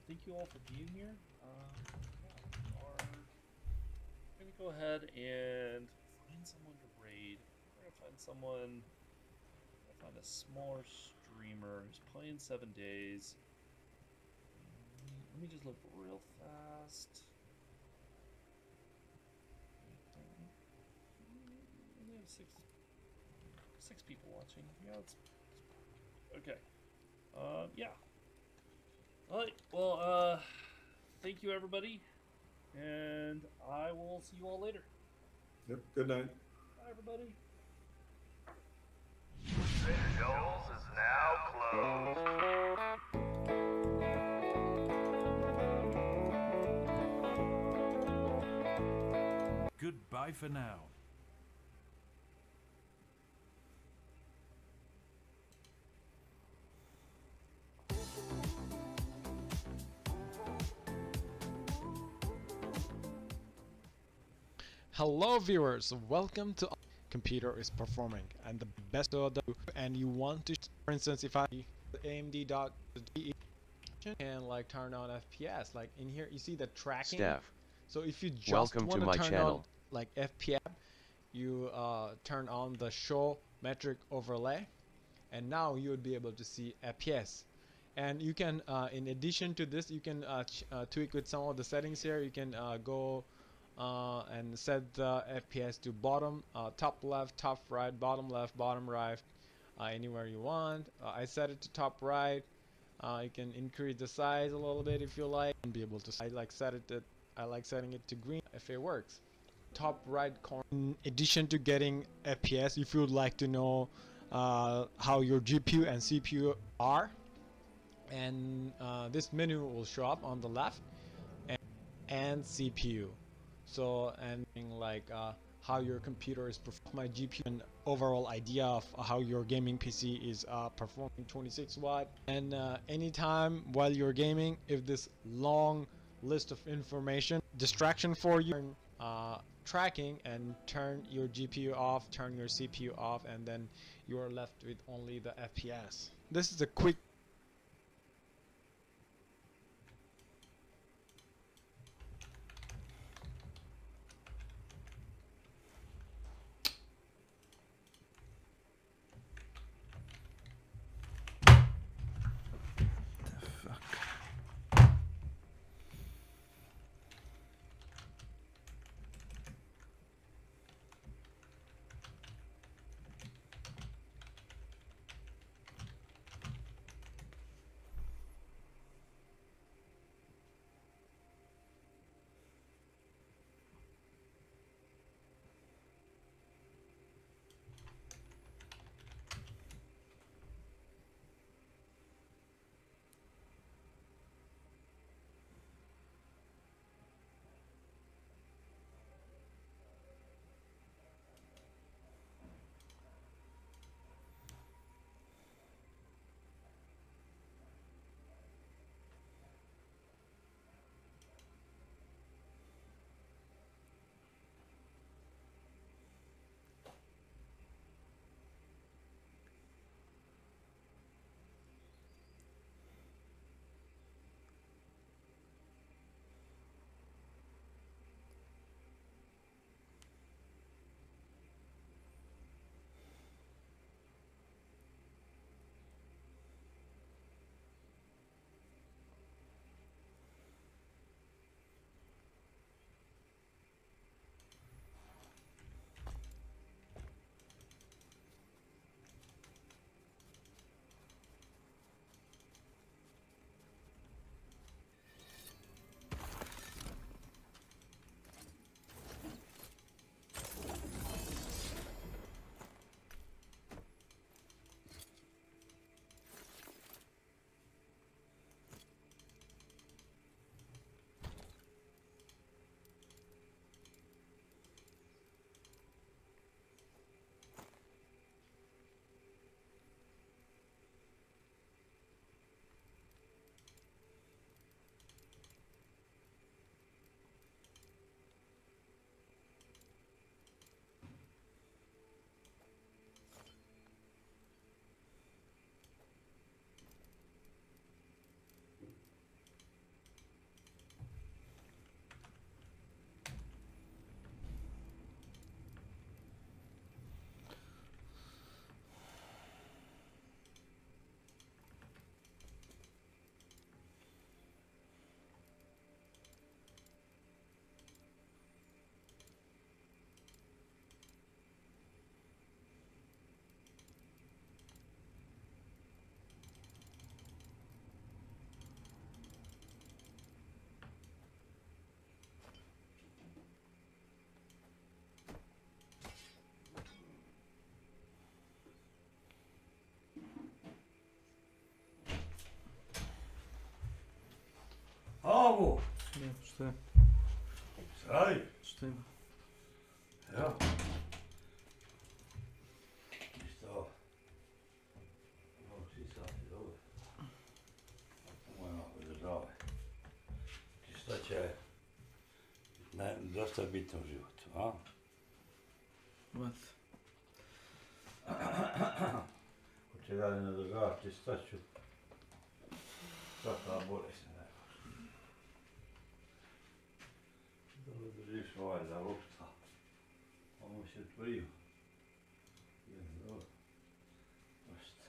Thank you all for being here. We're going to go ahead and find someone to raid. We're going to find someone, find a smaller streamer who's playing 7 days. Let me just look real fast. We have six people watching. Yeah, it's okay. Yeah. All right. Well, thank you, everybody, and I will see you all later. Yep. Good night. Bye, everybody. The Shoals is now closed. Goodbye for now. Hello viewers, welcome to Computer is Performing and the best of the and you want to, for instance, if I AMD.de and like turn on FPS, like in here you see the tracking. Staff. So if you just Welcome want to to my turn channel. on like FPS, you turn on the show metric overlay, and now you would be able to see FPS. And you can, in addition to this, you can tweak with some of the settings here. You can go and set the FPS to bottom, top left, top right, bottom left, bottom right, anywhere you want. I set it to top right. You can increase the size a little bit if you like, and be able to. I like setting it to green if it works. Top right corner. In addition to getting FPS, if you would like to know how your GPU and CPU are, and this menu will show up on the left, and CPU. So and like how your computer is performing, my GPU, and overall idea of how your gaming PC is performing 26 watt. And anytime while you're gaming, if this long list of information distraction for you, tracking and turn your GPU off, turn your CPU off, and then you are left with only the FPS. This is a quick Bravo! Ja, verstehe. Sei! Stimmt. Ja. Ist da. Oh, sie sagt it over. Why not with the dog? Just let you. That dosta bitno u životu, a? What? Hoće da ne nadržavati, šta ću? Šta ta bolest ne? Dobro držiš ovaj za lupca. Ovo se otvorio. Dobro. Dosta.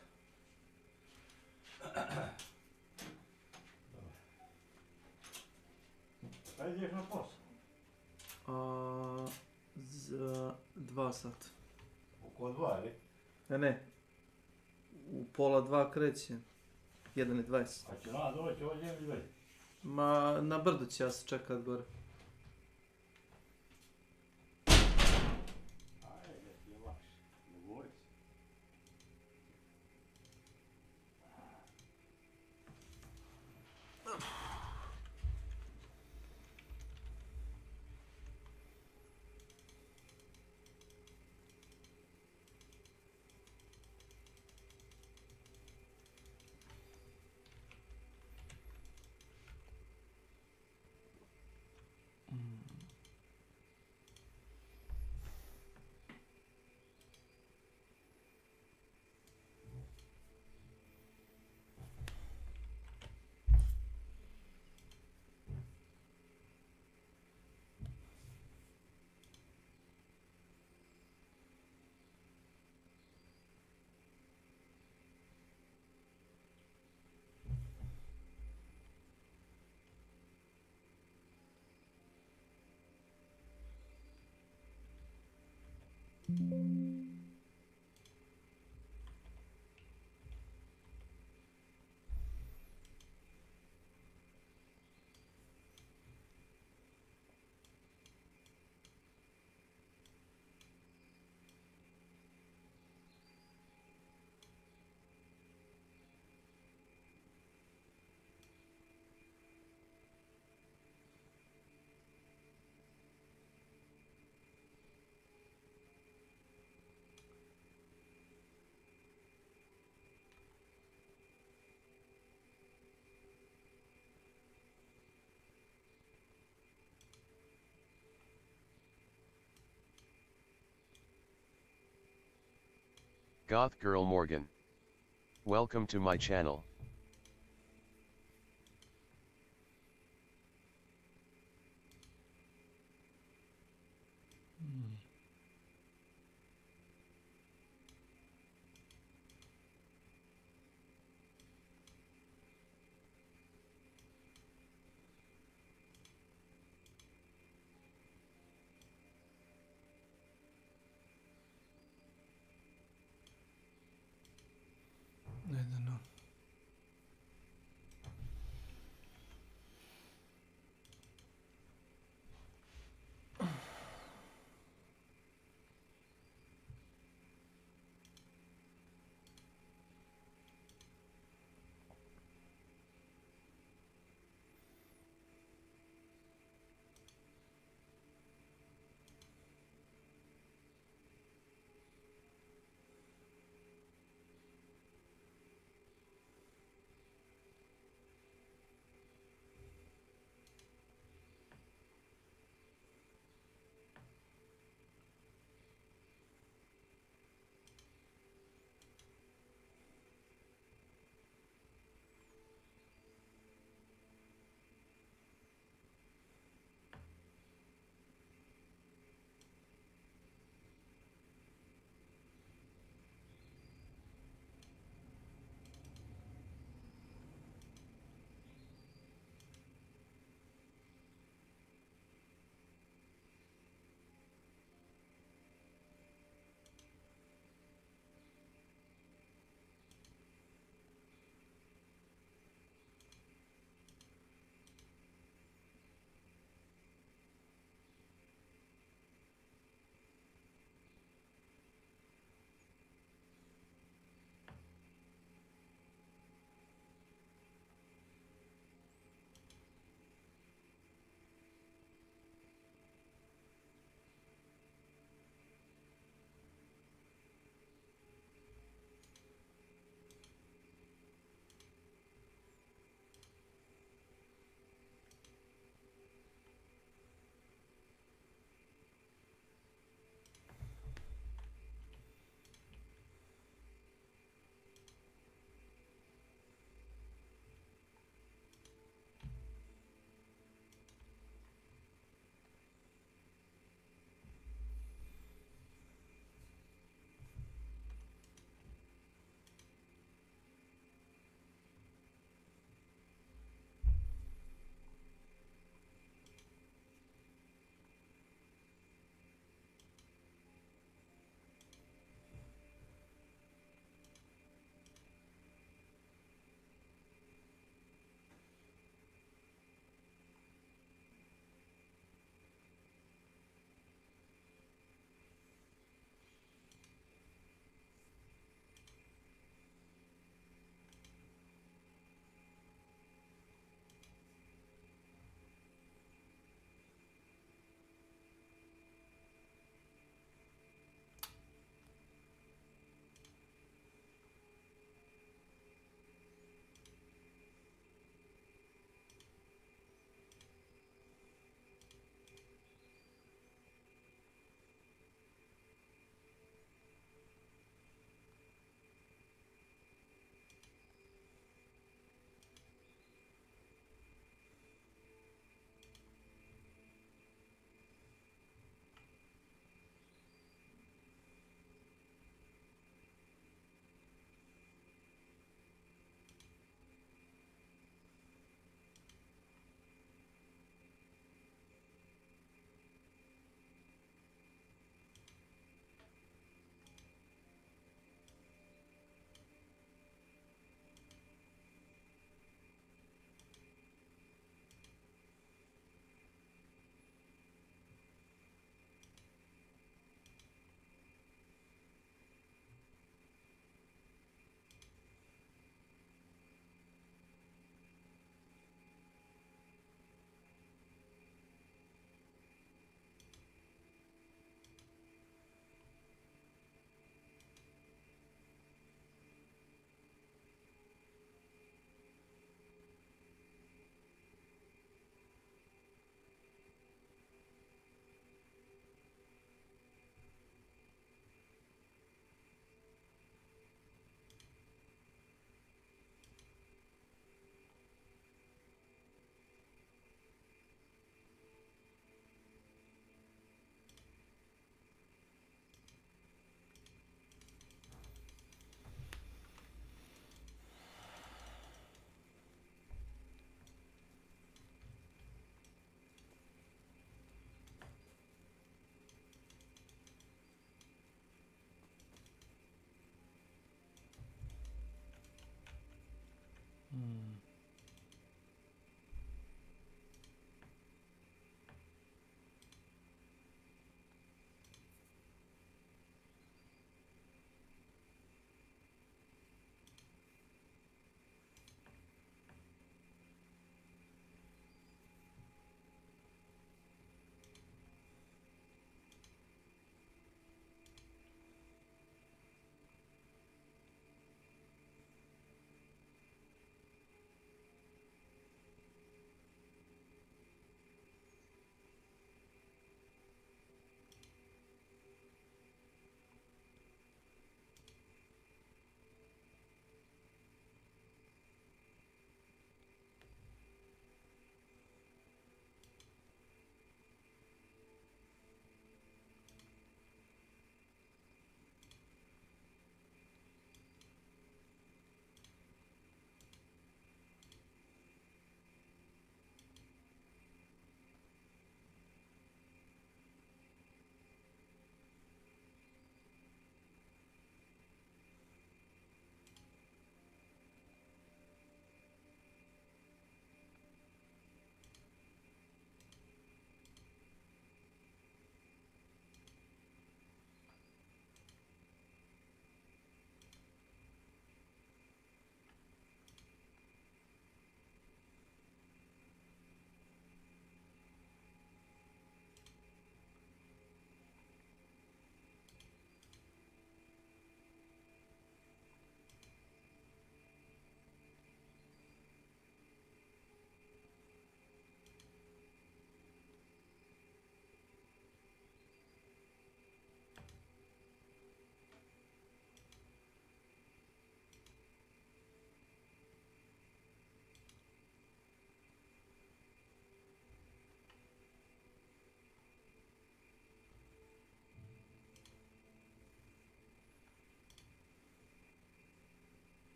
Kada ideš na posao? Za 2 sata. Oko 2, ali? Ne. U pola 2 kreće. 1:20. A će ona doći ovdje ili već? Ma, na brdu će ja se čekat gore. Ajde, ti je lakše. Dogovori se. Goth Girl Morgan. Welcome to my channel. I don't know.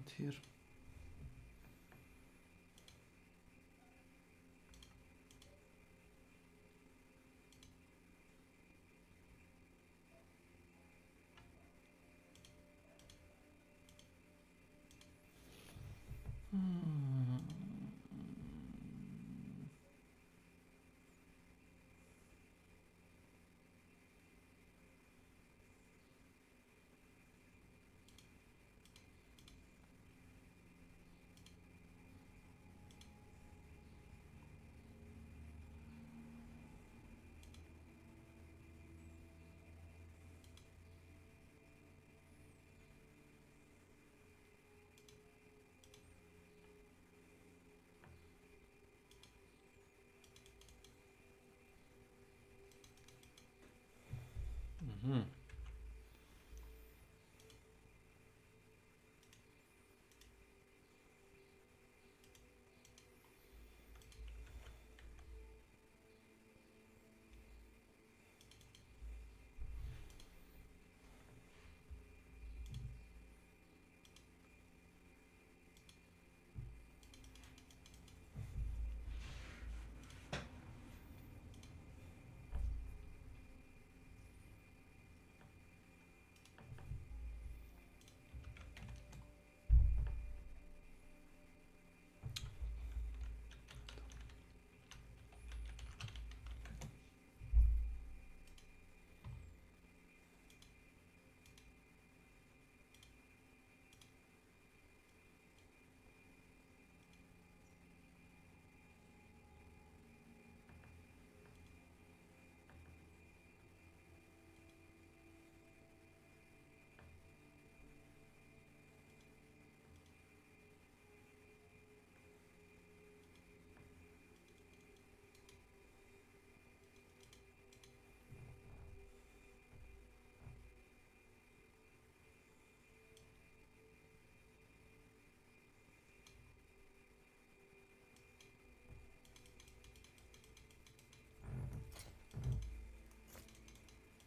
Not here. Mm-hmm.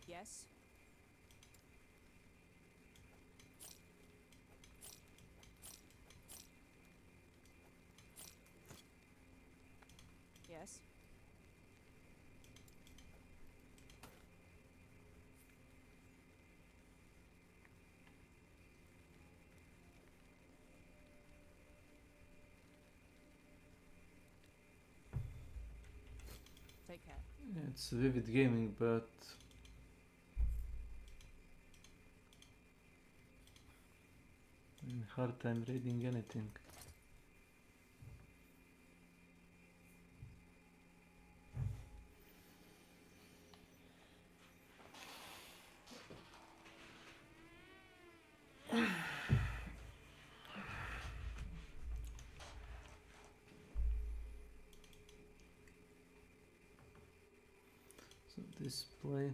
Yes. Yes. Take care. It's Vivid Gaming, but in hard time reading anything. So display.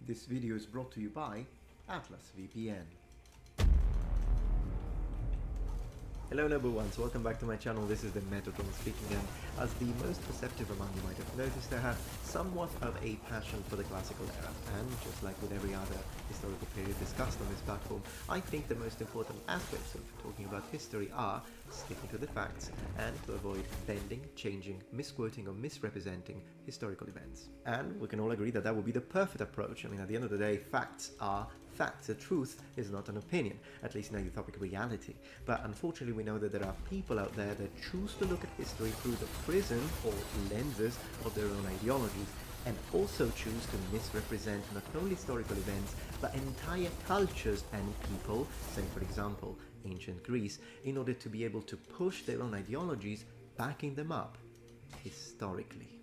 This video is brought to you by Atlas VPN. Hello noble ones, welcome back to my channel. This is the Metatron speaking, and as the most perceptive among you might have noticed, I have somewhat of a passion for the classical era, and just like with every other historical period discussed on this platform, I think the most important aspects of talking about history are sticking to the facts and to avoid bending, changing, misquoting or misrepresenting historical events. And we can all agree that that would be the perfect approach. I mean, at the end of the day, facts are facts. The truth is not an opinion, at least in a utopic reality. But unfortunately, we know that there are people out there that choose to look at history through the prism or lenses of their own ideologies, and also choose to misrepresent not only historical events, but entire cultures and people, say for example, ancient Greece, in order to be able to push their own ideologies, backing them up historically.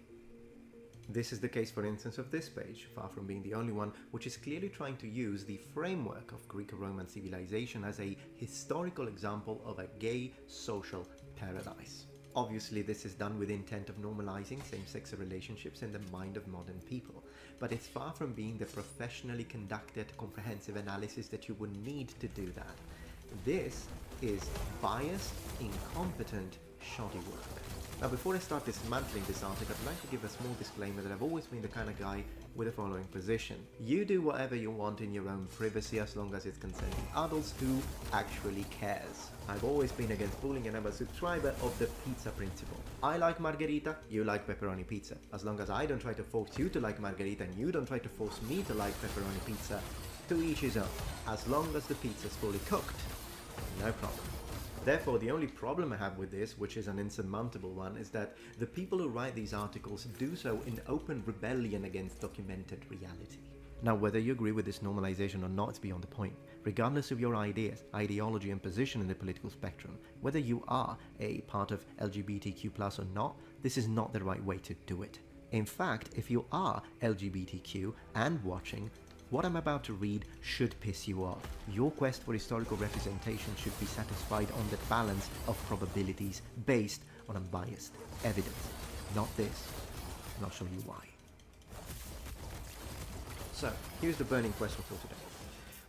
This is the case, for instance, of this page, far from being the only one, which is clearly trying to use the framework of Greco-Roman civilization as a historical example of a gay social paradise. Obviously, this is done with the intent of normalizing same-sex relationships in the mind of modern people, but it's far from being the professionally conducted, comprehensive analysis that you would need to do that. This is biased, incompetent, shoddy work. Now, before I start dismantling this article, I'd like to give a small disclaimer that I've always been the kind of guy with the following position. You do whatever you want in your own privacy as long as it's consenting adults who actually cares. I've always been against bullying and I'm a subscriber of the pizza principle. I like margherita, you like pepperoni pizza. As long as I don't try to force you to like margherita and you don't try to force me to like pepperoni pizza, to each his own. As long as the pizza's fully cooked, no problem. Therefore, the only problem I have with this, which is an insurmountable one, is that the people who write these articles do so in open rebellion against documented reality. Now, whether you agree with this normalization or not is beyond the point. Regardless of your ideas, ideology and position in the political spectrum, whether you are a part of LGBTQ+ or not, this is not the right way to do it. In fact, if you are LGBTQ and watching, what I'm about to read should piss you off. Your quest for historical representation should be satisfied on the balance of probabilities based on unbiased evidence. Not this, and I'll show you why. So, here's the burning question for today.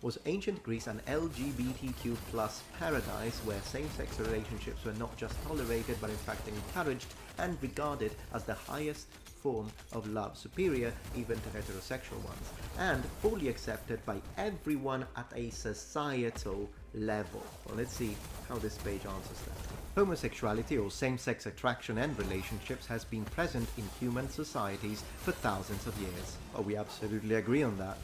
Was ancient Greece an LGBTQ+ paradise where same-sex relationships were not just tolerated but in fact encouraged and regarded as the highest form of love, superior even to heterosexual ones, and fully accepted by everyone at a societal level? Well, let's see how this page answers that. Homosexuality or same-sex attraction and relationships has been present in human societies for thousands of years. Oh, we absolutely agree on that.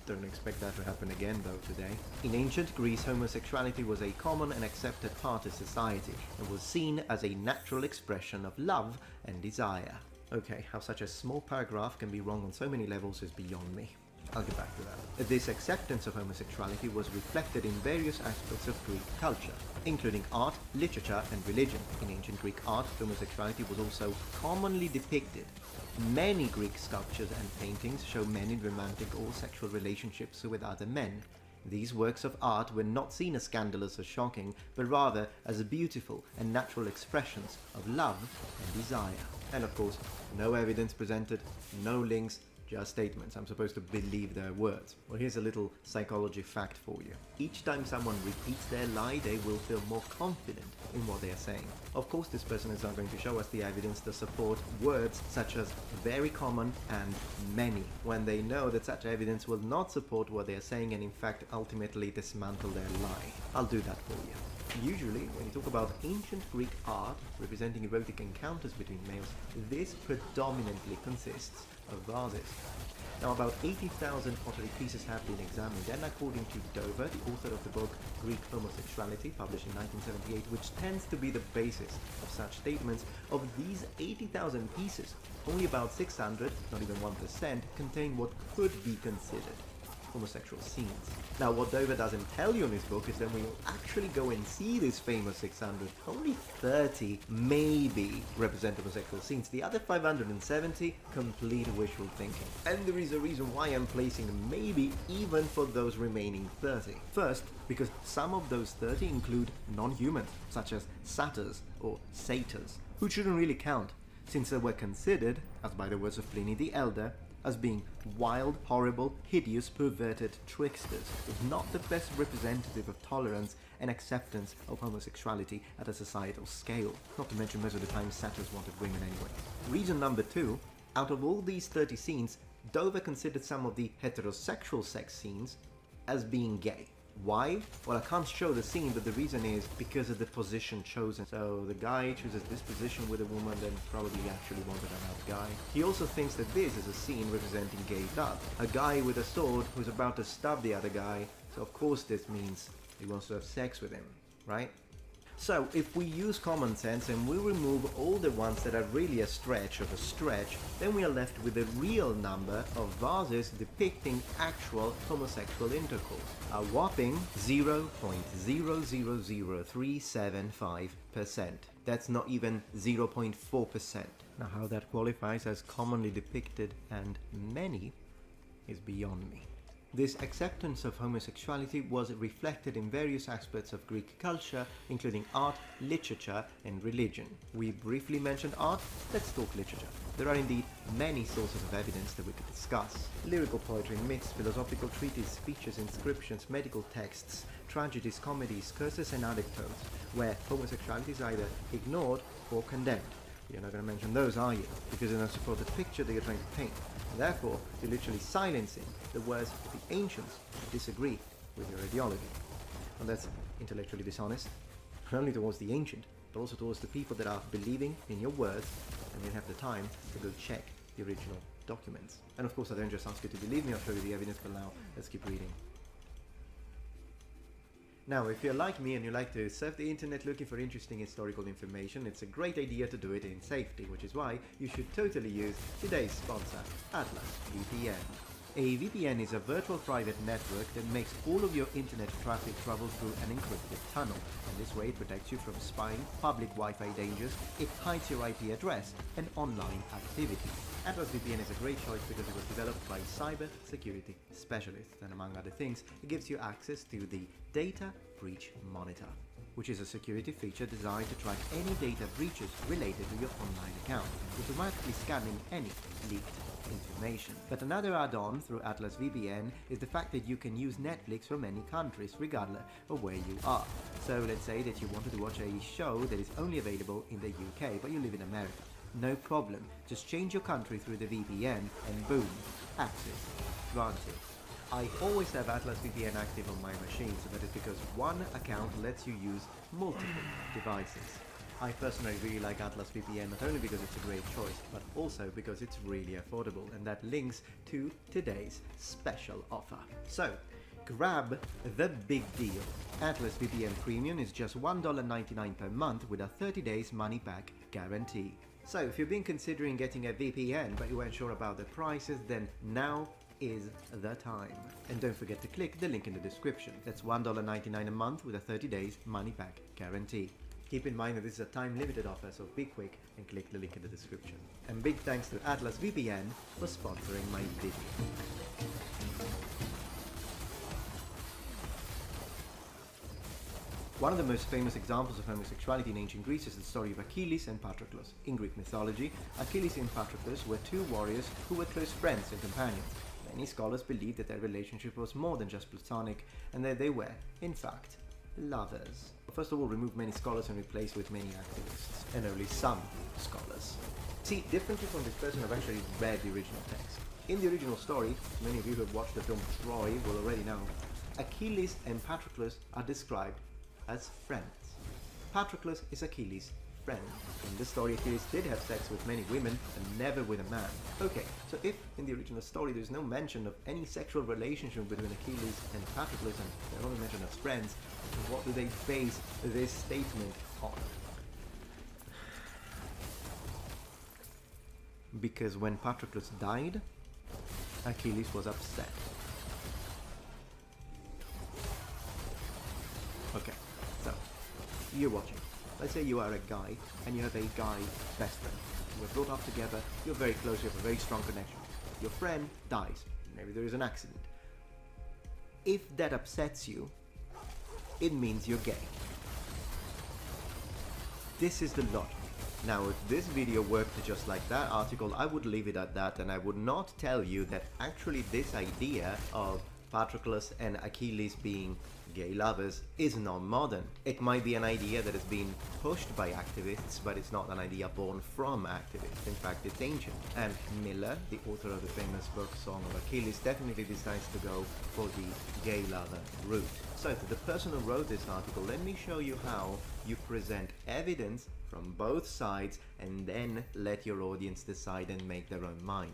Don't expect that to happen again though today. In ancient Greece, homosexuality was a common and accepted part of society and was seen as a natural expression of love and desire. Okay, how such a small paragraph can be wrong on so many levels is beyond me. I'll get back to that. This acceptance of homosexuality was reflected in various aspects of Greek culture, including art, literature, and religion. In ancient Greek art, homosexuality was also commonly depicted. Many Greek sculptures and paintings show men in romantic or sexual relationships with other men. These works of art were not seen as scandalous or shocking, but rather as beautiful and natural expressions of love and desire. And of course, no evidence presented, no links, just statements. I'm supposed to believe their words. Well, here's a little psychology fact for you. Each time someone repeats their lie, they will feel more confident in what they are saying. Of course, this person is not going to show us the evidence to support words such as very common and many, when they know that such evidence will not support what they are saying and in fact ultimately dismantle their lie. I'll do that for you. Usually, when you talk about ancient Greek art representing erotic encounters between males, this predominantly consists of vases. Now, about 80,000 pottery pieces have been examined, and according to Dover, the author of the book Greek Homosexuality, published in 1978, which tends to be the basis of such statements, of these 80,000 pieces, only about 600, not even 1%, contain what could be considered homosexual scenes. Now, what Dover doesn't tell you in his book is that when you actually go and see this famous 600, only 30 maybe represent homosexual scenes. The other 570, complete wishful thinking. And there is a reason why I'm placing maybe even for those remaining 30. First, because some of those 30 include non-humans, such as satyrs or satyrs, who shouldn't really count, since they were considered, as by the words of Pliny the Elder, as being wild, horrible, hideous, perverted tricksters, is not the best representative of tolerance and acceptance of homosexuality at a societal scale. Not to mention most of the time satyrs wanted women anyway. Reason number 2, out of all these 30 scenes, Dover considered some of the heterosexual sex scenes as being gay. Why? Well, I can't show the scene, but the reason is because of the position chosen. So the guy chooses this position with a woman, then probably actually wanted another guy. He also thinks that this is a scene representing gay love. A guy with a sword who's about to stab the other guy, so of course this means he wants to have sex with him, right? So, if we use common sense and we remove all the ones that are really a stretch of a stretch, then we are left with a real number of vases depicting actual homosexual intercourse. A whopping 0.000375%. That's not even 0.4%. Now, how that qualifies as commonly depicted and many is beyond me. This acceptance of homosexuality was reflected in various aspects of Greek culture, including art, literature, and religion. We briefly mentioned art, let's talk literature. There are indeed many sources of evidence that we could discuss. Lyrical poetry, myths, philosophical treatises, speeches, inscriptions, medical texts, tragedies, comedies, curses, and anecdotes, where homosexuality is either ignored or condemned. You're not going to mention those, are you? Because they don't support the picture that you're trying to paint. Therefore, you're literally silencing the words of the ancients who disagree with your ideology. And that's intellectually dishonest, not only towards the ancient, but also towards the people that are believing in your words and they have the time to go check the original documents. And of course, I don't just ask you to believe me, I'll show you the evidence, but now let's keep reading. Now, if you're like me and you like to surf the internet looking for interesting historical information, it's a great idea to do it in safety, which is why you should totally use today's sponsor, Atlas VPN. A VPN is a virtual private network that makes all of your internet traffic travel through an encrypted tunnel, and this way it protects you from spying, public Wi-Fi dangers, it hides your IP address, and online activity. Atlas VPN is a great choice because it was developed by cyber security specialists, and among other things, it gives you access to the Data Breach Monitor, which is a security feature designed to track any data breaches related to your online account, automatically scanning any leaked information. But another add-on through Atlas VPN is the fact that you can use Netflix from any countries, regardless of where you are. So let's say that you wanted to watch a show that is only available in the UK, but you live in America. No problem, just change your country through the VPN and boom, access granted. I always have Atlas VPN active on my machine, so that is because one account lets you use multiple devices. I personally really like Atlas VPN, not only because it's a great choice, but also because it's really affordable, and that links to today's special offer. So, grab the big deal. Atlas VPN Premium is just $1.99 per month with a 30 days money-back guarantee. So, if you've been considering getting a VPN but you weren't sure about the prices, then now is the time. And don't forget to click the link in the description. That's $1.99 a month with a 30 days money-back guarantee. Keep in mind that this is a time-limited offer, so be quick and click the link in the description. And big thanks to Atlas VPN for sponsoring my video. One of the most famous examples of homosexuality in ancient Greece is the story of Achilles and Patroclus. In Greek mythology, Achilles and Patroclus were two warriors who were close friends and companions. Many scholars believe that their relationship was more than just platonic, and that they were, in fact, lovers. First of all, remove many scholars and replace with many activists, and only some scholars. See, differently from this person, I've actually read the original text. In the original story, many of you who have watched the film Troy will already know, Achilles and Patroclus are described as friends. Patroclus is Achilles' friend. In this story, Achilles did have sex with many women, and never with a man. Okay, so if in the original story there's no mention of any sexual relationship between Achilles and Patroclus, and they're only mentioned as friends, what do they base this statement on? Because when Patroclus died, Achilles was upset. Okay, so, you're watching. Let's say you are a guy, and you have a guy best friend. You were brought up together, you're very close, you have a very strong connection. Your friend dies. Maybe there is an accident. If that upsets you, it means you're gay. This is the logic. Now, if this video worked just like that article, I would leave it at that, and I would not tell you that actually this idea of Patroclus and Achilles being gay lovers is not modern. It might be an idea that has been pushed by activists, but it's not an idea born from activists. In fact, it's ancient. And Miller, the author of the famous book Song of Achilles, definitely decides to go for the gay lover route. So to the person who wrote this article, let me show you how you present evidence from both sides and then let your audience decide and make their own mind.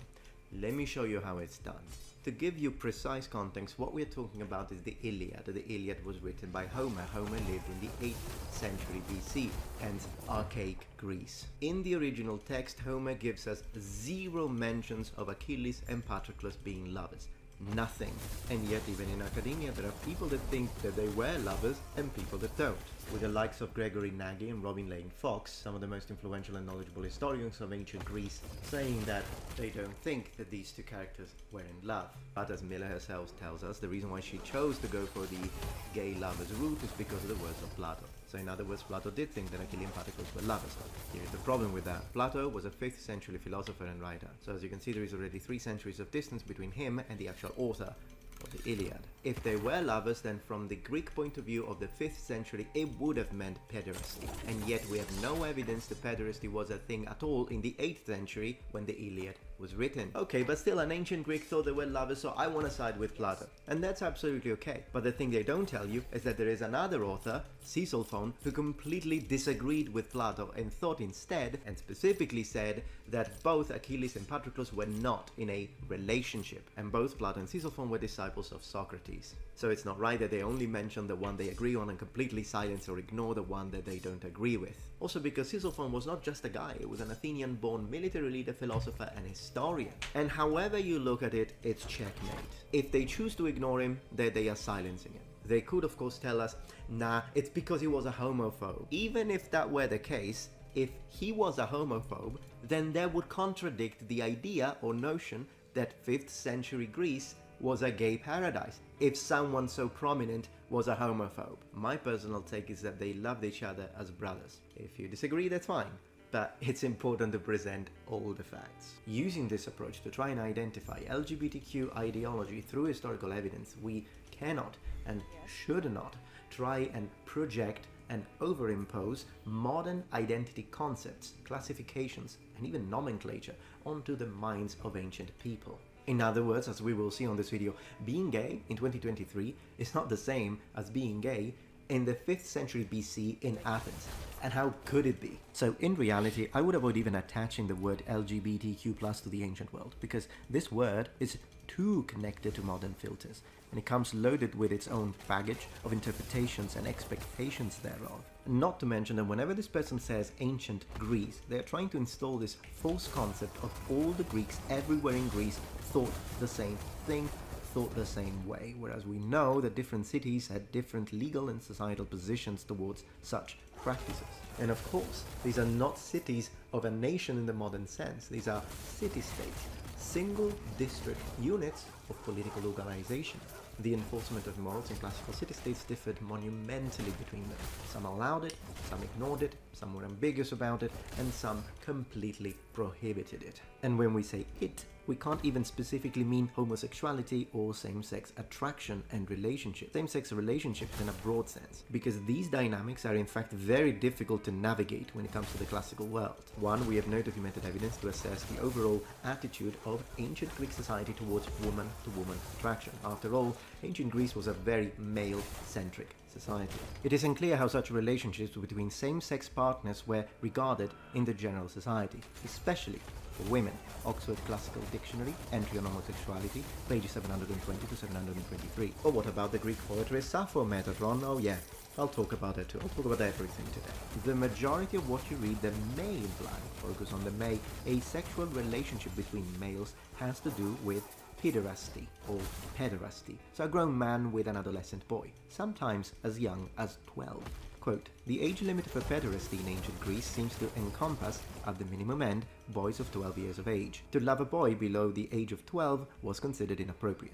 Let me show you how it's done. To give you precise context, what we're talking about is the Iliad. The Iliad was written by Homer. Homer lived in the 8th century BC, hence archaic Greece. In the original text, Homer gives us 0 mentions of Achilles and Patroclus being lovers. Nothing. And yet, even in academia, there are people that think that they were lovers and people that don't. With the likes of Gregory Nagy and Robin Lane Fox, some of the most influential and knowledgeable historians of ancient Greece, saying that they don't think that these two characters were in love. But as Miller herself tells us, the reason why she chose to go for the gay lovers route is because of the words of Plato. So in other words, Plato did think that Achilles and Patroclus were lovers. Here's the problem with that. Plato was a 5th century philosopher and writer. So as you can see, there is already 3 centuries of distance between him and the actual author of the Iliad. If they were lovers, then from the Greek point of view of the 5th century, it would have meant pederasty. And yet we have no evidence that pederasty was a thing at all in the 8th century when the Iliad was written. Okay, but still an ancient Greek thought they were lovers, so I want to side with Plato. And that's absolutely okay. But the thing they don't tell you is that there is another author, Ctesiphon, who completely disagreed with Plato and thought instead, and specifically said, that both Achilles and Patroclus were not in a relationship. And both Plato and Ctesiphon were disciples of Socrates. So it's not right that they only mention the one they agree on and completely silence or ignore the one that they don't agree with. Also because Ctesiphon was not just a guy, he was an Athenian-born military leader, philosopher and historian. And however you look at it, it's checkmate. If they choose to ignore him, then they are silencing him. They could of course tell us, nah, it's because he was a homophobe. Even if that were the case, if he was a homophobe, then that would contradict the idea or notion that 5th century Greece was a gay paradise, if someone so prominent was a homophobe. My personal take is that they loved each other as brothers. If you disagree, that's fine, but it's important to present all the facts. Using this approach to try and identify LGBTQ ideology through historical evidence, we cannot and should not try and project and overimpose modern identity concepts, classifications, and even nomenclature onto the minds of ancient people. In other words, as we will see on this video, being gay in 2023 is not the same as being gay in the 5th century BC in Athens. And how could it be? So in reality, I would avoid even attaching the word LGBTQ+ to the ancient world, because this word is too connected to modern filters, and it comes loaded with its own baggage of interpretations and expectations thereof. Not to mention that whenever this person says ancient Greece, they are trying to install this false concept of all the Greeks everywhere in Greece thought the same thing, thought the same way, whereas we know that different cities had different legal and societal positions towards such practices. And of course, these are not cities of a nation in the modern sense, these are city-states, single district units of political organization. The enforcement of morals in classical city-states differed monumentally between them. Some allowed it, some ignored it, some were ambiguous about it, and some completely prohibited it. And when we say it, we can't even specifically mean homosexuality or same-sex attraction and relationship. Same-sex relationships in a broad sense, because these dynamics are in fact very difficult to navigate when it comes to the classical world. One, we have no documented evidence to assess the overall attitude of ancient Greek society towards woman-to-woman attraction. After all, ancient Greece was a very male-centric society. It is unclear how such relationships between same-sex partners were regarded in the general society, especially for women. Oxford Classical Dictionary, entry on homosexuality, pages 720 to 723. Or what about the Greek poetry Sappho, Metatron? Oh yeah, I'll talk about it too. I'll talk about everything today. The majority of what you read that may imply, focus on the may, a sexual relationship between males has to do with pederasty or pederasty, so a grown man with an adolescent boy, sometimes as young as 12. Quote, the age limit for pederasty in ancient Greece seems to encompass, at the minimum end, boys of 12 years of age. To love a boy below the age of 12 was considered inappropriate.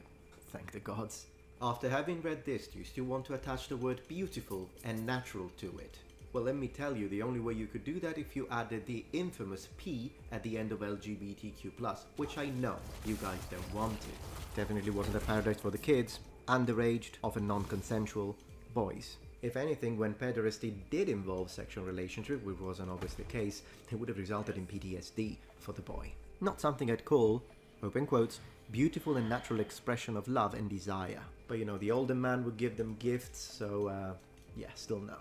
Thank the gods. After having read this, do you still want to attach the word beautiful and natural to it? Well, let me tell you, the only way you could do that if you added the infamous P at the end of LGBTQ+, which I know you guys don't want to. Definitely wasn't a paradise for the kids, underaged, often non-consensual boys. If anything, when pederasty did involve sexual relationship, which wasn't always the case, it would have resulted in PTSD for the boy. Not something I'd call, open quotes, beautiful and natural expression of love and desire. But you know, the older man would give them gifts, so yeah, still no.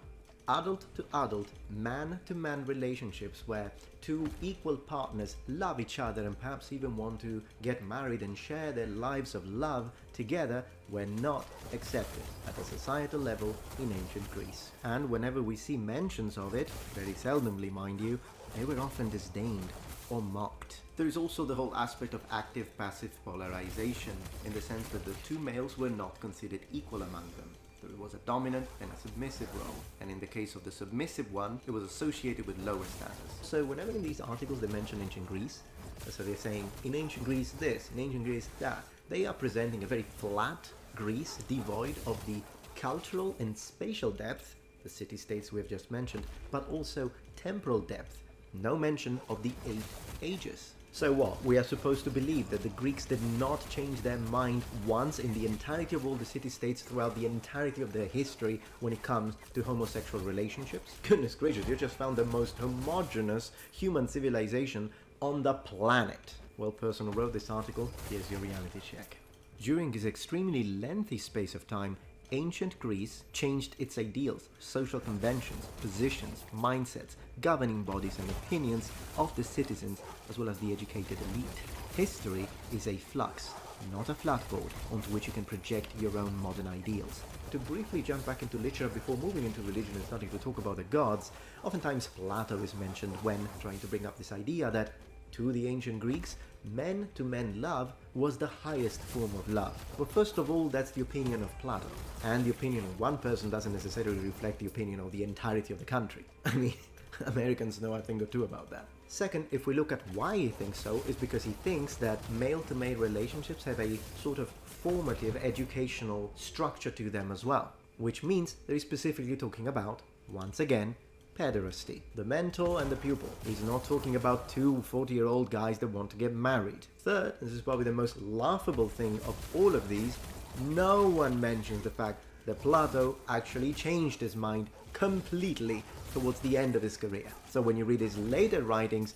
Adult to adult, man to man relationships where two equal partners love each other and perhaps even want to get married and share their lives of love together were not accepted at a societal level in ancient Greece. And whenever we see mentions of it, very seldomly mind you, they were often disdained or mocked. There is also the whole aspect of active-passive polarization, in the sense that the two males were not considered equal among them. There was a dominant and a submissive role, and in the case of the submissive one, it was associated with lower status. So whenever in these articles they mention ancient Greece, so they're saying, in ancient Greece this, in ancient Greece that, they are presenting a very flat Greece devoid of the cultural and spatial depth, the city-states we have just mentioned, but also temporal depth. No mention of the 8 ages. So what? We are supposed to believe that the Greeks did not change their mind once in the entirety of all the city-states throughout the entirety of their history when it comes to homosexual relationships? Goodness gracious, you just found the most homogeneous human civilization on the planet. Well, person who wrote this article, here's your reality check. During this extremely lengthy space of time, ancient Greece changed its ideals, social conventions, positions, mindsets, governing bodies and opinions of the citizens as well as the educated elite. History is a flux, not a flatboard onto which you can project your own modern ideals. To briefly jump back into literature before moving into religion and starting to talk about the gods, oftentimes Plato is mentioned when trying to bring up this idea that to the ancient Greeks, men-to-men love was the highest form of love. But first of all, that's the opinion of Plato. And the opinion of one person doesn't necessarily reflect the opinion of the entirety of the country. I mean, Americans know a thing or two about that. Second, if we look at why he thinks so, is because he thinks that male-to-male relationships have a sort of formative educational structure to them as well. Which means that he's specifically talking about, once again, pederasty. The mentor and the pupil. He's not talking about two 40-year-old guys that want to get married. Third, this is probably the most laughable thing of all of these, no one mentions the fact that Plato actually changed his mind completely towards the end of his career. So when you read his later writings,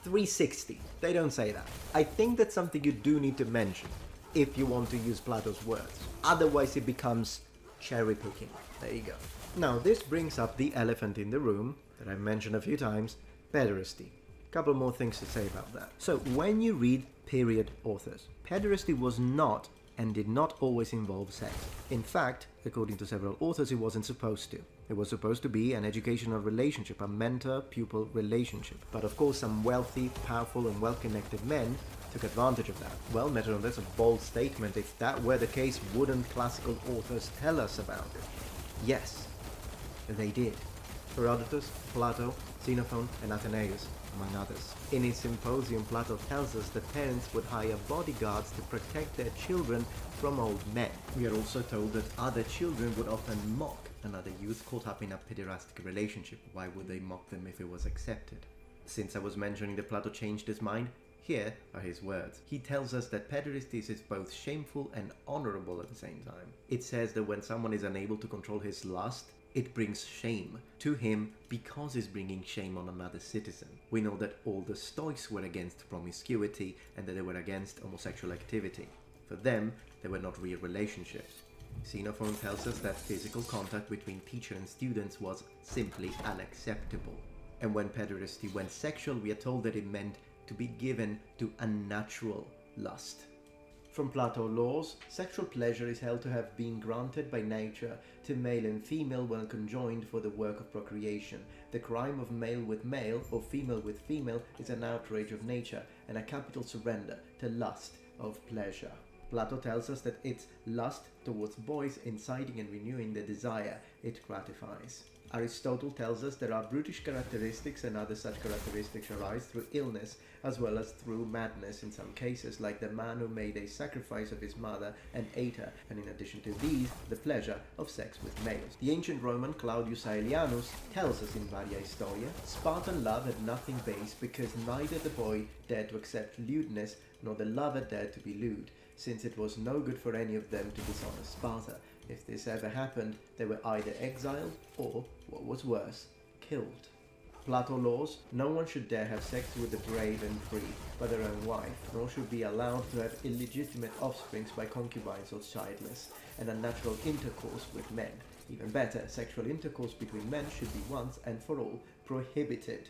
360, they don't say that. I think that's something you do need to mention if you want to use Plato's words. Otherwise it becomes cherry picking. There you go. Now this brings up the elephant in the room that I've mentioned a few times, pederasty. Couple more things to say about that. So when you read period authors, pederasty was not and did not always involve sex. In fact, according to several authors, it wasn't supposed to. It was supposed to be an educational relationship, a mentor-pupil relationship. But of course some wealthy, powerful and well-connected men took advantage of that. Well, Metronome, that's a bold statement. If that were the case, wouldn't classical authors tell us about it? Yes, they did. Herodotus, Plato, Xenophon and Athenaeus, among others. In his Symposium, Plato tells us that parents would hire bodyguards to protect their children from old men. We are also told that other children would often mock another youth caught up in a pederastic relationship. Why would they mock them if it was accepted? Since I was mentioning that Plato changed his mind, here are his words. He tells us that pederasty is both shameful and honorable at the same time. It says that when someone is unable to control his lust, it brings shame to him because he's bringing shame on another citizen. We know that all the Stoics were against promiscuity and that they were against homosexual activity. For them, they were not real relationships. Xenophon tells us that physical contact between teacher and students was simply unacceptable. And when pederasty went sexual, we are told that it meant to be given to unnatural lust. From Plato's laws, sexual pleasure is held to have been granted by nature to male and female when conjoined for the work of procreation. The crime of male with male or female with female is an outrage of nature and a capital surrender to lust of pleasure. Plato tells us that it's lust towards boys inciting and renewing the desire it gratifies. Aristotle tells us there are brutish characteristics, and other such characteristics arise through illness as well as through madness in some cases, like the man who made a sacrifice of his mother and ate her, and in addition to these, the pleasure of sex with males. The ancient Roman Claudius Aelianus tells us in Varia Historia, Spartan love had nothing base, because neither the boy dared to accept lewdness nor the lover dared to be lewd, since it was no good for any of them to dishonor Sparta. If this ever happened, they were either exiled or, what was worse, killed. Plato laws, no one should dare have sex with the brave and free by their own wife, nor should be allowed to have illegitimate offsprings by concubines or childless, and unnatural intercourse with men. Even better, sexual intercourse between men should be once and for all prohibited.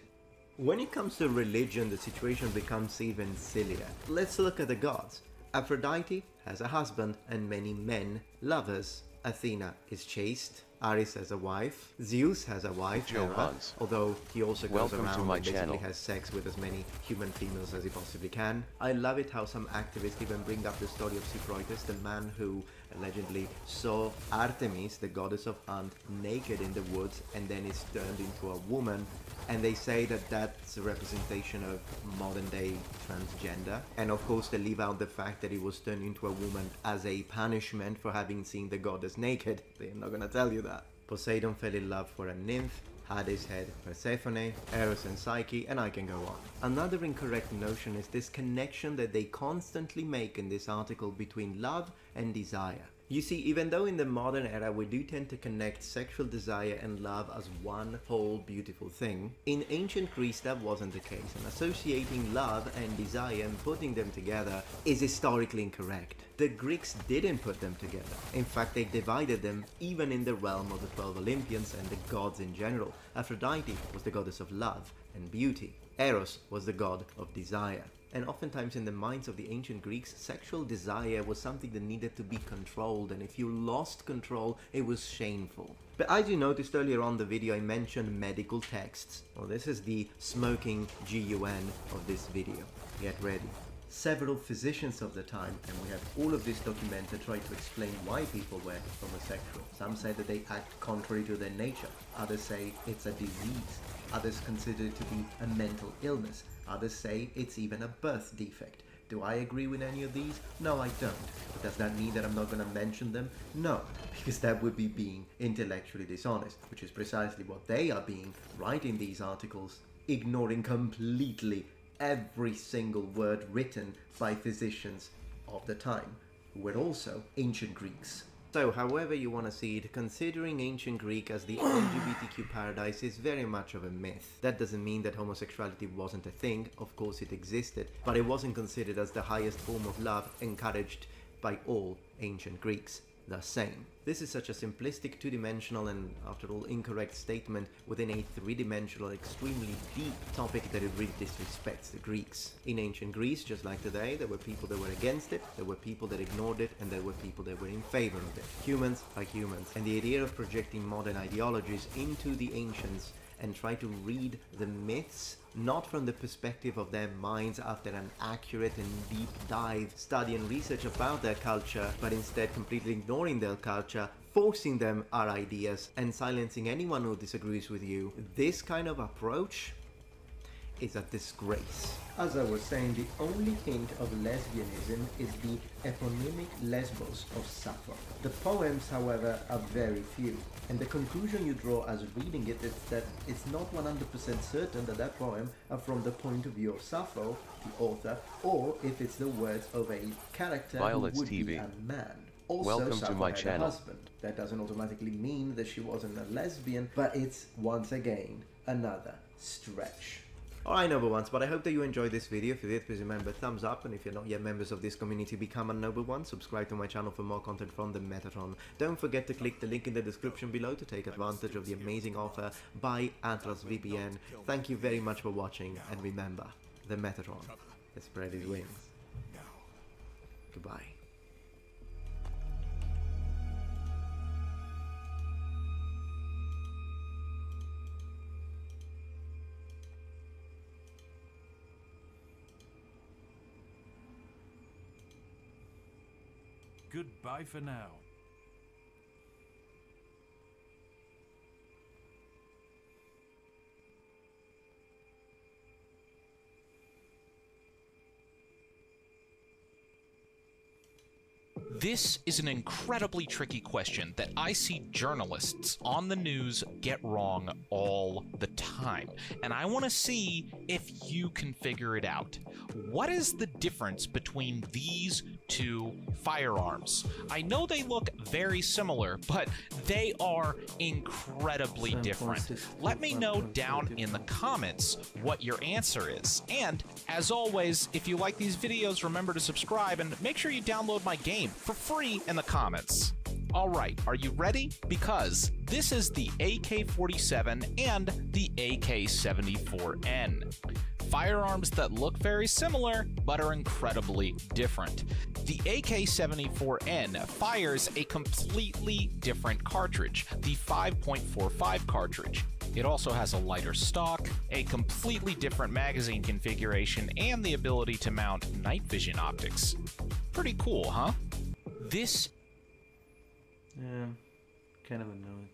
When it comes to religion, the situation becomes even sillier. Let's look at the gods. Aphrodite has a husband and many men lovers. Athena is chaste. Ares has a wife. Zeus has a wife, Hera, although he also goes around and basically has sex with as many human females as he possibly can. I love it how some activists even bring up the story of S.W.Frost, the man who allegedly saw Artemis, the goddess of hunt, naked in the woods and then is turned into a woman, and they say that that's a representation of modern day transgender. And of course they leave out the fact that he was turned into a woman as a punishment for having seen the goddess naked. They're not gonna tell you that. Poseidon fell in love for a nymph, Hades had Persephone, Eros and Psyche, and I can go on. Another incorrect notion is this connection that they constantly make in this article between love and desire. You see, even though in the modern era we do tend to connect sexual desire and love as one whole beautiful thing, in ancient Greece that wasn't the case, and associating love and desire and putting them together is historically incorrect. The Greeks didn't put them together. In fact, they divided them even in the realm of the 12 Olympians and the gods in general. Aphrodite was the goddess of love and beauty. Eros was the god of desire. And oftentimes in the minds of the ancient Greeks, sexual desire was something that needed to be controlled, and if you lost control, it was shameful. But as you noticed earlier on the video, I mentioned medical texts. Well, this is the smoking GUN of this video. Get ready. Several physicians of the time, and we have all of this documented, try to explain why people were homosexual. Some say that they act contrary to their nature. Others say it's a disease. Others consider it to be a mental illness. Others say it's even a birth defect. Do I agree with any of these? No, I don't. But does that mean that I'm not going to mention them? No, because that would be being intellectually dishonest, which is precisely what they are being, writing these articles, ignoring completely every single word written by physicians of the time, who were also ancient Greeks. So, however you want to see it, considering ancient Greek as the LGBTQ paradise is very much of a myth. That doesn't mean that homosexuality wasn't a thing, of course it existed, but it wasn't considered as the highest form of love encouraged by all ancient Greeks. The same. This is such a simplistic two-dimensional and, after all, incorrect statement within a three-dimensional, extremely deep topic that it really disrespects the Greeks. In ancient Greece, just like today, there were people that were against it, there were people that ignored it, and there were people that were in favor of it. Humans are humans, and the idea of projecting modern ideologies into the ancients and try to read the myths not from the perspective of their minds after an accurate and deep dive study and research about their culture, but instead completely ignoring their culture, forcing them our ideas and silencing anyone who disagrees with you. This kind of approach is a disgrace. As I was saying, the only hint of lesbianism is the eponymic Lesbos of Sappho. The poems, however, are very few, and the conclusion you draw as reading it is that it's not 100% certain that that poem are from the point of view of Sappho, the author, or if it's the words of a character Violet's who would TV. be a man. Also, Welcome Sappho to my had channel. a husband. That doesn't automatically mean that she wasn't a lesbian, but it's, once again, another stretch. Alright, Noble Ones, but I hope that you enjoyed this video. If you did, please remember thumbs up, and if you're not yet members of this community, become a Noble One. Subscribe to my channel for more content from the Metatron. Don't forget to click the link in the description below to take advantage of the amazing offer by Atlas VPN. Thank you very much for watching, and remember, the Metatron has spread his wings. Goodbye. Goodbye for now. This is an incredibly tricky question that I see journalists on the news get wrong all the time, and I want to see if you can figure it out. What is the difference between these two firearms? I know they look very similar, but they are incredibly different. Let me know down in the comments what your answer is. And as always, if you like these videos, remember to subscribe and make sure you download my game for free in the comments. Alright, are you ready? Because this is the AK-47 and the AK-74N. Firearms that look very similar, but are incredibly different. The AK-74N fires a completely different cartridge, the 5.45 cartridge. It also has a lighter stock, a completely different magazine configuration, and the ability to mount night vision optics. Pretty cool, huh? This... Yeah, kind of know it.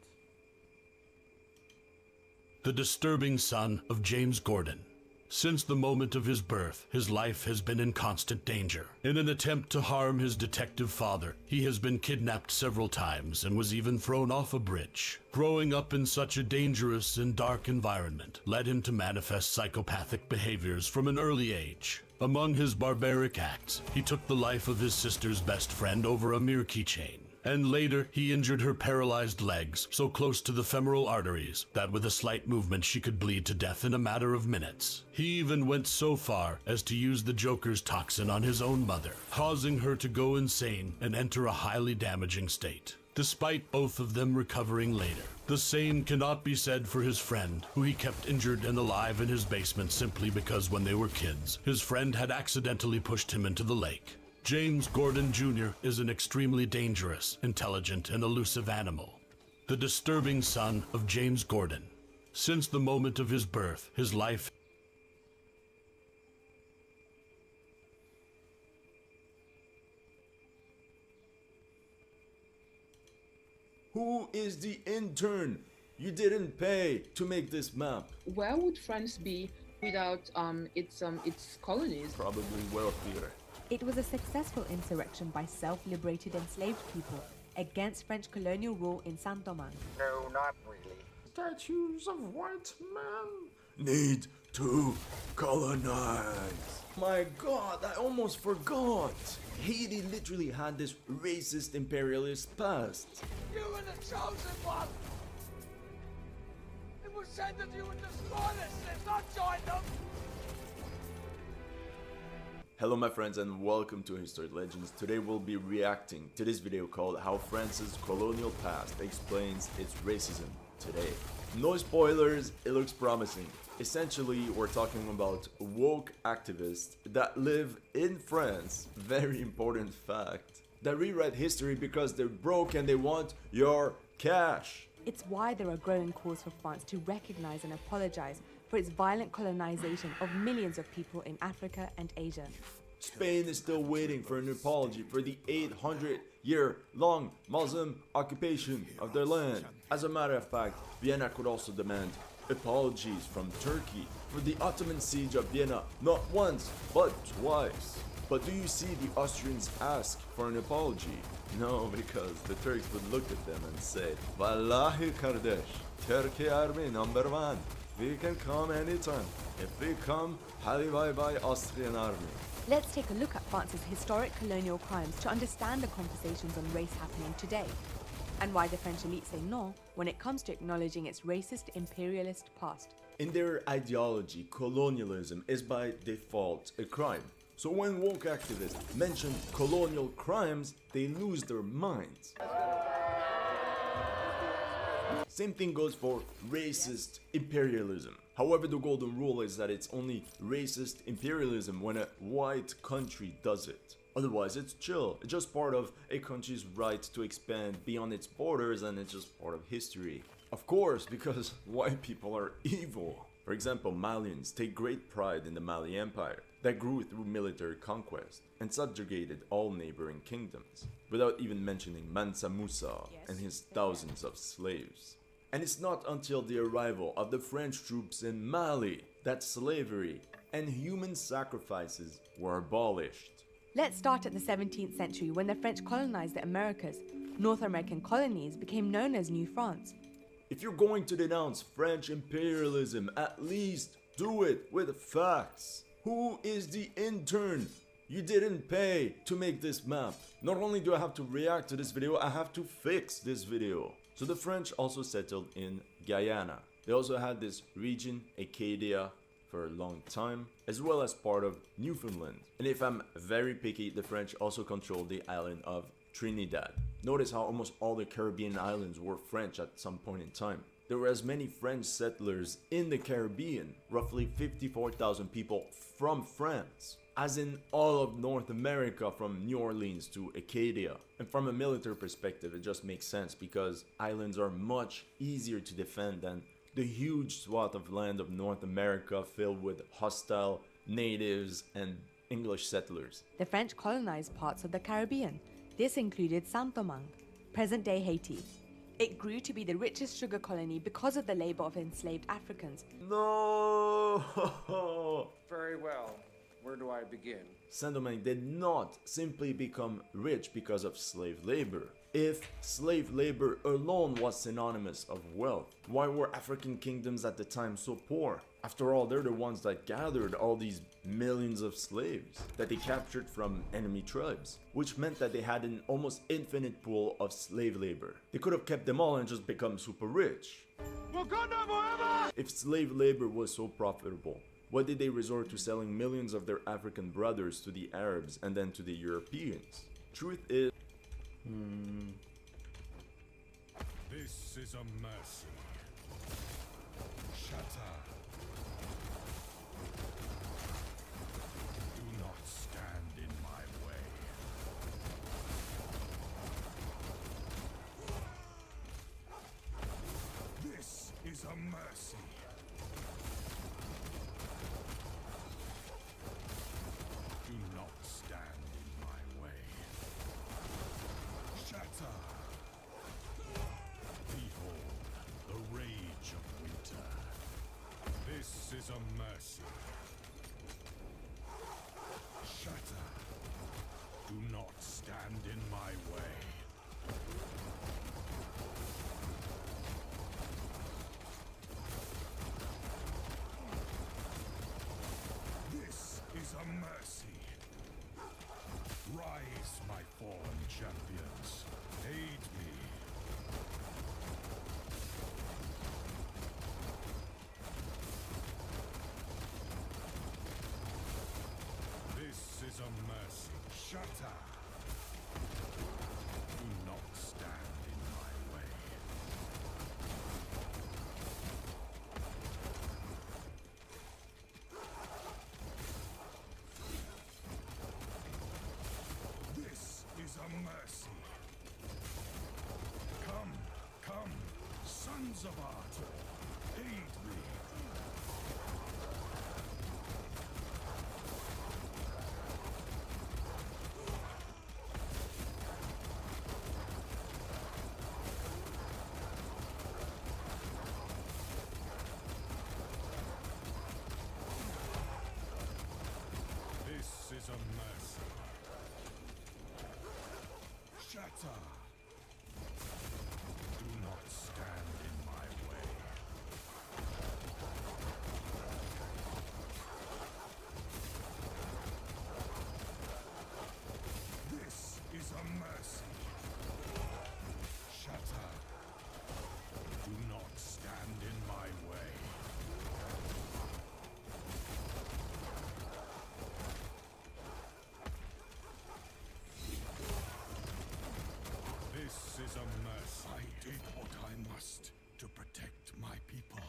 The disturbing son of James Gordon. Since the moment of his birth, his life has been in constant danger. In an attempt to harm his detective father, he has been kidnapped several times and was even thrown off a bridge. Growing up in such a dangerous and dark environment led him to manifest psychopathic behaviors from an early age. Among his barbaric acts, he took the life of his sister's best friend over a mere keychain. And later, he injured her paralyzed legs so close to the femoral arteries that with a slight movement she could bleed to death in a matter of minutes. He even went so far as to use the Joker's toxin on his own mother, causing her to go insane and enter a highly damaging state. Despite both of them recovering later, the same cannot be said for his friend, who he kept injured and alive in his basement simply because when they were kids, his friend had accidentally pushed him into the lake. James Gordon Jr. is an extremely dangerous, intelligent, and elusive animal. The disturbing son of James Gordon. Since the moment of his birth, his life... Who is the intern? You didn't pay to make this map. Where would France be without its colonies? Probably wealthier. It was a successful insurrection by self-liberated enslaved people against French colonial rule in Saint-Domingue. No, not really. Statues of white men need to colonize. My God, I almost forgot. Haiti literally had this racist imperialist past. You were the chosen one! It was said that you would destroy this, not join them! Hello my friends and welcome to History Legends. Today we'll be reacting to this video called How France's Colonial Past Explains Its Racism Today. No spoilers, it looks promising. Essentially, we're talking about woke activists that live in France, very important fact, that rewrite history because they're broke and they want your cash. It's why there are growing calls for France to recognize and apologize for its violent colonization of millions of people in Africa and Asia. Spain is still waiting for an apology for the 800-year-long Muslim occupation of their land. As a matter of fact, Vienna could also demand apologies from Turkey for the Ottoman siege of Vienna, not once, but twice. But do you see the Austrians ask for an apology? No, because the Turks would look at them and say, Wallahi Kardesh, Turkey army number one. We can come anytime. If we come, Hali bye bye Austrian army. Let's take a look at France's historic colonial crimes to understand the conversations on race happening today, and why the French elite say no when it comes to acknowledging its racist imperialist past. In their ideology, colonialism is by default a crime. So when woke activists mention colonial crimes, they lose their minds. Same thing goes for racist imperialism. However, the golden rule is that it's only racist imperialism when a white country does it. Otherwise, it's chill. It's just part of a country's right to expand beyond its borders, and it's just part of history. Of course, because white people are evil. For example, Malians take great pride in the Mali Empire that grew through military conquest and subjugated all neighboring kingdoms, without even mentioning Mansa Musa and his thousands of slaves. And it's not until the arrival of the French troops in Mali that slavery and human sacrifices were abolished. Let's start at the 17th century when the French colonized the Americas. North American colonies became known as New France. If you're going to denounce French imperialism, at least do it with facts. Who is the intern you didn't pay to make this map? Not only do I have to react to this video, I have to fix this video. So the French also settled in Guyana. They also had this region, Acadia, for a long time, as well as part of Newfoundland. And if I'm very picky, the French also controlled the island of Trinidad. Notice how almost all the Caribbean islands were French at some point in time. There were as many French settlers in the Caribbean, roughly 54,000 people from France, as in all of North America from New Orleans to Acadia. And from a military perspective, it just makes sense because islands are much easier to defend than the huge swath of land of North America filled with hostile natives and English settlers. The French colonized parts of the Caribbean. This included Saint-Domingue, present-day Haiti. It grew to be the richest sugar colony because of the labor of enslaved Africans. No! Very well. Where do I begin? Saint-Domingue did not simply become rich because of slave labor. If slave labor alone was synonymous of wealth, why were African kingdoms at the time so poor? After all, they're the ones that gathered all these millions of slaves that they captured from enemy tribes, which meant that they had an almost infinite pool of slave labor. They could have kept them all and just become super rich. If slave labor was so profitable, why did they resort to selling millions of their African brothers to the Arabs and then to the Europeans? Truth is... This is a mercy. Shatter. Do not stand in my way. This is a mercy. Do not stand in my way. Shatter. Behold the rage of winter. This is a mercy. Shatter. Do not stand in my way. This is a mercy. Rise, my fallen champions. Aid me. This is a mercy. Shatter. Do not stand in my way. This is a mercy. Come, sons of Arthur. Aid me. This is a mercy. Shatter. Do not stand in my way. This is a mercy. Shatter. Do not stand in my way. This is a mercy. I did what I must to protect my people.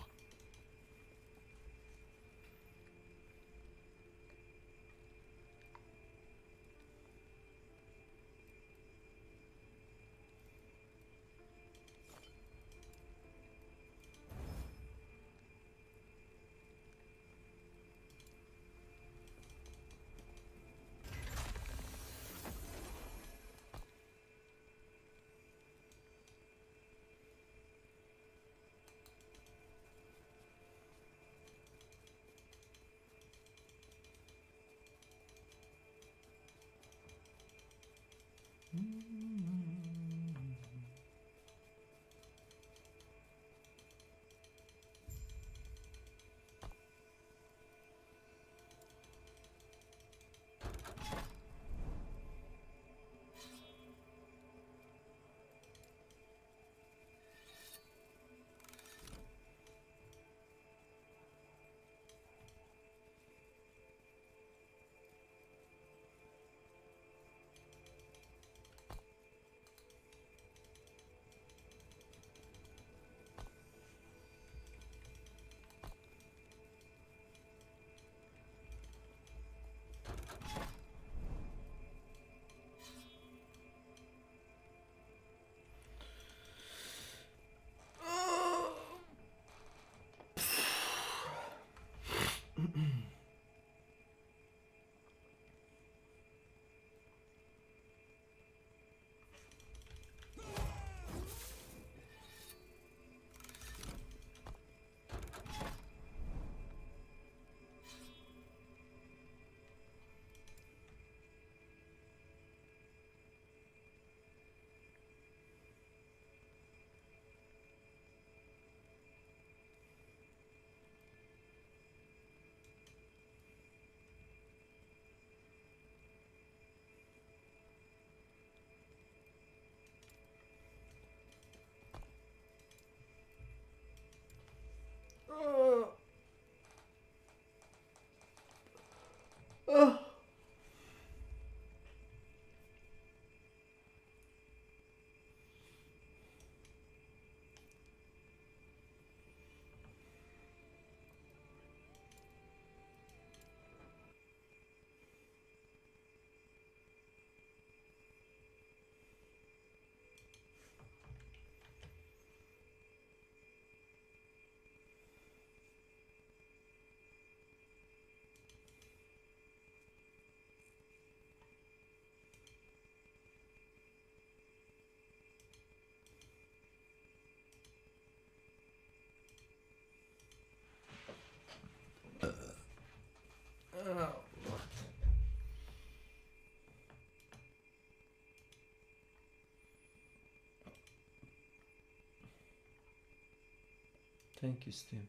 Thank you, Steve.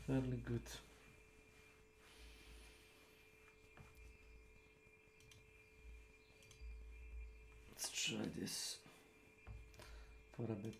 fairly good. Let's try this for a bit.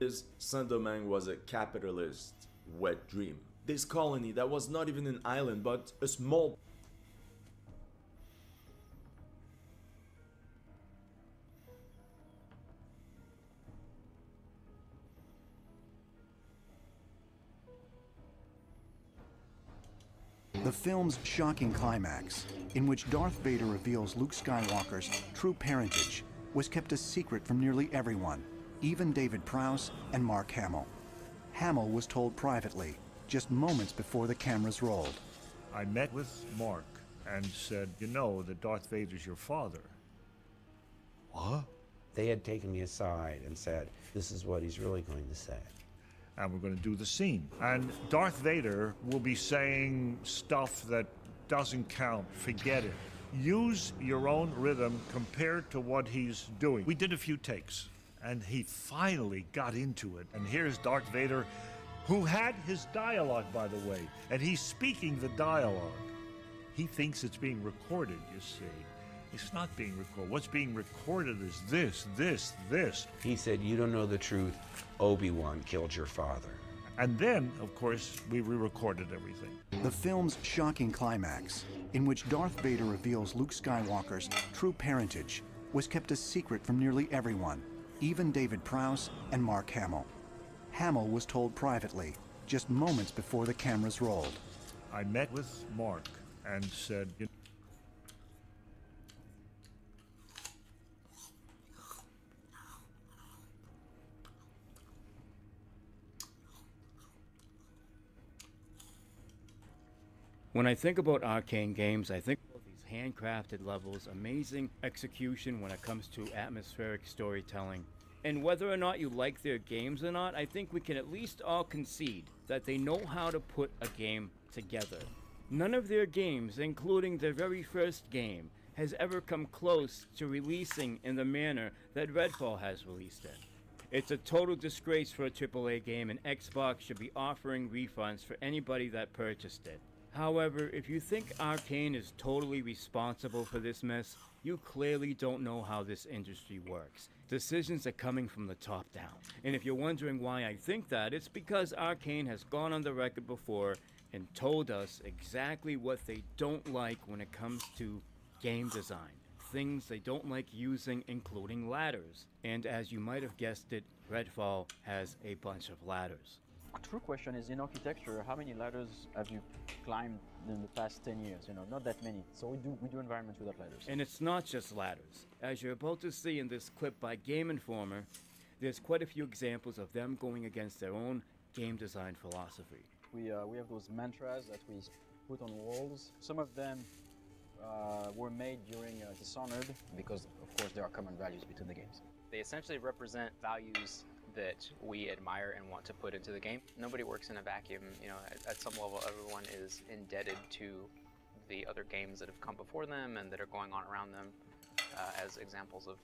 is Saint-Domingue was a capitalist wet dream. This colony that was not even an island but a small The film's shocking climax, in which Darth Vader reveals Luke Skywalker's true parentage, was kept a secret from nearly everyone, even David Prowse and Mark Hamill. Hamill was told privately, just moments before the cameras rolled. I met with Mark and said, you know that Darth Vader's your father. What? They had taken me aside and said, this is what he's really going to say. And we're going to do the scene. And Darth Vader will be saying stuff that doesn't count. Forget it. Use your own rhythm compared to what he's doing. We did a few takes, and he finally got into it. And here's Darth Vader, who had his dialogue, by the way, and he's speaking the dialogue. He thinks it's being recorded, you see. It's not being recorded. What's being recorded is this, this, this. He said, you don't know the truth. Obi-Wan killed your father. And then, of course, we re-recorded everything. The film's shocking climax, in which Darth Vader reveals Luke Skywalker's true parentage, was kept a secret from nearly everyone, even David Prowse and Mark Hamill. Hamill was told privately, just moments before the cameras rolled. I met with Mark and said, When I think about arcane games, I think about these handcrafted levels, amazing execution when it comes to atmospheric storytelling. And whether or not you like their games or not, I think we can at least all concede that they know how to put a game together. None of their games, including their very first game, has ever come close to releasing in the manner that Redfall has released it. It's a total disgrace for a AAA game, and Xbox should be offering refunds for anybody that purchased it. However, if you think Arcane is totally responsible for this mess, you clearly don't know how this industry works. Decisions are coming from the top down. And if you're wondering why I think that, it's because Arcane has gone on the record before and told us exactly what they don't like when it comes to game design. Things they don't like using, including ladders. And as you might have guessed it, Redfall has a bunch of ladders. True question is, in architecture, how many ladders have you climbed in the past 10 years? You know, not that many. So we do environments without ladders. And it's not just ladders. As you're about to see in this clip by Game Informer, there's quite a few examples of them going against their own game design philosophy. We have those mantras that we put on walls. Some of them were made during Dishonored because, of course, there are common values between the games. They essentially represent values that we admire and want to put into the game. Nobody works in a vacuum. You know, at some level, everyone is indebted to the other games that have come before them and that are going on around them as examples of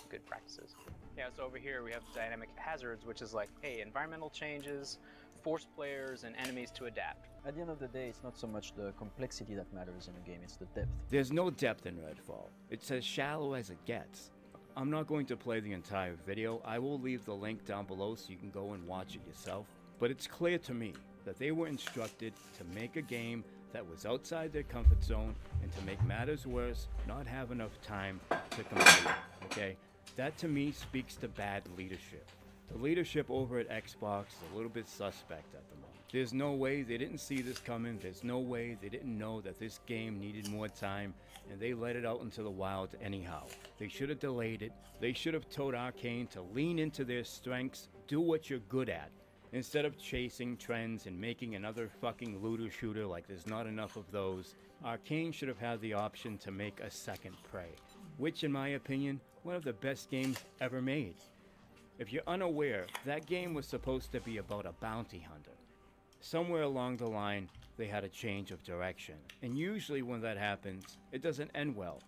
good practices. Yeah, so over here we have dynamic hazards, which is like, hey, environmental changes force players and enemies to adapt. At the end of the day, it's not so much the complexity that matters in a game, it's the depth. There's no depth in Redfall. It's as shallow as it gets. I'm not going to play the entire video. I will leave the link down below so you can go and watch it yourself. But it's clear to me that they were instructed to make a game that was outside their comfort zone, and to make matters worse, not have enough time to complete, okay? That to me speaks to bad leadership. The leadership over at Xbox is a little bit suspect at the moment. There's no way they didn't see this coming. There's no way they didn't know that this game needed more time, and they let it out into the wild anyhow. They should have delayed it. They should have told Arcane to lean into their strengths, do what you're good at, instead of chasing trends and making another fucking looter shooter like there's not enough of those. Arcane should have had the option to make a second Prey, which in my opinion, one of the best games ever made. If you're unaware, that game was supposed to be about a bounty hunter. Somewhere along the line, they had a change of direction. And usually when that happens, it doesn't end well.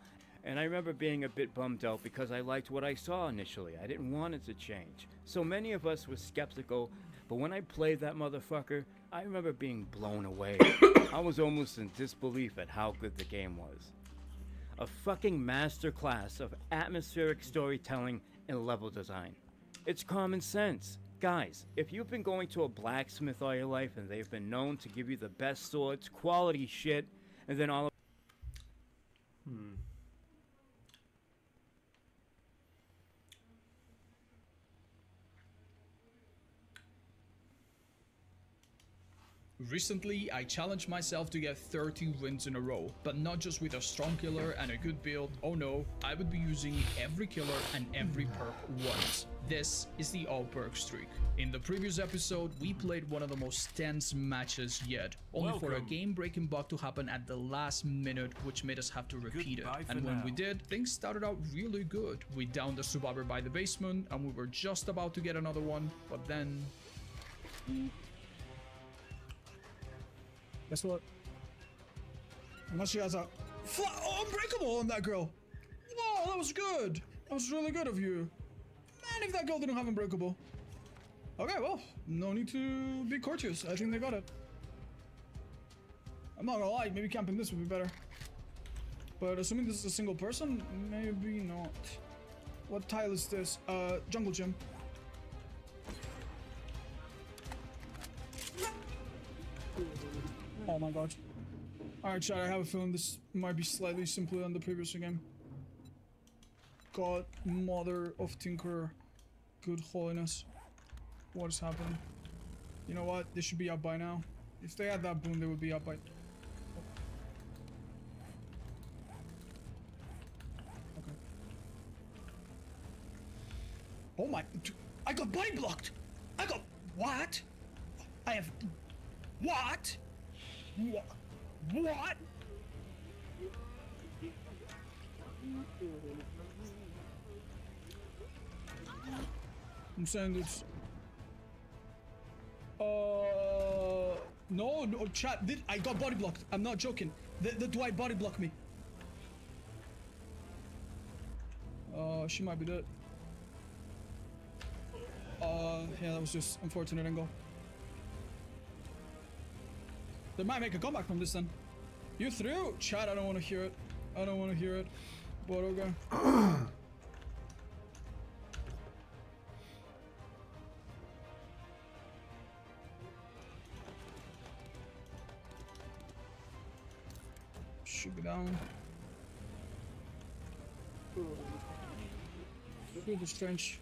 And I remember being a bit bummed out because I liked what I saw initially. I didn't want it to change. So many of us were skeptical, but when I played that motherfucker, I remember being blown away. I was almost in disbelief at how good the game was. A fucking masterclass of atmospheric storytelling and level design. It's common sense. Guys, if you've been going to a blacksmith all your life and they've been known to give you the best swords, quality shit, and then all of Recently, I challenged myself to get 30 wins in a row, but not just with a strong killer and a good build. Oh no, I would be using every killer and every perk once. This is the all perk streak. In the previous episode, we played one of the most tense matches yet, only for a game-breaking bug to happen at the last minute, which made us have to repeat it. And when we did, things started out really good. We downed the survivor by the basement, and we were just about to get another one, but then... Guess what? Unless she has a unbreakable on that girl. Whoa, that was good. That was really good of you. Man, if that girl didn't have unbreakable. Okay, well, no need to be courteous. I think they got it. I'm not gonna lie, maybe camping this would be better. But assuming this is a single person, maybe not. What tile is this? Jungle gym. Oh my god. Alright, chat, I have a feeling this might be slightly simpler than the previous game. God, mother of Tinker, good holiness. What is happening? You know what? They should be up by now. If they had that boom, they would be up by... Okay. Oh my... I got body blocked! I got... What? I have... What? What? I'm saying it's... No, chat, I got body blocked. I'm not joking. The Dwight body blocked me. She might be dead. Yeah, that was just unfortunate angle. They might make a comeback from this then. You through? Chat, I don't want to hear it. I don't want to hear it. But okay. Should be down. Super strange.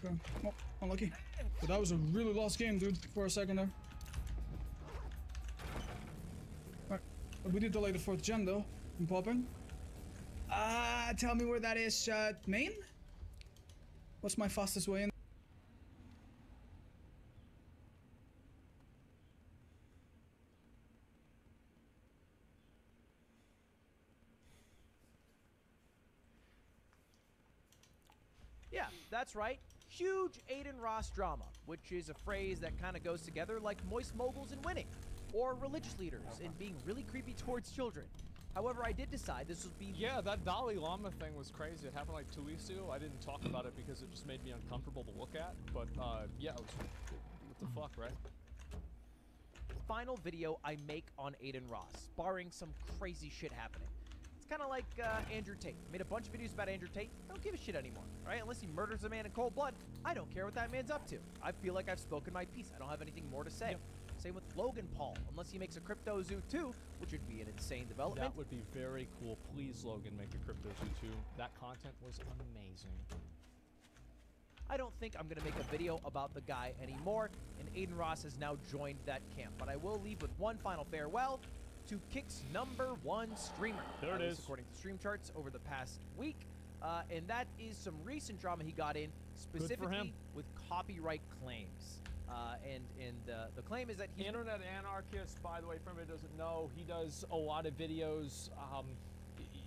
Okay. Oh, unlucky. But that was a really lost game, dude, for a second there. Alright. We did delay the 4th gen though. I'm popping. Tell me where that is, main? What's my fastest way in? Yeah, that's right. Huge Aiden Ross drama, which is a phrase that kind of goes together like moist moguls and winning, or religious leaders and being really creepy towards children. However, I did decide this would be... Yeah, that Dalai Lama thing was crazy. It happened like 2 weeks ago. I didn't talk about it because it just made me uncomfortable to look at. But, yeah, it was... What the fuck, right? Final video I make on Aiden Ross, barring some crazy shit happening. It's kind of like Andrew Tate. Made a bunch of videos about Andrew Tate. I don't give a shit anymore, right? Unless he murders a man in cold blood, I don't care what that man's up to. I feel like I've spoken my piece. I don't have anything more to say. Yep. Same with Logan Paul, unless he makes a Crypto Zoo 2, which would be an insane development. That would be very cool. Please, Logan, make a Crypto Zoo 2. That content was amazing. I don't think I'm going to make a video about the guy anymore, and Aiden Ross has now joined that camp. But I will leave with one final farewell to Kick's #1 streamer. There it is. According to stream charts over the past week. And that is some recent drama he got in, specifically with copyright claims. And the claim is that he's... Internet anarchist, by the way, for anybody who doesn't know, he does a lot of videos,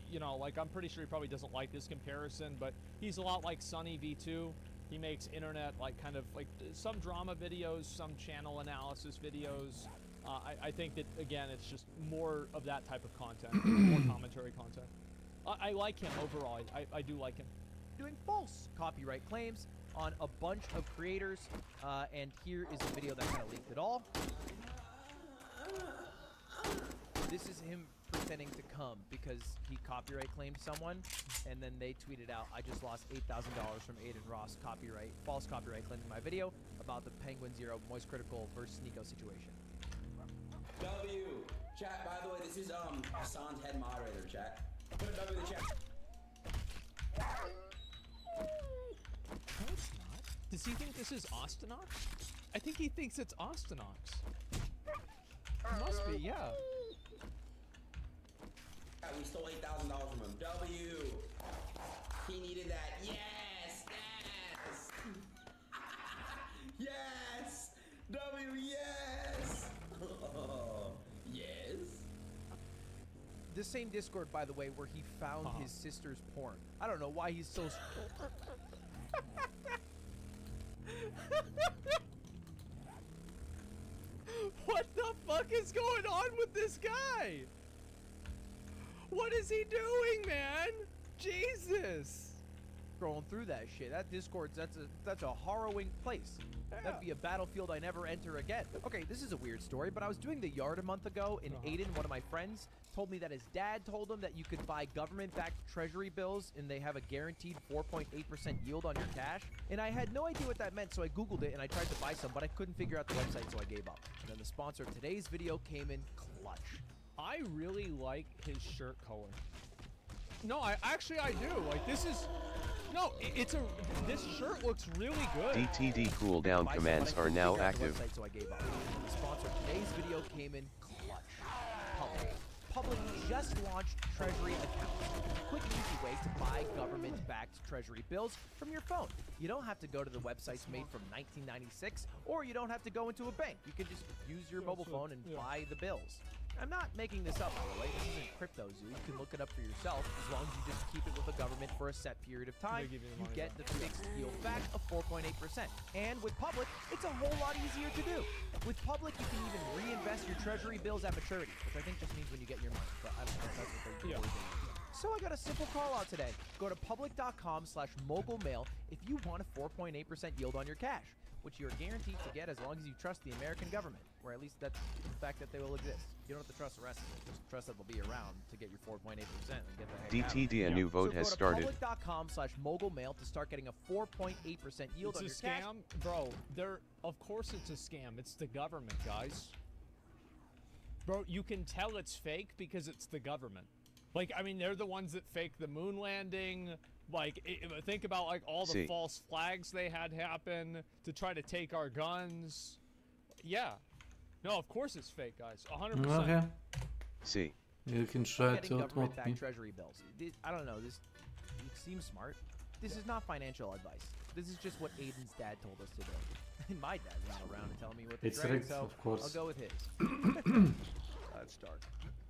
you know, like, I'm pretty sure he probably doesn't like this comparison, but he's a lot like Sunny V2. He makes internet, like, kind of, like, some drama videos, some channel analysis videos. I think that, again, it's just more of that type of content, more commentary content. I like him overall. I do like him. Doing false copyright claims on a bunch of creators, and here is a video that kind of leaked it all. This is him pretending to come because he copyright claimed someone, and then they tweeted out, "I just lost $8,000 from Aiden Ross false copyright claiming my video about the Penguin Zero Moist Critical versus Nico situation." W. Chat, by the way, this is Hassan's head moderator, chat. Put a W in the chat. No, it's not. Does he think this is Austinox? I think he thinks it's Austinox. It must be, yeah. We stole $8,000 from him. W. He needed that. Yes! Yes! Yes! W, yes! Yes? The same Discord, by the way, where he found his sister's porn. I don't know why he's so... What the fuck is going on with this guy? What is he doing, man? Jesus. Scrolling through that shit. That Discord's that's a harrowing place. That'd be a battlefield I never enter again. Okay, this is a weird story, but I was doing the yard a month ago, and Aiden, one of my friends, told me that his dad told him that you could buy government-backed treasury bills and they have a guaranteed 4.8% yield on your cash. And I had no idea what that meant, so I Googled it and I tried to buy some, but I couldn't figure out the website, so I gave up. And then the sponsor of today's video came in clutch. I really like his shirt color. No, I do. Like, this is... No, this shirt looks really good. DTD cooldown commands are now active. So I gave up. The sponsor of today's video came in clutch. Public just launched treasury accounts. A quick, easy way to buy government-backed treasury bills from your phone. You don't have to go to the websites made from 1996, or you don't have to go into a bank. You can just use your mobile phone and buy the bills. I'm not making this up, by the way. This isn't Crypto Zoo. You can look it up for yourself. As long as you just keep it with the government for a set period of time, you get the fixed yield back of 4.8%. And with Public, it's a whole lot easier to do. With Public, you can even reinvest your treasury bills at maturity, which I think just means when you get your money. But I don't know if that's what they're doing. So I got a simple call out today. Go to public.com/mogulmail if you want a 4.8% yield on your cash, which you're guaranteed to get as long as you trust the American government, or at least that's the fact that they will exist. You don't have to trust the rest of it. Just trust that they'll be around to get your 4.8% and get the heck out. DTD, a new vote has started. So go to public.com/mogulmail to start getting a 4.8% yield on your cash. It's a scam? Bro, of course it's a scam. It's the government, guys. Bro, you can tell it's fake because it's the government. Like, I mean, they're the ones that faked the moon landing. Like, think about, like, all the false flags they had happen to try to take our guns. Yeah. No, of course it's fake, guys. 100%. Okay. See. You can try to government-backed treasury bills. I don't know. This it seems smart. This is not financial advice. This is just what Aiden's dad told us to do. And my dad's not around to tell me what to trade, so of course. I'll go with his. That's dark.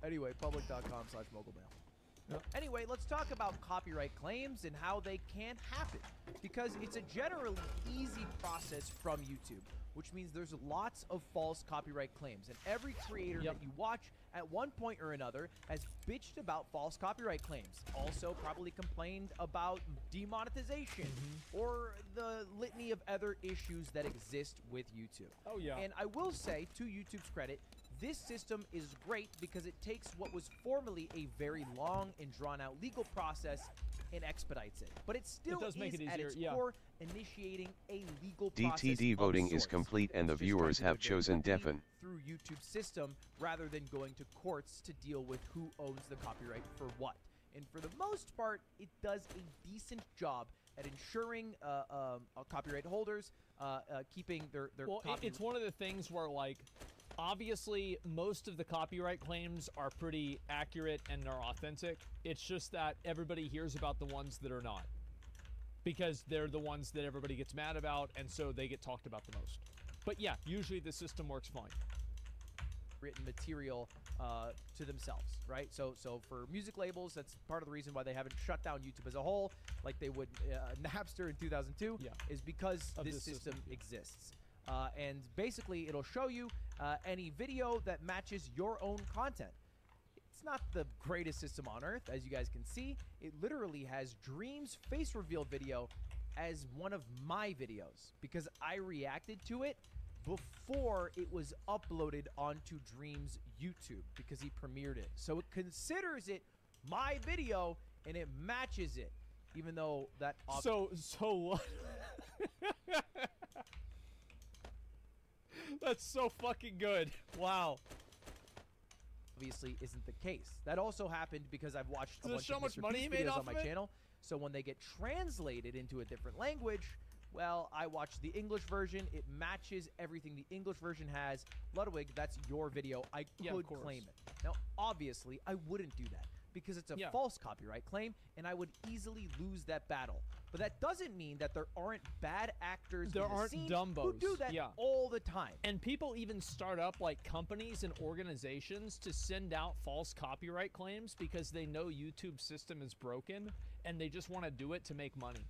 Anyway, public.com/mogulmail. Anyway, let's talk about copyright claims and how they can happen, because it's a generally easy process from YouTube, which means there's lots of false copyright claims, and every creator that you watch at one point or another has bitched about false copyright claims, also probably complained about demonetization or the litany of other issues that exist with YouTube. Oh yeah. And I will say, to YouTube's credit, this system is great because it takes what was formerly a very long and drawn-out legal process and expedites it. But it still does make it at easier, its core initiating a legal process DTD voting is complete and the viewers have chosen Devon. Through YouTube's system rather than going to courts to deal with who owns the copyright for what. And for the most part, it does a decent job at ensuring copyright holders keeping their copyright. It's one of the things where, like, obviously, most of the copyright claims are pretty accurate and they're authentic. It's just that everybody hears about the ones that are not, because they're the ones that everybody gets mad about, and so they get talked about the most. But yeah, usually the system works fine. Written material to themselves, right? So for music labels, that's part of the reason why they haven't shut down YouTube as a whole, like they would Napster in 2002, is because this system exists. And basically, it'll show you any video that matches your own content. It's not the greatest system on earth, as you guys can see. It literally has Dream's face reveal video as one of my videos because I reacted to it. before it was uploaded onto Dream's YouTube because he premiered it. So it considers it my video and it matches it, even though that... So what? That's so fucking good. Wow. Obviously isn't the case. That also happened because I've watched a bunch of much Mr. money Beast he made videos off on my of it? channel. So when they get translated into a different language, well, I watch the English version. It matches everything the English version has. Ludwig, that's your video. I could claim it. Now, obviously, I wouldn't do that because it's a false copyright claim, and I would easily lose that battle. But that doesn't mean that there aren't bad actors There in the aren't scene dumbos who do that all the time. And people even start up like companies and organizations to send out false copyright claims because they know YouTube's system is broken and they just want to do it to make money.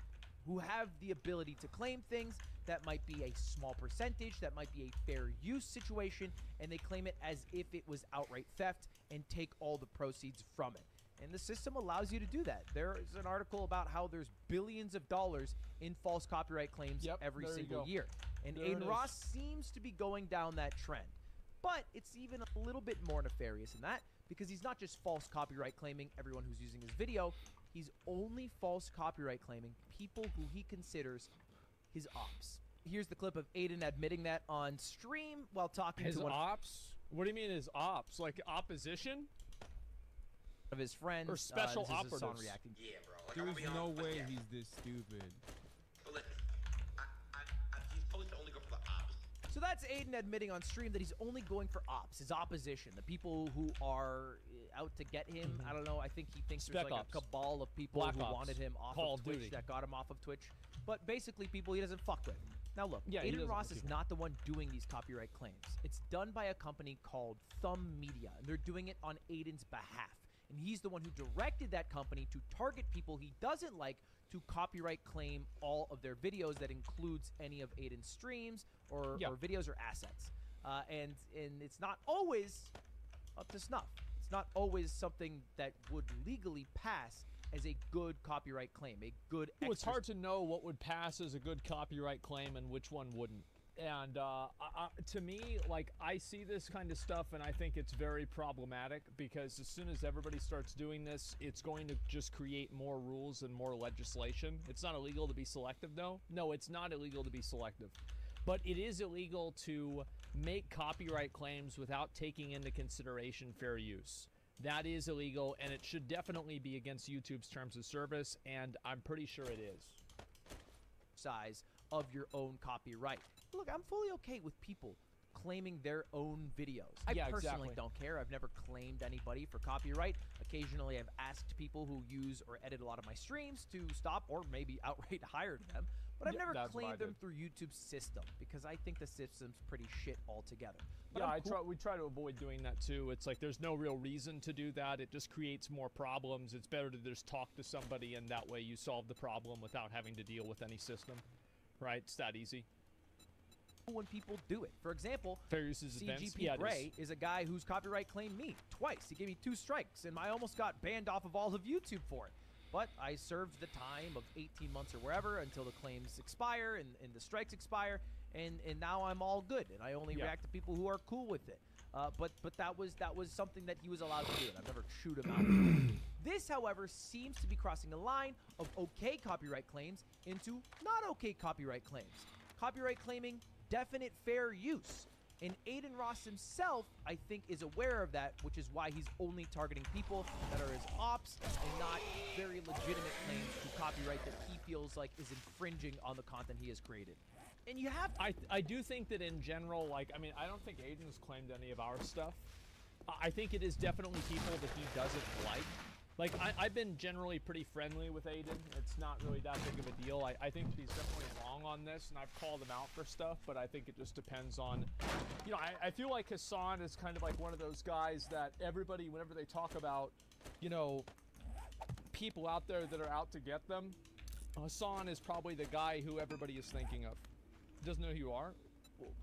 Who have the ability to claim things that might be a small percentage, that might be a fair use situation, and they claim it as if it was outright theft and take all the proceeds from it. And the system allows you to do that. There is an article about how there's billions of dollars in false copyright claims every single year. And There it Aiden is. Ross seems to be going down that trend. But it's even a little bit more nefarious than that, because he's not just false copyright claiming everyone who's using his video, he's only false copyright claiming people who he considers his ops. Here's the clip of Aiden admitting that on stream while talking His to one ops? What do you mean his ops? Like opposition? of his friends. Or special this is Hassan operatives. reacting. Yeah, bro. Like, There's I'm gonna be no honest, way yeah. he's this stupid. But listen, he's supposed to only go for the ops. So that's Aiden admitting on stream that he's only going for ops, his opposition, the people who are out to get him. I don't know. I think he thinks Spec there's like ops. a cabal of people Black who ops. wanted him off Call of of Twitch, Duty. that got him off of Twitch. But basically people he doesn't fuck with. Now look, Yeah, he Aiden doesn't Ross like is people. not the one doing these copyright claims. It's done by a company called Thumb Media, and they're doing it on Aiden's behalf. And he's the one who directed that company to target people he doesn't like to copyright claim all of their videos. That includes any of Aiden's streams or videos or assets. And it's not always up to snuff. It's not always something that would legally pass as a good copyright claim, a good Well, it's hard to know what would pass as a good copyright claim and which one wouldn't. And to me, like, I see this kind of stuff and I think it's very problematic because as soon as everybody starts doing this, it's going to just create more rules and more legislation. It's not illegal to be selective, though. No, it's not illegal to be selective. But it is illegal to make copyright claims without taking into consideration fair use. That is illegal, and it should definitely be against YouTube's terms of service, and I'm pretty sure it is. Size of your own copyright. Look, I'm fully okay with people claiming their own videos. I personally don't care. I've never claimed anybody for copyright. Occasionally, I've asked people who use or edit a lot of my streams to stop or maybe outright hired them. But I've never that's what I claimed them did. through YouTube's system because I think the system's pretty shit altogether. But Yeah, I'm we try to avoid doing that too. It's like there's no real reason to do that. It just creates more problems. It's better to just talk to somebody and that way you solve the problem without having to deal with any system. Right? It's that easy. when people do it. For example, Fair use is advanced. CGP Yeah, it Gray is a guy whose copyright claimed me twice. He gave me 2 strikes, and I almost got banned off of all of YouTube for it. But I served the time of 18 months or wherever until the claims expire and the strikes expire, and now I'm all good, and I only react to people who are cool with it. But that was something that he was allowed to do, and I've never chewed him out. This, however, seems to be crossing the line of okay copyright claims into not okay copyright claims. Copyright claiming definite fair use. And Aiden Ross himself, I think, is aware of that, which is why he's only targeting people that are his ops and not very legitimate claims to copyright that he feels like is infringing on the content he has created. And you have I do think that in general, like, I mean, I don't think Aiden's claimed any of our stuff. I think it is definitely people that he doesn't like. Like, I've been generally pretty friendly with Aiden. It's not really that big of a deal. I think he's definitely wrong on this, and I've called him out for stuff, but I think it just depends on, you know, I feel like Hassan is kind of like one of those guys that everybody, whenever they talk about, you know, people out there that are out to get them, Hassan is probably the guy who everybody is thinking of. Doesn't know who you are?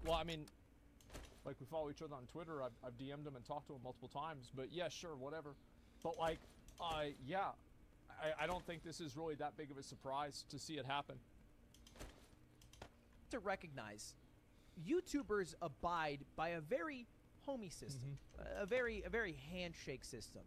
Well, I mean, like, we follow each other on Twitter. I've DM'd him and talked to him multiple times, but yeah, sure, whatever. But, like, yeah, I don't think this is really that big of a surprise to see it happen. to recognize YouTubers abide by a very homey system, a very handshake system.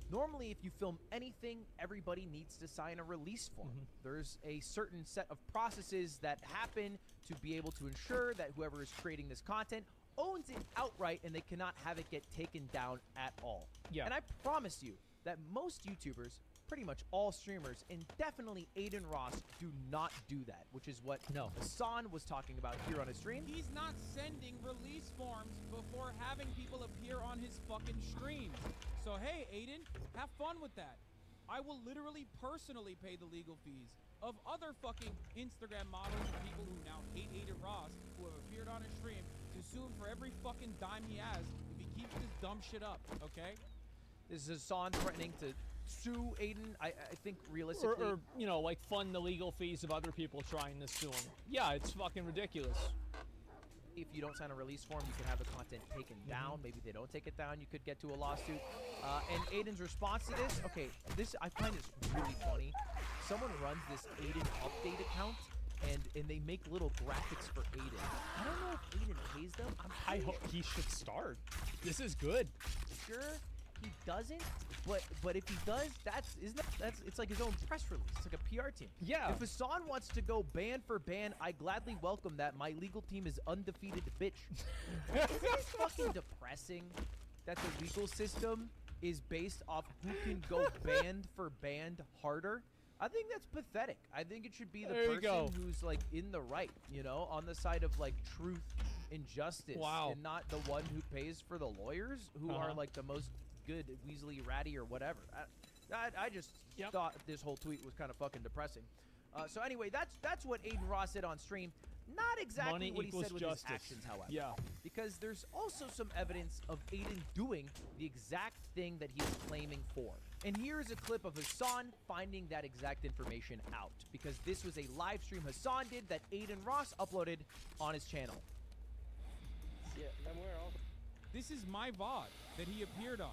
Normally, if you film anything, everybody needs to sign a release form. There's a certain set of processes that happen to be able to ensure that whoever is creating this content owns it outright and they cannot have it get taken down at all. Yeah. And I promise you that most YouTubers, pretty much all streamers, and definitely Aiden Ross do not do that, which is what Hassan was talking about here on his stream. He's not sending release forms before having people appear on his fucking streams. So hey, Aiden, have fun with that. I will literally personally pay the legal fees of other fucking Instagram models and people who now hate Aiden Ross, who have appeared on his stream, to sue him for every fucking dime he has if he keeps this dumb shit up, okay? This is Hassan threatening to sue Aiden. I think realistically, or you know, like fund the legal fees of other people trying to sue him. Yeah, it's fucking ridiculous. if you don't sign a release form, you can have the content taken down. Maybe they don't take it down. You could get to a lawsuit. And Aiden's response to this, okay, this I find is really funny. Someone runs this Aiden update account, and they make little graphics for Aiden. I don't know if Aiden pays them. I hope he should start. This is good. Sure, he doesn't, but if he does, it's like his own press release. It's like a PR team. Yeah. If Hassan wants to go ban for ban, I gladly welcome that. My legal team is undefeated, bitch. Isn't it fucking depressing that the legal system is based off who can go banned for banned harder? I think that's pathetic. I think it should be the person who's like in the right, you know, on the side of like truth and justice, and not the one who pays for the lawyers who are like the most good Weasley ratty or whatever. I just thought this whole tweet was kind of fucking depressing. So anyway, that's what Aiden Ross said on stream. Not exactly what he said with his actions, however. Yeah. Because there's also some evidence of Aiden doing the exact thing that he is claiming for. And here's a clip of Hassan finding that exact information out, because this was a live stream Hassan did that Aiden Ross uploaded on his channel. Yeah, then where all this is my VOD that he appeared on.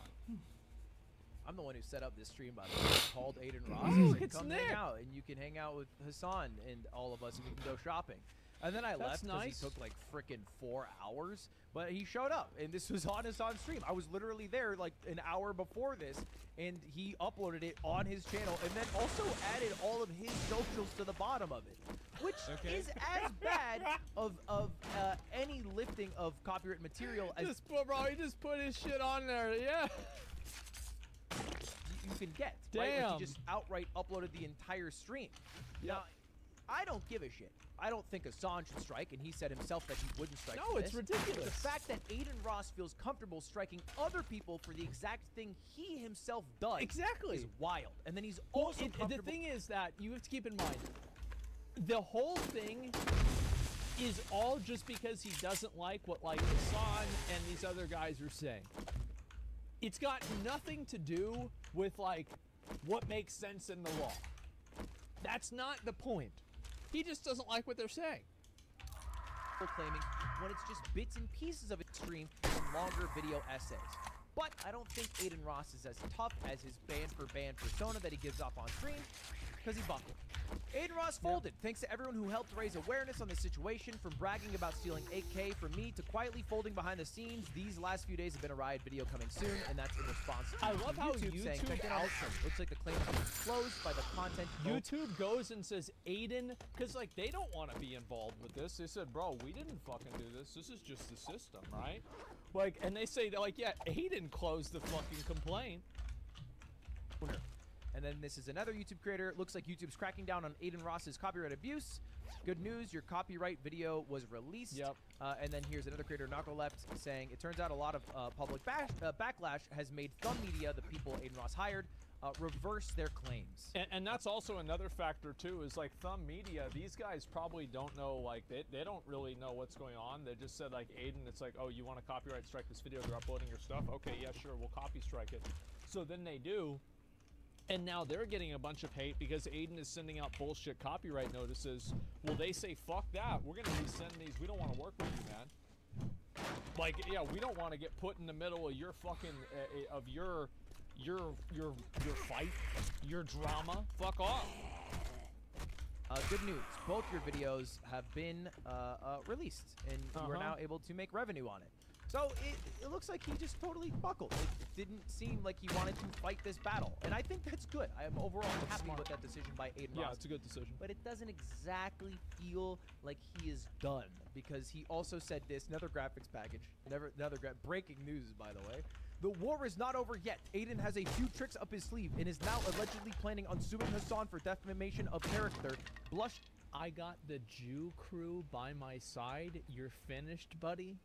I'm the one who set up this stream, by the way. It's called Aiden Ross. Oh, It's come hang out, and you can hang out with Hassan and all of us, and we can go shopping. And then I left because he took like frickin' 4 hours, but he showed up, and this was on Hassan's stream. I was literally there like an hour before this, and he uploaded it on his channel, and then also added all of his socials to the bottom of it, which is as bad of any lifting of copyright material as he just put his shit on there. Yeah. You can get. Damn. Right? Like he just outright uploaded the entire stream. Now, I don't give a shit. I don't think Hassan should strike, and he said himself that he wouldn't strike. No, it's ridiculous. The fact that Aiden Ross feels comfortable striking other people for the exact thing he himself does is wild. And then he's also comfortable. The thing is that you have to keep in mind, the whole thing is all just because he doesn't like what like Hassan and these other guys are saying. It's got nothing to do with like what makes sense in the law. That's not the point. He just doesn't like what they're saying. Claiming when it's just bits and pieces of a stream and longer video essays. But I don't think Aiden Ross is as tough as his band-for-band persona that he gives off on stream, because he buckled. Aiden Ross folded. Thanks to everyone who helped raise awareness on the situation, from bragging about stealing 8K from me to quietly folding behind the scenes. These last few days have been a riot video coming soon, and that's in response to I love how YouTube saying, looks like the claim is closed by the content. YouTube goes and says Aiden, because like they don't want to be involved with this. They said, bro, we didn't fucking do this. This is just the system, right? Like, and they say, like, yeah, Aiden closed the fucking complaint. And then this is another YouTube creator. It looks like YouTube's cracking down on Aiden Ross's copyright abuse. Good news, your copyright video was released. Yep. And then here's another creator, Knuckle Left, saying, it turns out a lot of public backlash has made Thumb Media, the people Aiden Ross hired, reverse their claims. And that's also another factor too, is like Thumb Media, these guys probably don't know, like they don't really know what's going on. They just said like, Aiden, it's like, oh, you want to copyright strike this video, they're uploading your stuff? Okay, yeah, sure, we'll copy strike it. So then they do. And now they're getting a bunch of hate because Aiden is sending out bullshit copyright notices. Well, they say, fuck that. We're going to be sending these. We don't want to work with you, man. Like, yeah, we don't want to get put in the middle of your fucking, of your fight, your drama. Fuck off. good news. Both your videos have been released, and you are now able to make revenue on it. So it looks like he just totally buckled. It didn't seem like he wanted to fight this battle, and I think that's good. I am overall happy with that decision by Aiden Ross. Yeah, it's a good decision. But it doesn't exactly feel like he is done, because he also said this, another graphics package, breaking news, by the way. The war is not over yet. Aiden has a few tricks up his sleeve and is now allegedly planning on suing Hassan for defamation of character. Blush. I got the Jew crew by my side. You're finished, buddy.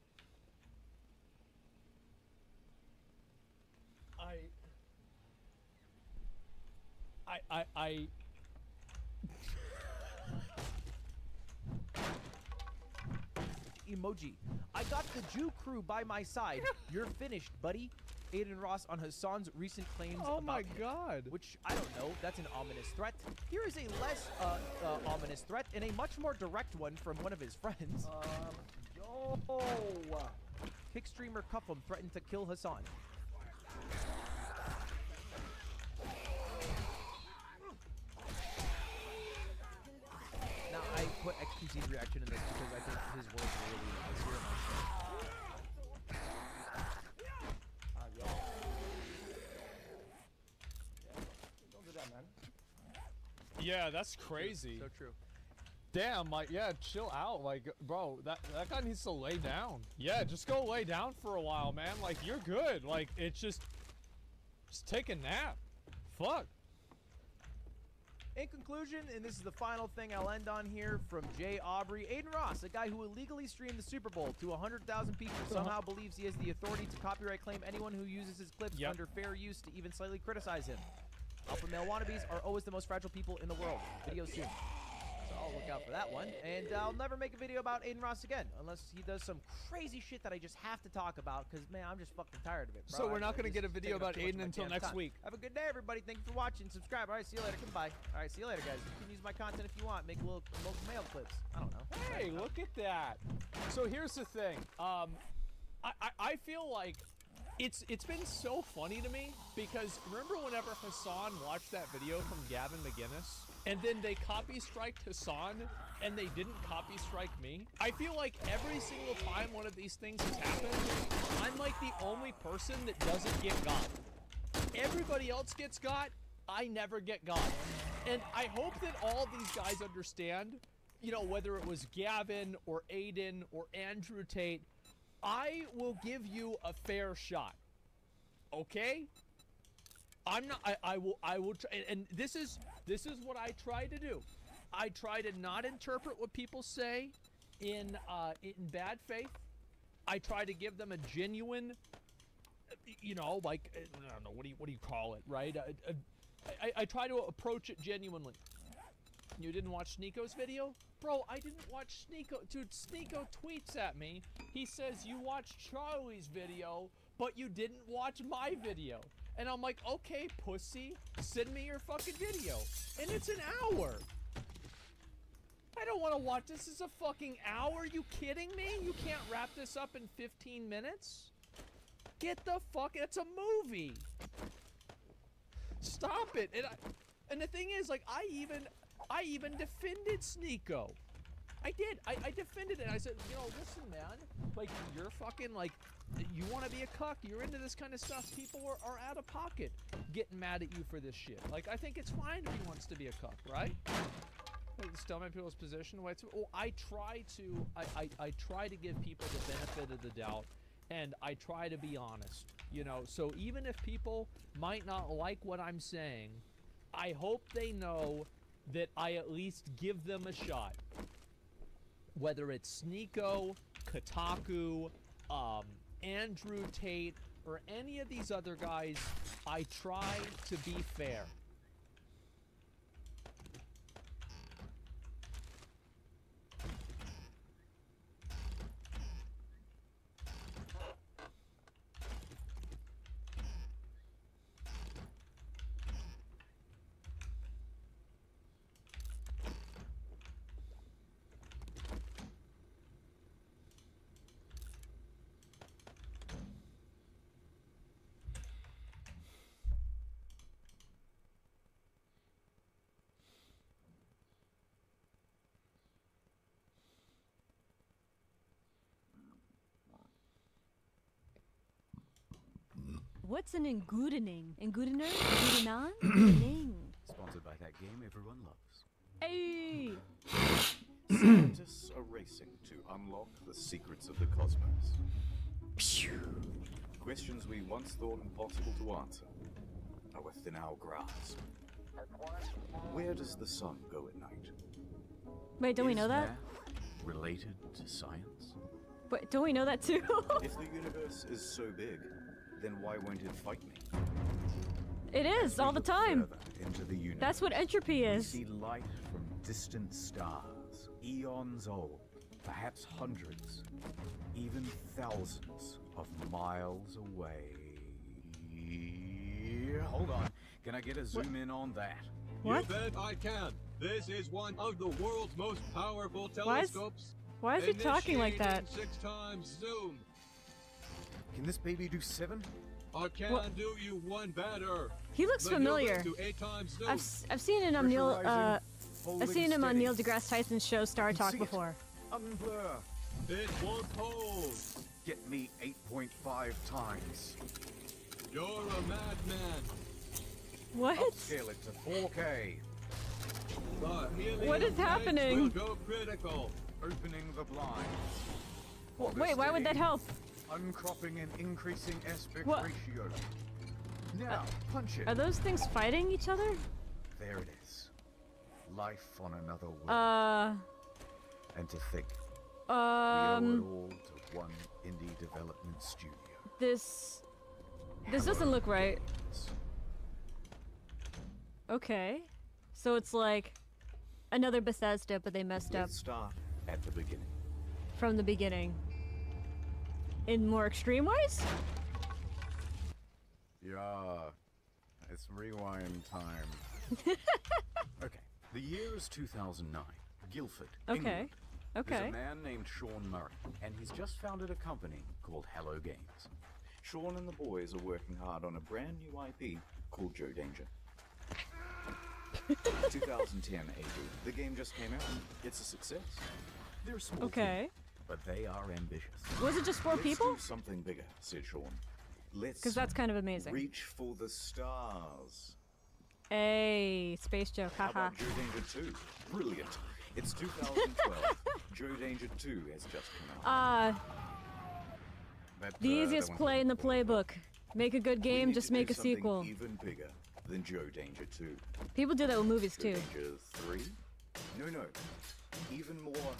Emoji. I got the Jew crew by my side. You're finished, buddy. Aiden Ross on Hassan's recent claims. Oh my God. Which, I don't know. That's an ominous threat. Here is a less ominous threat and a much more direct one from one of his friends. Kick streamer Cuffham threatened to kill Hassan. Now, I put XQC's reaction in this because I think his words are really zero Don't do that, man. Yeah, that's crazy. So true. Damn, like, yeah, chill out. Like, bro, that guy needs to lay down. Yeah, just go lay down for a while, man. Like, you're good. Like, it's just take a nap. Fuck. In conclusion, and this is the final thing I'll end on here from Jay Aubrey, Aiden Ross, a guy who illegally streamed the Super Bowl to 100,000 people, somehow believes he has the authority to copyright claim anyone who uses his clips under fair use to even slightly criticize him. Alpha male wannabes are always the most fragile people in the world. Video soon. So I'll look out for that one. And I'll never make a video about Aiden Ross again, unless he does some crazy shit that I just have to talk about, because, man, I'm just fucking tired of it, bro. So we're not going to get a video about Aiden until next week. Have a good day, everybody. Thank you for watching. Subscribe. All right, see you later. Goodbye. All right, see you later, guys. You can use my content if you want. Make little mail clips. I don't know. Hey, look at that. So here's the thing. I feel like it's been so funny to me, because remember whenever Hassan watched that video from Gavin McGinnis, and then they copy striked Hassan, and they didn't copy strike me? I feel like every single time one of these things has happened, I'm like the only person that doesn't get got. Everybody else gets got, I never get got. And I hope that all these guys understand, you know, whether it was Gavin or Aiden or Andrew Tate, I will give you a fair shot. Okay? I'm not, I will try, and this is what I try to do. I try to not interpret what people say in bad faith. I try to give them a genuine, you know, like, I don't know, what do you call it, right? I try to approach it genuinely. You didn't watch Sneeko's video? Bro, I didn't watch Sneeko. Dude, Sneeko tweets at me. He says, you watched Charlie's video, but you didn't watch my video. And I'm like, okay, pussy, send me your fucking video. And it's an hour. I don't want to watch this. This is a fucking hour. You kidding me? You can't wrap this up in 15 minutes? Get the fuck, it's a movie. Stop it. And the thing is, like, I even defended Sneeko. I did. I defended it. I said, you know, listen, man. Like, you're fucking, like, you want to be a cuck. You're into this kind of stuff. People are out of pocket getting mad at you for this shit. Like, I think it's fine if he wants to be a cuck, right? Like, still in people's position. I try to give people the benefit of the doubt, and I try to be honest. You know, so even if people might not like what I'm saying, I hope they know that I at least give them a shot. Whether it's Sneeko, Kotaku, Andrew Tate, or any of these other guys, I try to be fair. What's an engoodening? Engoodener? Engoodenan? Engoodening. Sponsored by that game everyone loves. Hey! Scientists are racing to unlock the secrets of the cosmos. Questions we once thought impossible to answer are within our grasp. Where does the sun go at night? Wait, don't we know that? Is math related to science? Wait, don't we know that too? If the universe is so big, then why won't it fight me? It is, all the time. Into the universe, That's what entropy we is. see light from distant stars, eons old, perhaps hundreds, even thousands of miles away. Hold on, can I get a zoom in on that? What? You bet I can. This is one of the world's most powerful telescopes. Why is he talking like that? Initiating 6 times zoom. Can this baby do 7? I can do you one better. He looks But familiar. you'll do 8 times zoom. I've seen him on Neil I've seen him on Neil deGrasse Tyson's show Star Talk before. Unblur. It won't hold. Get me 8.5 times. You're a madman. What? Upscale it to 4K. What is happening? Will go critical. Opening the blinds. Wait, why would that help? Uncropping and increasing aspect What? ratio. Now, punch it. Are those things fighting each other? There it is. Life on another world. And to think, we owe it all to one indie development studio. This doesn't look right. Okay. So it's like another Bethesda, but they messed up Let's start at the beginning. from the beginning. In more extreme ways? Yeah, it's rewind time. Okay, the year is 2009. Guildford, Okay. England. Okay. There's a man named Sean Murray, and he's just founded a company called Hello Games. Sean and the boys are working hard on a brand new IP called Joe Danger. 2010 AD. The game just came out. It's a success. They're a small Okay. team, but they are ambitious. Was it just 4 Let's people? do something bigger, said Sean. Let's 'Cause that's kind of amazing. Reach for the stars. Hey, space joke, How haha. about Joe Danger 2? Brilliant. It's 2012. Joe Danger 2 has just come out. But, The easiest that play in the playbook. Make a good we game, need just to do make a something sequel. even bigger than Joe Danger 2. People do that with movies Joe too. Danger 3? No. Even more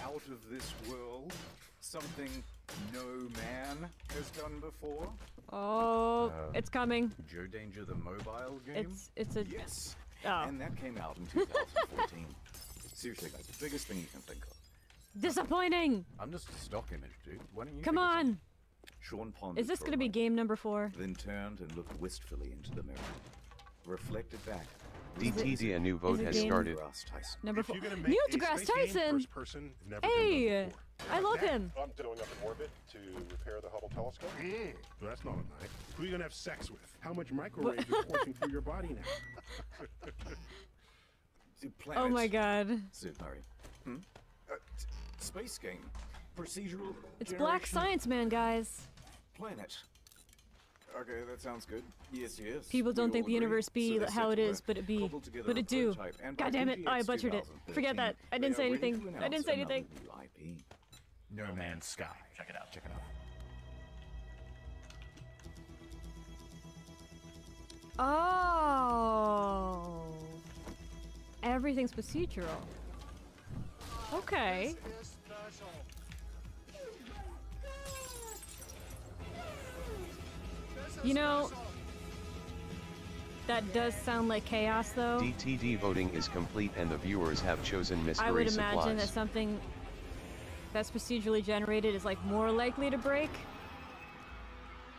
out of this world. Something no man has done before. Oh, it's coming. Joe Danger the mobile game? It's a Yes. Oh. And that came out in 2014. Seriously, guys, the biggest thing you can think of. disappointing. I'm just a stock image, dude. Why don't you Come think of on. something? Sean pondered Is this for a gonna be moment, game number 4? then turned and looked wistfully into the mirror. Reflected back. DTD, a new vote has started. Number If 4. you're gonna make Neil a deGrasse space game, Tyson. first person, never been Hey, done before. I love him. I'm going up in orbit to repair the Hubble telescope. Well, that's not a night. Who are you gonna have sex with? How much microwave is coursing through your body now? Oh my god. Sid Murray. Space game. Procedural. It's Black generation. Science Man, guys. Planet. Okay, that sounds good. Yes. People don't We think all the agree. universe be So they how set it to is, work, but it be. cobbled together But a it do. prototype, and by God damn it, I PGX butchered it. 2013, Forget that. I didn't they say are ready anything. to I didn't announce say anything. another new IP. No Man's Sky. Check it out. Oh. Everything's procedural. Okay. You know, that does sound like chaos, though. DTD voting is complete and the viewers have chosen mystery I would imagine supplies. that something that's procedurally generated is like more likely to break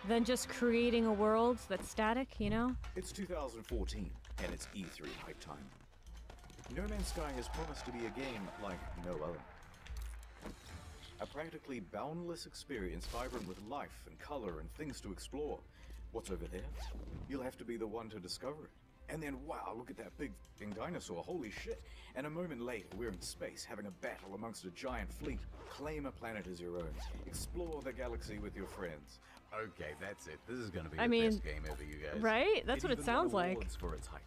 than just creating a world that's static, you know? It's 2014, and it's E3 hype time. No Man's Sky has promised to be a game like no other. A practically boundless experience vibrant with life and color and things to explore. What's over there? You'll have to be the one to discover it. And then, wow, look at that big f***ing dinosaur, holy shit. And a moment later, we're in space, having a battle amongst a giant fleet. Claim a planet as your own. Explore the galaxy with your friends. Okay, that's it. This is gonna be I the mean, best game ever, you guys. right? That's what it even won sounds like. awards for its hype.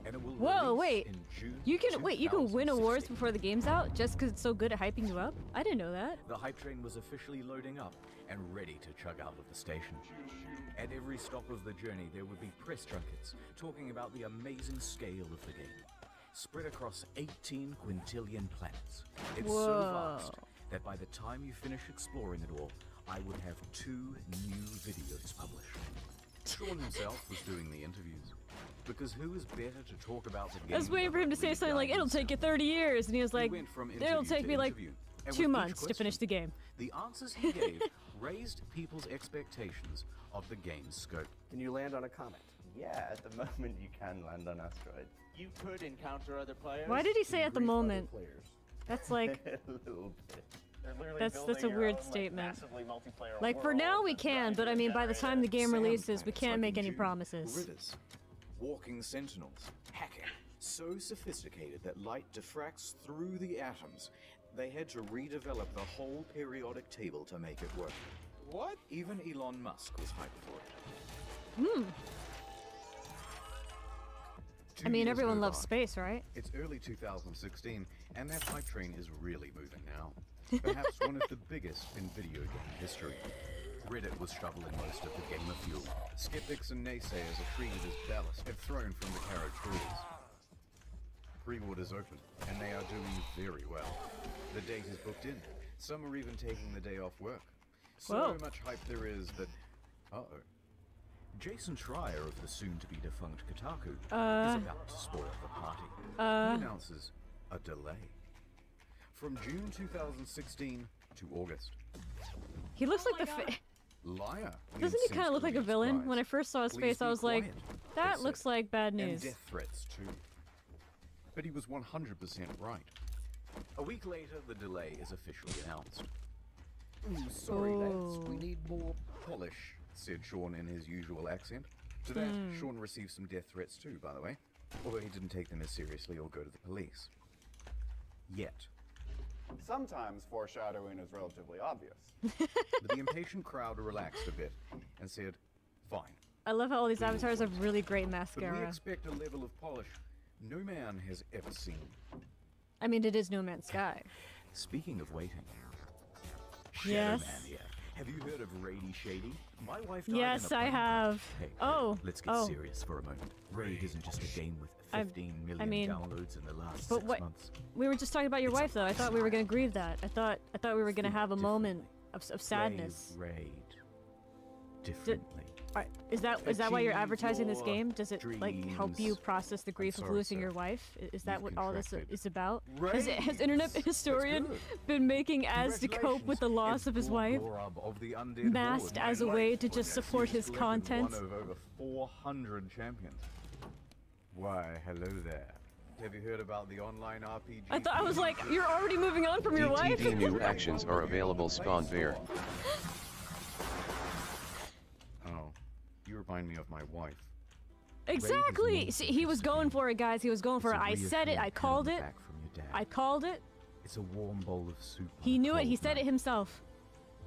And it will Whoa, release wait. in June You can wait. You can win 2016. awards before the game's out just because it's so good at hyping you up. I didn't know that. The hype train was officially loading up and ready to chug out of the station. At every stop of the journey, there would be press junkets talking about the amazing scale of the game, spread across 18 quintillion planets. It's so Whoa. vast that by the time you finish exploring it all, I would have 2 new videos published. Sean himself was doing the interviews, because who is better to talk about the game? I was waiting for him to say something like, "It'll take you 30 years," and he was like, went from "It'll interview take to me like interview, and 2 with each months to question, finish the game." The answers he gave raised people's expectations of the game's scope. Can you land on a comet? Yeah, at the moment you can land on asteroids. You could encounter other players. Why did he say at the moment? That's like, A little bit. that's a weird statement. Like for now we can, but I mean by the time the game Sand releases, we planets can't like make in any June, promises. Rivers, walking sentinels, hacking, so sophisticated that light diffracts through the atoms. They had to redevelop the whole periodic table to make it work. What? Even Elon Musk was hyped for it. Hmm. 2 I mean, years everyone go loves by. space, right? It's early 2016, and that hype train is really moving now. Perhaps one of the biggest in video game history. Reddit was shoveling most of the gamer fuel. Skeptics and naysayers are treated as ballast and thrown from the carriage hoarders. Pre-orders open, and they are doing very well. The date is booked in. Some are even taking the day off work. So Whoa. much hype there is that... Uh-oh. Jason Schreier of the soon-to-be defunct Kotaku is about to spoil the party. He announces a delay. From June 2016 to August. He looks like the Liar. Doesn't he kind of look like a villain? When I first saw his Please face, I be was like, quiet, that they looks said. like bad And news. death threats too. But he was 100% right. A week later, the delay is officially announced. Ooh, sorry lads, we need more polish, said Sean in his usual accent. To that, Sean received some death threats too, by the way, although he didn't take them as seriously or go to the police. Yet. Sometimes foreshadowing is relatively obvious. But the impatient crowd relaxed a bit and said, fine. I love how all these avatars have really great But we mascara. expect a level of polish no man has ever seen. I mean, it is No Man's Sky. Speaking of waiting, Yes. Shadow Man here. Have you heard of Rady Shady? My wife died Yes, in a I plane have. crash. Hey, Oh. let's get Oh. serious for a moment. Raid isn't just a game with 15 million I mean, downloads in the last But 6 what? months. We were just talking about your wife, though. I thought we were gonna grieve that. I thought we were gonna have a moment of sadness. Raid differently. Is that why you're Achieve advertising this your game? Does it like help you dreams. process the grief of sorry, losing sir. your wife? Is that what all this contracted. is about? Right. Has Internet Historian been making ads to cope with the loss of his wife? Of the undead Masked horde. as a way to just support his Season 11, content? One of over 400 champions. Why, hello there. Have you heard about the online RPG? I was like, you're already moving on from your wife? DTD new actions are available. Spawn bear. Oh, you remind me of my wife. Exactly! See, he was going for it, guys. He was going for it. I said it. I called it. I called it. It's a warm bowl of soup. on He a knew it. cold He said it night. himself.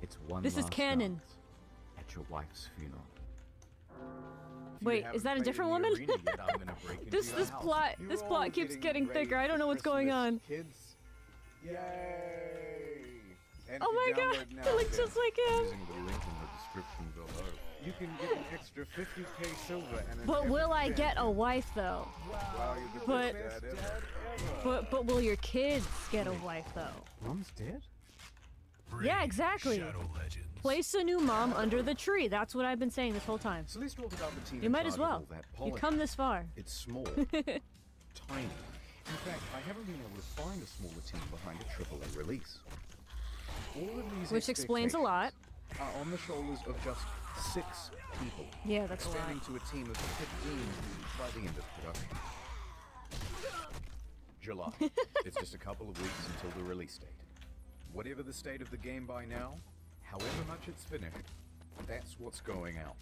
It's one This is last canon. dance at your wife's funeral. If you Wait, haven't is that a played different in the woman? arena yet, I'm gonna break into This your this house. plot You're this all plot keeps getting ready thicker. I don't know for what's going on. Christmas, Kids. Yay! And Oh if you my god, download now, he looks kids, just like him. using the link in the description below, you can get an extra 50k silver and an But will I epic get a champion. wife though? Wow, you're the But best dad ever. but will your kids get a wife though? Mom's dead? Yeah, exactly. Place a new mom under the tree. That's what I've been saying this whole time. So let's talk about the team You in might as charge of well. all that You polish. come this far. It's small, tiny. In fact, I haven't been able to find a smaller team behind a AAA release. All of these Which explains a lot. are on the shoulders of just 6 people. Yeah, that's a lot. expanding to a team of 15 by the end of production. July. It's just a couple of weeks until the release date. Whatever the state of the game by now, however much it's finished, that's what's going out.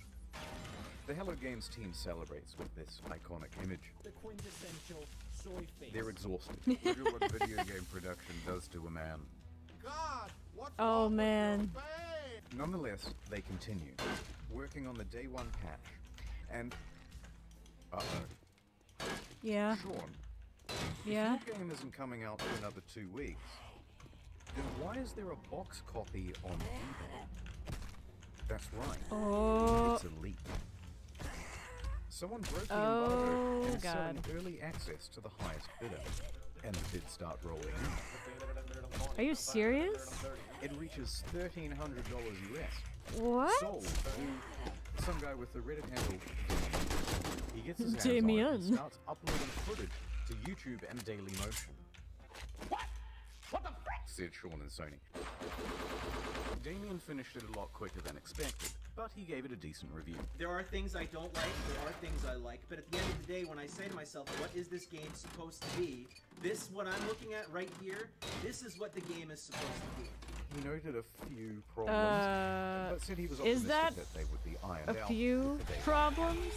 The Hello Games team celebrates with this iconic image. The quintessential soy face. They're exhausted. Look at what video game production does to a man. God, what's Oh man. Nonetheless, they continue, working on the day one patch. And... Yeah. Sean, Yeah. if your game isn't coming out for another 2 weeks, then why is there a box copy on eBay? That's right. Oh. It's a leak. Someone broke the embargo and God. selling early access to the highest bidder. And the bids start rolling in. Are you serious? It reaches $1,300 US. What? Sold to some guy with the Reddit handle. He gets his hands Damien. on it and starts uploading footage to YouTube and Dailymotion. What the frick? Said Sean and Sony. Damien finished it a lot quicker than expected, but he gave it a decent review. There are things I don't like, there are things I like, but at the end of the day, when I say to myself, what is this game supposed to be? This, what I'm looking at right here, this is what the game is supposed to be. He noted a few problems, but said he was is optimistic that they would be ironed out. a few if they- problems?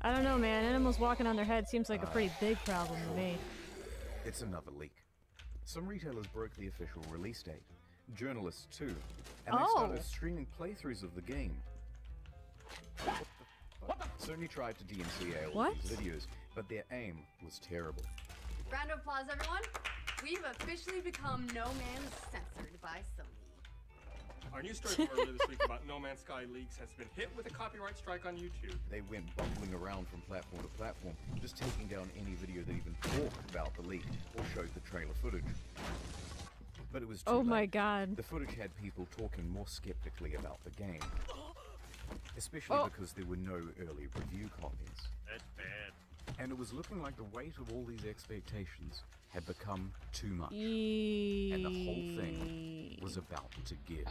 I don't know, man. Animals walking on their head seems like a pretty big problem to me. It's another leak. Some retailers broke the official release date. Journalists too. And they started streaming playthroughs of the game. What the fuck? Sony tried to DMCA all these videos, but their aim was terrible. Round of applause, everyone. We've officially become No Man's censored by Sony. Our news story from earlier this week about No Man's Sky leaks has been hit with a copyright strike on YouTube. They went bumbling around from platform to platform, just taking down any video that even talked about the leak or showed the trailer footage. But it was too Oh my late. God. The footage had people talking more skeptically about the game. Especially because there were no early review copies. That's bad. And it was looking like the weight of all these expectations had become too much. And the whole thing was about to give.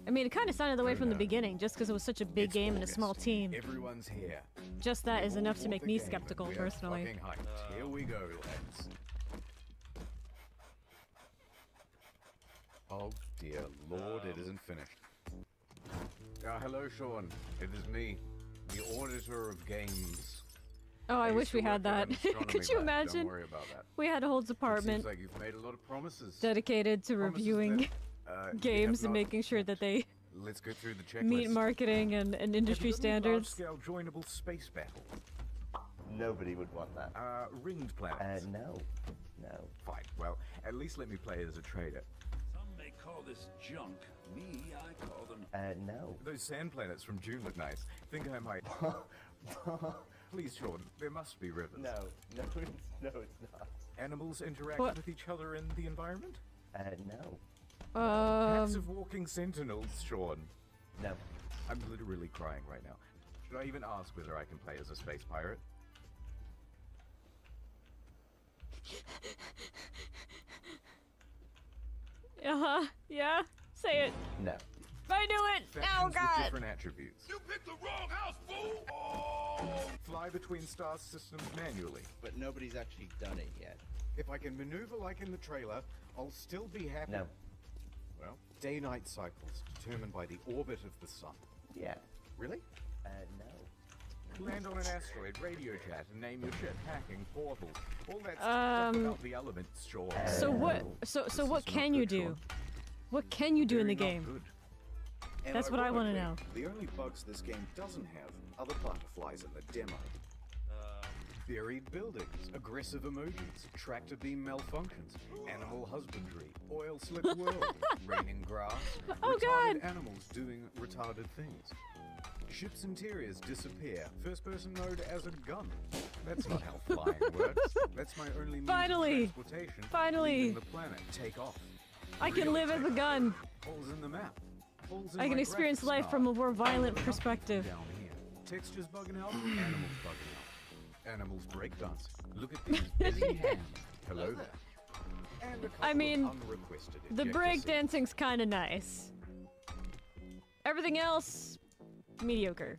I mean, it kind of sounded the way from the beginning, just because it was such a big game and a small team. Everyone's here. Just that is We've all enough to bought make the me game, skeptical, and we're personally. fucking hyped. Here we go, lads. Oh dear lord, it isn't finished. Hello, Sean. It is me, the auditor of games. Oh, I used wish to we had work at that. an astronomy Could you lab. imagine? Don't worry about that. We had a whole It department seems like you've made a lot of promises. dedicated to Promises reviewing that, you games have and not- making sure that they Let's go through the checklist. meet marketing and industry standards. Large-scale joinable space battle. Nobody would want that. Ringed planets. No. No. Fine. Well, at least let me play as a trader. Some may call this junk. Me, I call them... No. Those sand planets from June look nice. Think I might... Please, Sean, there must be rivers. No, it's not. Animals interact What? with each other in the environment? No. Packs of walking sentinels, Sean. No. I'm literally crying right now. Should I even ask whether I can play as a space pirate? Yeah. Say it. No. I knew it. Oh Factions with God. different attributes. You picked the wrong house, fool! Oh! Fly between star systems manually. But nobody's actually done it yet. If I can maneuver like in the trailer, I'll still be happy. No. Well, day-night cycles determined by the orbit of the sun. Yeah. Really? No. Land on an asteroid, radio chat, and name your ship, hacking, portals, all that stuff about the elements, sure. So what? So what can you do? What can you do in the game? And That's what I want to know. The only bugs this game doesn't have are the butterflies in the demo. Buried buildings, aggressive emojis, tractor beam malfunctions, animal husbandry, oil slick world, raining grass, Oh, retarded God. animals doing retarded things. Ships' interiors disappear. First person mode as a gun. That's not how flying works. That's my only means Finally. of transportation. Finally. Leaving the planet. Take off. I can Real live as a take gun. Holes in the map. Holes in I can my experience graphics life card. from a more violent perspective. Down here. Textures bugging out, animals bugging out. Animals breakdancing. Look at these busy hands. Hello there. And a couple I mean, of unrequested the ejector breakdancing's kind of nice. Everything else, mediocre.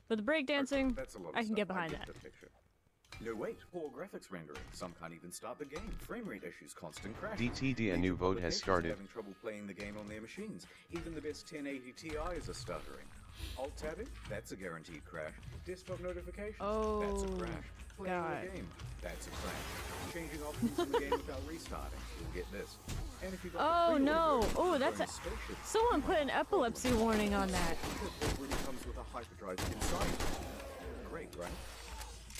But the breakdancing, That's a lot of I can stuff. get behind get that. the picture. No, wait. Poor graphics rendering. Some can't even start the game. Frame rate issues, constant crashes. DTD, a new vote has Publications started. Having trouble playing the game on their machines. Even the best 1080 Ti's are stuttering. Alt-tabbing? That's a guaranteed crash. Desktop notifications? Oh, that's a crash. Playing God. the game? That's a crash. Changing options in the game without restarting? You'll get this. And if you got Oh the no! pre-order Oh, that's a. spaceship, Someone put an epilepsy warning on that. it really comes with a hyperdrive inside. Great, right?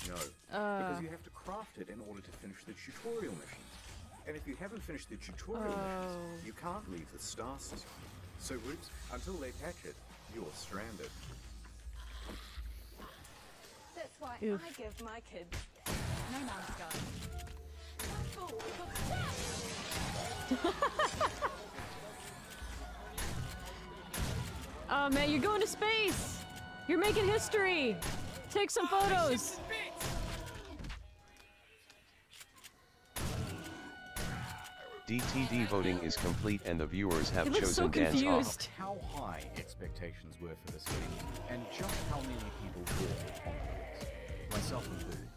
No, because you have to craft it in order to finish the tutorial missions. And if you haven't finished the tutorial missions, you can't leave the star system. So, Whoops, until they patch it, you're stranded. That's why Oof. I give my kids No Man's Sky. Oh man, you're going to space! You're making history! Take some photos! DTD voting is complete and the viewers have He looks so chosen dance confused. off. How high expectations were for this game, and just how many people bought on the release. Myself included.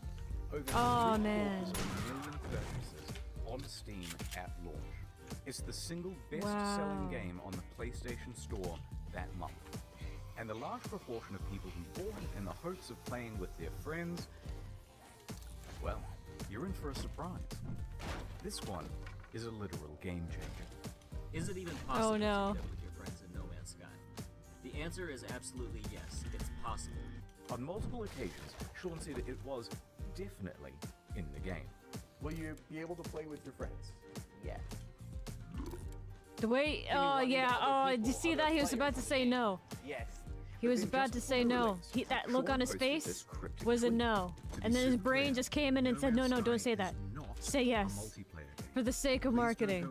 Over Oh, 3/4 man. of a million purchases on Steam at launch. It's the single best-selling Wow. game on the PlayStation Store that month. And the large proportion of people who bought it in the hopes of playing with their friends, well, you're in for a surprise. This one is a literal game changer. Is it even possible Oh, no. to do that with your friends in No Man's Sky? The answer is absolutely yes. It's possible. On multiple occasions, Sean said it was definitely in the game. Will you be able to play with your friends? Yeah. The way, oh yeah, oh, did you see that? He was about to say no. Yes. He was about to say no. That look on his face was a no. And then his brain just came in and said, no, no, don't say that. Say yes. For the sake of marketing.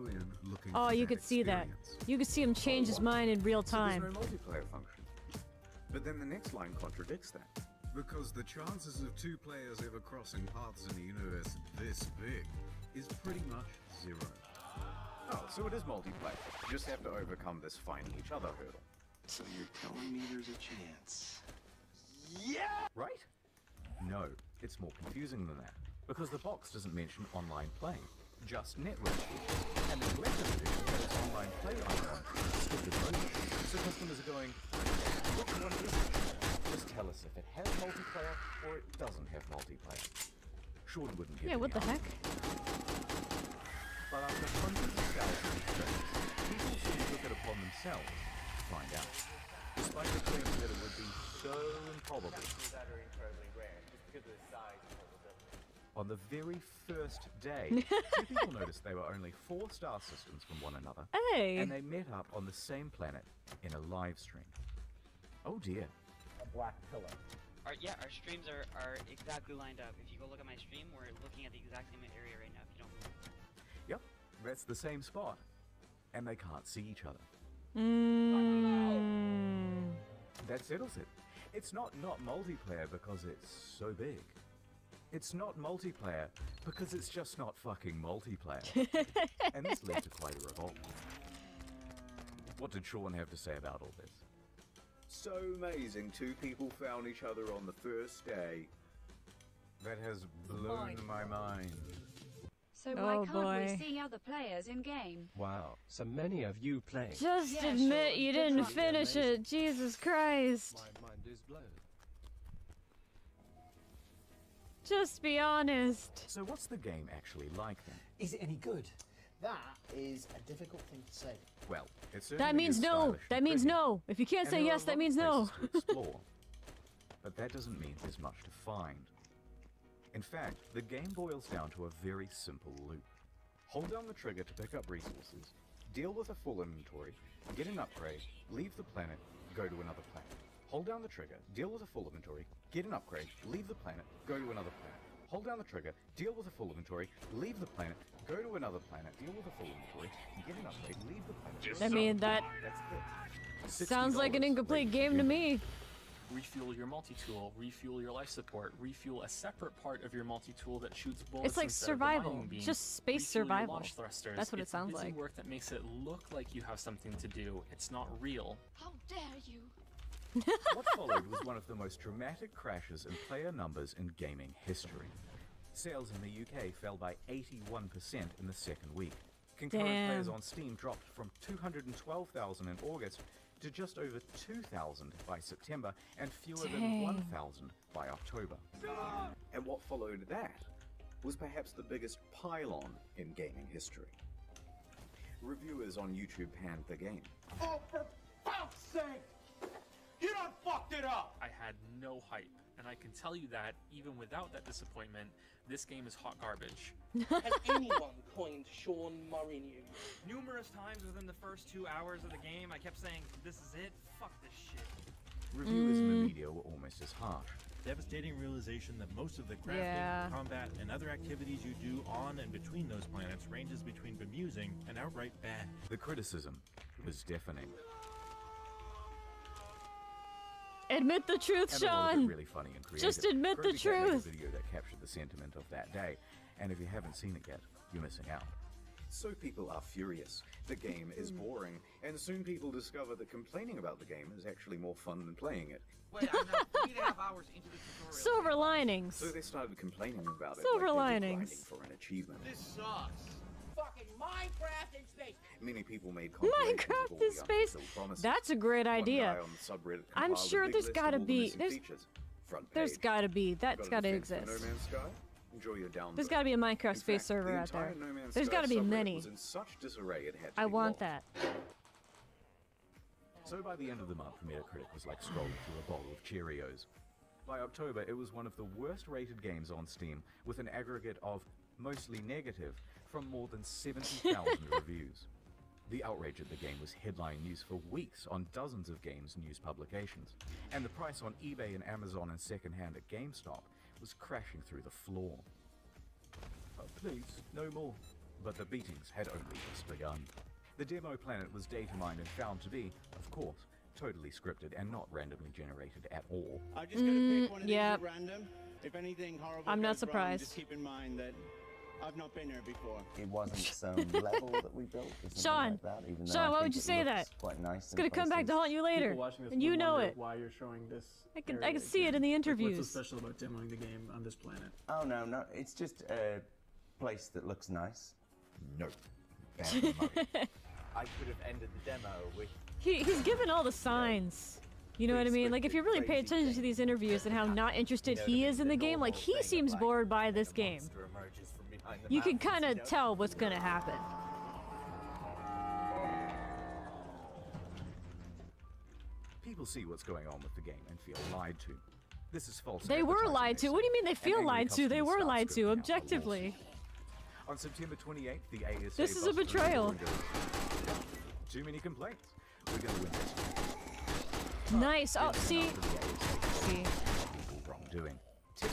Oh, you could see that. You could see him change his mind in real time. There's no multiplayer function. But then the next line contradicts that. Because the chances of two players ever crossing paths in a universe this big is pretty much zero. Oh, so it is multiplayer. You just have to overcome this finding each other hurdle. So you're telling me there's a chance? Yeah! Right? No, it's more confusing than that. Because the box doesn't mention online play, just network. And the collector's edition has online play icon skipped over. So customers are going, which one is it? Just tell us if it has multiplayer or it doesn't have multiplayer. Sean wouldn't give Yeah, what the any heck? But after hundreds of thousands of shows, people soon took it upon themselves to find out. Despite the claims that it would be so improbable. That are incredibly rare, just because of the size of the building. On the very first day, two people noticed they were only 4 star systems from one another. Hey! And they met up on the same planet in a live stream. Oh dear. A black pillar. Our streams are exactly lined up. If you go look at my stream, we're looking at the exact same area right now if you don't move. Yep, that's the same spot. And they can't see each other. That settles it. It's not multiplayer because it's so big. It's not multiplayer because it's just not fucking multiplayer. And this led to quite a revolt. What did Sean have to say about all this? So amazing, 2 people found each other on the first day. That has blown my mind. So why Oh, can't boy. we see other players in game? Wow. So many of you playing. Just Yeah, admit sure. you Good didn't luck. finish it. Jesus Christ. My mind is blown. Just be honest. So what's the game actually like then? Is it any good? That is a difficult thing to say. Well, it certainly That means is no. stylish That and means pretty. no. If you can't And say there are yes, a that lot means of no. places to explore. But that doesn't mean there's much to find. In fact, the game boils down to a very simple loop. Hold down the trigger to pick up resources, deal with a full inventory, get an upgrade, leave the planet, go to another planet. Hold down the trigger, deal with a full inventory, get an upgrade, leave the planet, go to another planet. Hold down the trigger, deal with a full inventory, leave the planet, go to another planet, deal with a full inventory, get an upgrade, leave the planet. I mean, that That's it. sounds like an incomplete game to me. Refuel your multi-tool, refuel your life support, refuel a separate part of your multi-tool that shoots bullets It's like instead of the survival. mining beam. Just space Refuel your survival. launch thrusters. That's what it It's sounds busy like. work that makes it look like you have something to do. It's not real. How dare you? What followed was one of the most dramatic crashes in player numbers in gaming history. Sales in the UK fell by 81% in the second week. Concurrent Damn. players on Steam dropped from 212,000 in August to just over 2,000 by September and fewer than Dang. 1,000 by October. And what followed that was perhaps the biggest pile-on in gaming history. Reviewers on YouTube panned the game. Oh, for fuck's sake! You done fucked it up! I had no hype, and I can tell you that, even without that disappointment, this game is hot garbage. Has anyone coined Sean Murray news? Numerous times within the first 2 hours of the game, I kept saying, this is it, fuck this shit. Reviewers in the media were almost as harsh. Devastating realization that most of the crafting, combat, and other activities you do on and between those planets ranges between bemusing and outright bad. The criticism was deafening. Admit the truth, And a little bit Sean. really funny and creative. Just admit the Crazy Cat made a truth. video that captured the sentiment of that day, and if you haven't seen it yet, you're missing out. So people are furious. The game is boring, and soon people discover that complaining about the game is actually more fun than playing it. Wait, I'm now 3.5 hours into the tutorial. Silver linings. So they started complaining about it. Silver like they were linings. grinding for an achievement. This sucks. Fucking Minecraft in space. Many people made compilations of all Minecraft the in space. unfulfilled promises. That's a great One idea. guy on the subreddit I'm compiled a sure big there's list gotta of all the be. missing features. Front There's page. gotta be. That's Got a gotta defense for exist. No Man's Sky? Enjoy your download. There's gotta be a Minecraft In space fact, server the out there. entire No Man's There's Sky gotta be subreddit many. was in such disarray it had to I be want locked. that. So by the end of the month, Metacritic was like scrolling through a bowl of Cheerios. By October, it was one of the worst rated games on Steam, with an aggregate of mostly negative from more than 70,000 reviews. The outrage at the game was headline news for weeks on dozens of games news publications, and the price on eBay and Amazon and secondhand at GameStop was crashing through the floor. Oh, please, no more. But the beatings had only just begun. The demo planet was data mined and found to be, of course, totally scripted and not randomly generated at all. I'm just going to pick one of these yep. at random. If anything horrible I'm not goes wrong, surprised. just keep in mind that I've not been here before. It wasn't some level that we built or something Sean, like that, even though Sean, I why think would you it say looks that? Quite nice. It's gonna come back to haunt you later, and you know it. Why you're showing this? I can see it in the interviews. What's so special about demoing the game on this planet? Oh no, it's just a place that looks nice. No. I could have ended the demo with. He's given all the signs. You know what I mean? Like, if you really pay attention to these interviews and how not interested he is in the game, like, he seems bored by this game. You can kind of tell what's gonna happen. People see what's going on with the game and feel lied to. This is false. They were advertising, lied to. say. What do you mean they And feel angry lied to? They customers were start lied to, scribbling out the objectively. On September 28th, the ASA This is a busted through the betrayal. door and goes, too many complaints. We're gonna win this. Nice. Oh, see. See. Wrongdoing.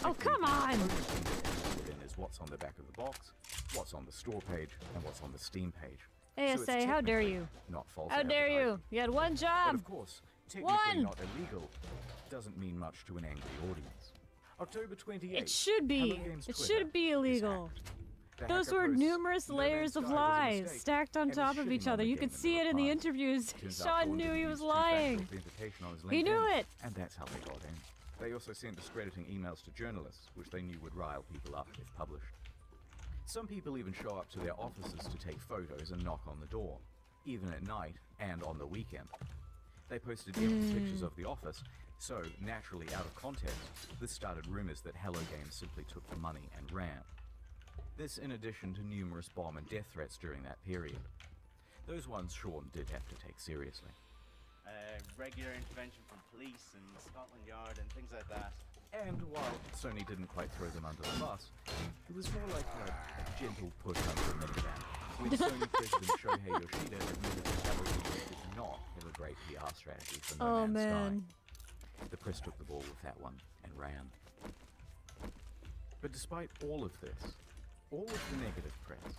Oh, come on. Within is what's on the back of the box, what's on the store page, and what's on the Steam page. So it's ASA, how dare you? Not false. How dare you? advertising. You had one But job. of course, technically One. not illegal doesn't mean much to an angry audience. October 28th. It should be. Hello Games It Twitter should be illegal. The Those hacker were posts, numerous "No Man's layers of Sky was a lies mistake," stacked on and is top of shitting each on other. the You game could in see it in the reply. interviews. Turns out Sean Dawn knew didn't he use was two-factor lying. authentication on his He knew LinkedIn, it. And that's how they got in. They also sent discrediting emails to journalists, which they knew would rile people up if published. Some people even show up to their offices to take photos and knock on the door, even at night and on the weekend. They posted empty pictures of the office, so naturally out of context, this started rumors that Hello Games simply took the money and ran. This in addition to numerous bomb and death threats during that period. Those ones Sean did have to take seriously. Regular intervention from police and Scotland Yard and things like that. And while Sony didn't quite throw them under the bus, it was more like a gentle push under the minivan, when Sony President Shohei Yoshida admitted that Hello Games did not have a great PR strategy for No Man's man. Sky. The press took the ball with that one and ran. But despite all of this, all of the negative press,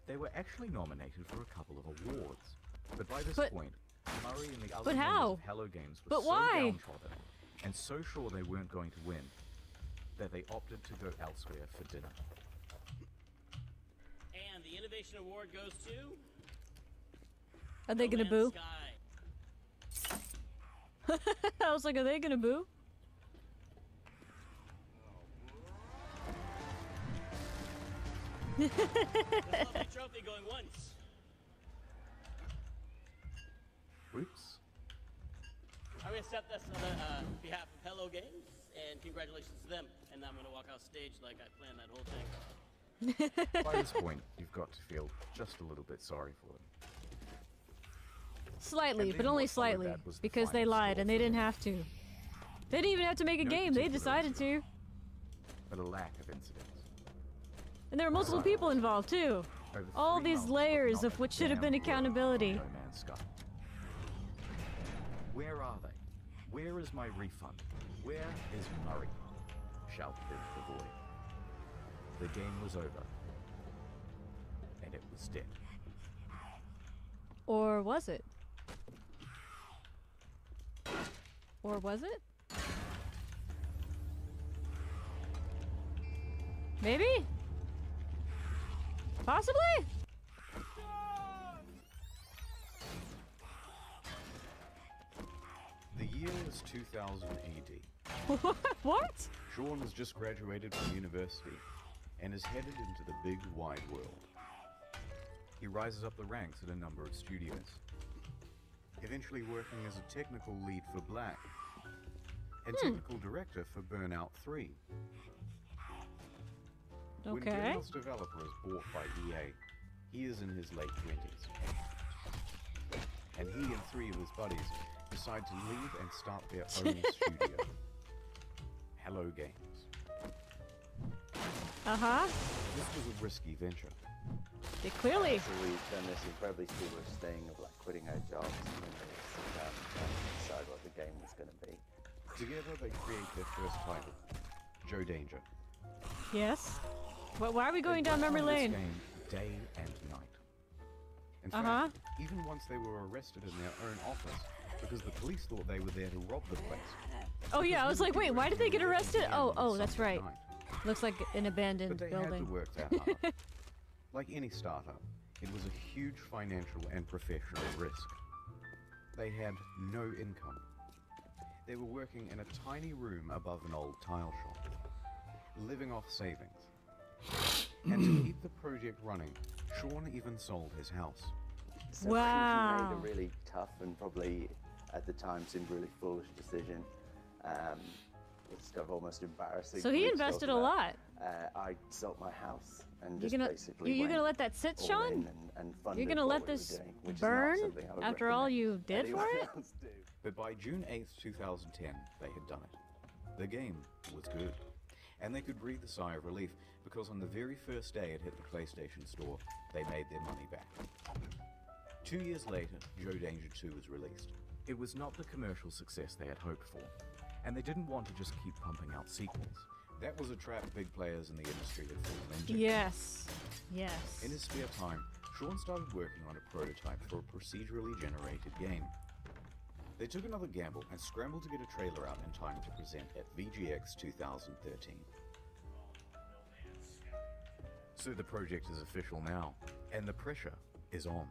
they were actually nominated for a couple of awards. But by this point, Murray and the other but members how? of Hello Games were But so why? downtrodden and so sure they weren't going to win that they opted to go elsewhere for dinner. And the Innovation Award goes to... Are they gonna boo? I was like, are they gonna boo? lovely trophy going once. Whoops. I will accept this on behalf of Hello Games, and congratulations to them. And I'm gonna walk off stage like I planned that whole thing. By this point, you've got to feel just a little bit sorry for them. Slightly, And but then only what followed slightly, that was the because they final lied score and they for didn't them. have to. They didn't even have to make a No game. They particular decided to. But a lack of incidents. And there were multiple people involved too. Over All 3 these months layers not of a what should have been damn word accountability. from No Man's Sky. Where are they? Where is my refund? Where is Murray? Shouted into the void. The game was over. And it was dead. Or was it? Or was it? Maybe? Possibly? The year was 2000 AD. What? Sean has just graduated from university and is headed into the big wide world. He rises up the ranks at a number of studios, eventually working as a technical lead for Black and technical director for Burnout 3. When Okay. Burnout's developer is bought by EA, he is in his late 20s. And he and 3 of his buddies decide to leave and start their own studio, Hello Games. Uh-huh. This was a risky venture. Clearly. So we've done this incredibly foolish thing of like quitting our jobs and then sit down and decide what the game was going to be. Together they create their first title, Joe Danger. Yes. Why are we going They down worked memory on this lane? game day and night. In Uh-huh. fact, even once they were arrested in their own office because the police thought they were there to rob the place. Oh yeah, I was like, wait, why did they get arrested? on Oh, that's Sunday right. night. Looks like an abandoned But they building. had to work that hard. Like any startup, it was a huge financial and professional risk. They had no income. They were working in a tiny room above an old tile shop, living off savings. And to keep the project running, Sean even sold his house. So Wow. he made a really tough and probably at the time seemed really foolish decision. It's kind of almost embarrassing. So for he me to talk invested a about. lot. I sold my house and You're just gonna basically you're gonna went let that sit, all Sean? in and funded You're gonna what let we were this doing, which is burn not something I would after all recommend you did for anyone it? else do. But by June 8th, 2010, they had done it. The game was good. And they could breathe a sigh of relief because on the very first day it hit the PlayStation Store, they made their money back. 2 years later, Joe Danger 2 was released. It was not the commercial success they had hoped for, and they didn't want to just keep pumping out sequels. That was a trap big players in the industry had fallen into. Yes. Yes. In his spare time, Sean started working on a prototype for a procedurally generated game. They took another gamble and scrambled to get a trailer out in time to present at VGX 2013. So the project is official now, and the pressure is on.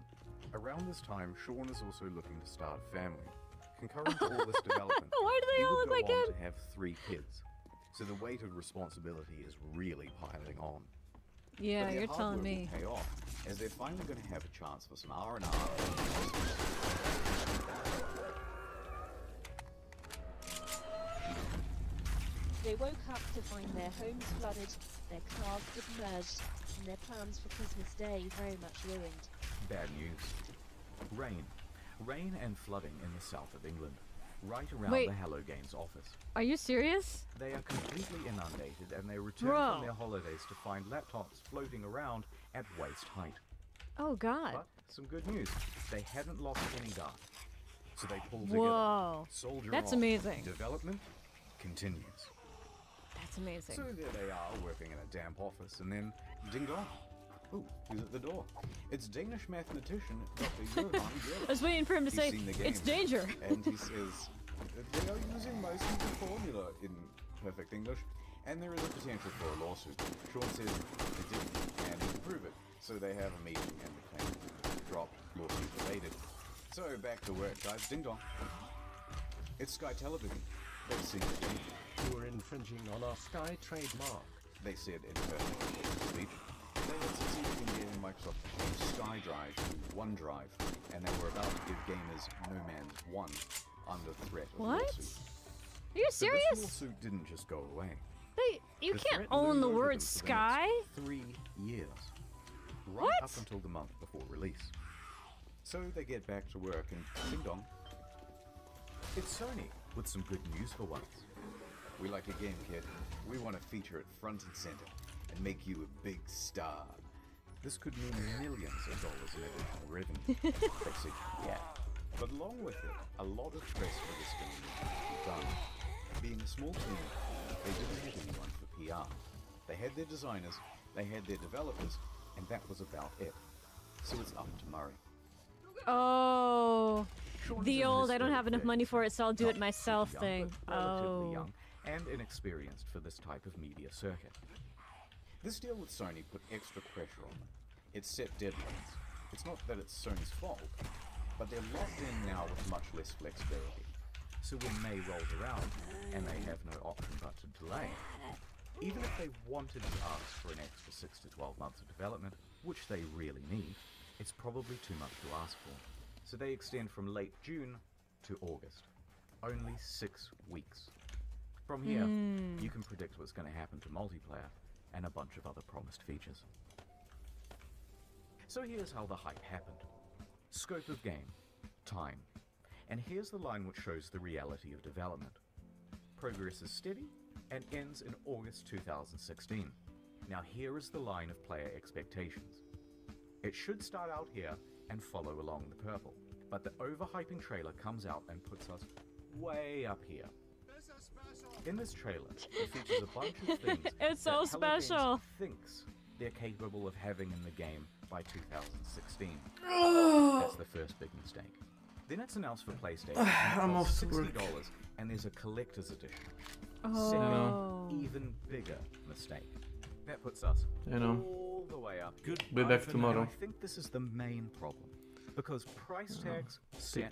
Around this time, Sean is also looking to start a family. Concurrent to all this development, Why do they he all would look go like on him? to have 3 kids. So the weight of responsibility is really piling on. Yeah, But their you're hard telling work me. will pay off, as they're finally going to have a chance for some R&R. They woke up to find their homes flooded, their cars submerged, and their plans for Christmas Day very much ruined. Bad news. Rain. Rain and flooding in the south of England, right around Wait. the Hello Games office. Are you serious? They are completely inundated and they return Bro. from their holidays to find laptops floating around at waist height. Oh god. But some good news. They hadn't lost any data. So they pull together. Whoa. Soldier That's on. amazing. Development continues. That's amazing. So there they are, working in a damp office, and then ding dong. Ooh, who's at the door? It's Danish mathematician Dr. Johan Bjørn. I was waiting for him to He's say, seen the game, "It's danger." And he says, they are using my secret formula in perfect English, and there is a potential for a lawsuit. Sean says they didn't, and he can prove it. So they have a meeting, and the claim is dropped, lawsuit evaded. So back to work, guys. Ding dong. It's Sky Television. They've seen the game. You are infringing on our Sky trademark. They said in perfect speech. They had succeeded in getting Microsoft to change SkyDrive to OneDrive, and they were about to give gamers No Man's 1 under threat of What? lawsuit. Are you But serious? this lawsuit didn't just go away. You The can't threat own loomed the over word them for the sky. next 3 years. Right What? up until the month before release. So they get back to work and ding dong. It's Sony with some good news for once. We like your game, kid. We want to feature it front and center and make you a big star. This could mean millions of dollars in additional revenue. Basic, yeah. But along with it, a lot of press for this game needed to be done. Being a small team, they didn't have anyone for PR. They had their designers, they had their developers, and that was about it. So it's up to Murray. Oh, Sean's the in old his I don't early have enough 30s. money for it, so I'll do it Not myself super young, thing. but relatively Oh. young and inexperienced for this type of media circuit. This deal with Sony put extra pressure on them. It set deadlines. It's not that it's Sony's fault, but they're locked in now with much less flexibility. So when May rolls around, and they have no option but to delay, even if they wanted to ask for an extra 6 to 12 months of development, which they really need, it's probably too much to ask for. So they extend from late June to August. Only 6 weeks. From here, you can predict what's going to happen to multiplayer and a bunch of other promised features. So here's how the hype happened. Scope of game. Time. And here's the line which shows the reality of development. Progress is steady and ends in August 2016. Now here is the line of player expectations. It should start out here and follow along the purple, but the overhyping trailer comes out and puts us way up here. In this trailer, it features a bunch of things It's so that Hello Games special. thinks they're capable of having in the game by 2016. That's the first big mistake. Then it's announced for PlayStation, and I'm it off costs to work. $60, and there's a collector's edition. Oh. Second, even bigger mistake. That puts us I know. all the way up. Be back And tomorrow. I think this is the main problem, because price tags set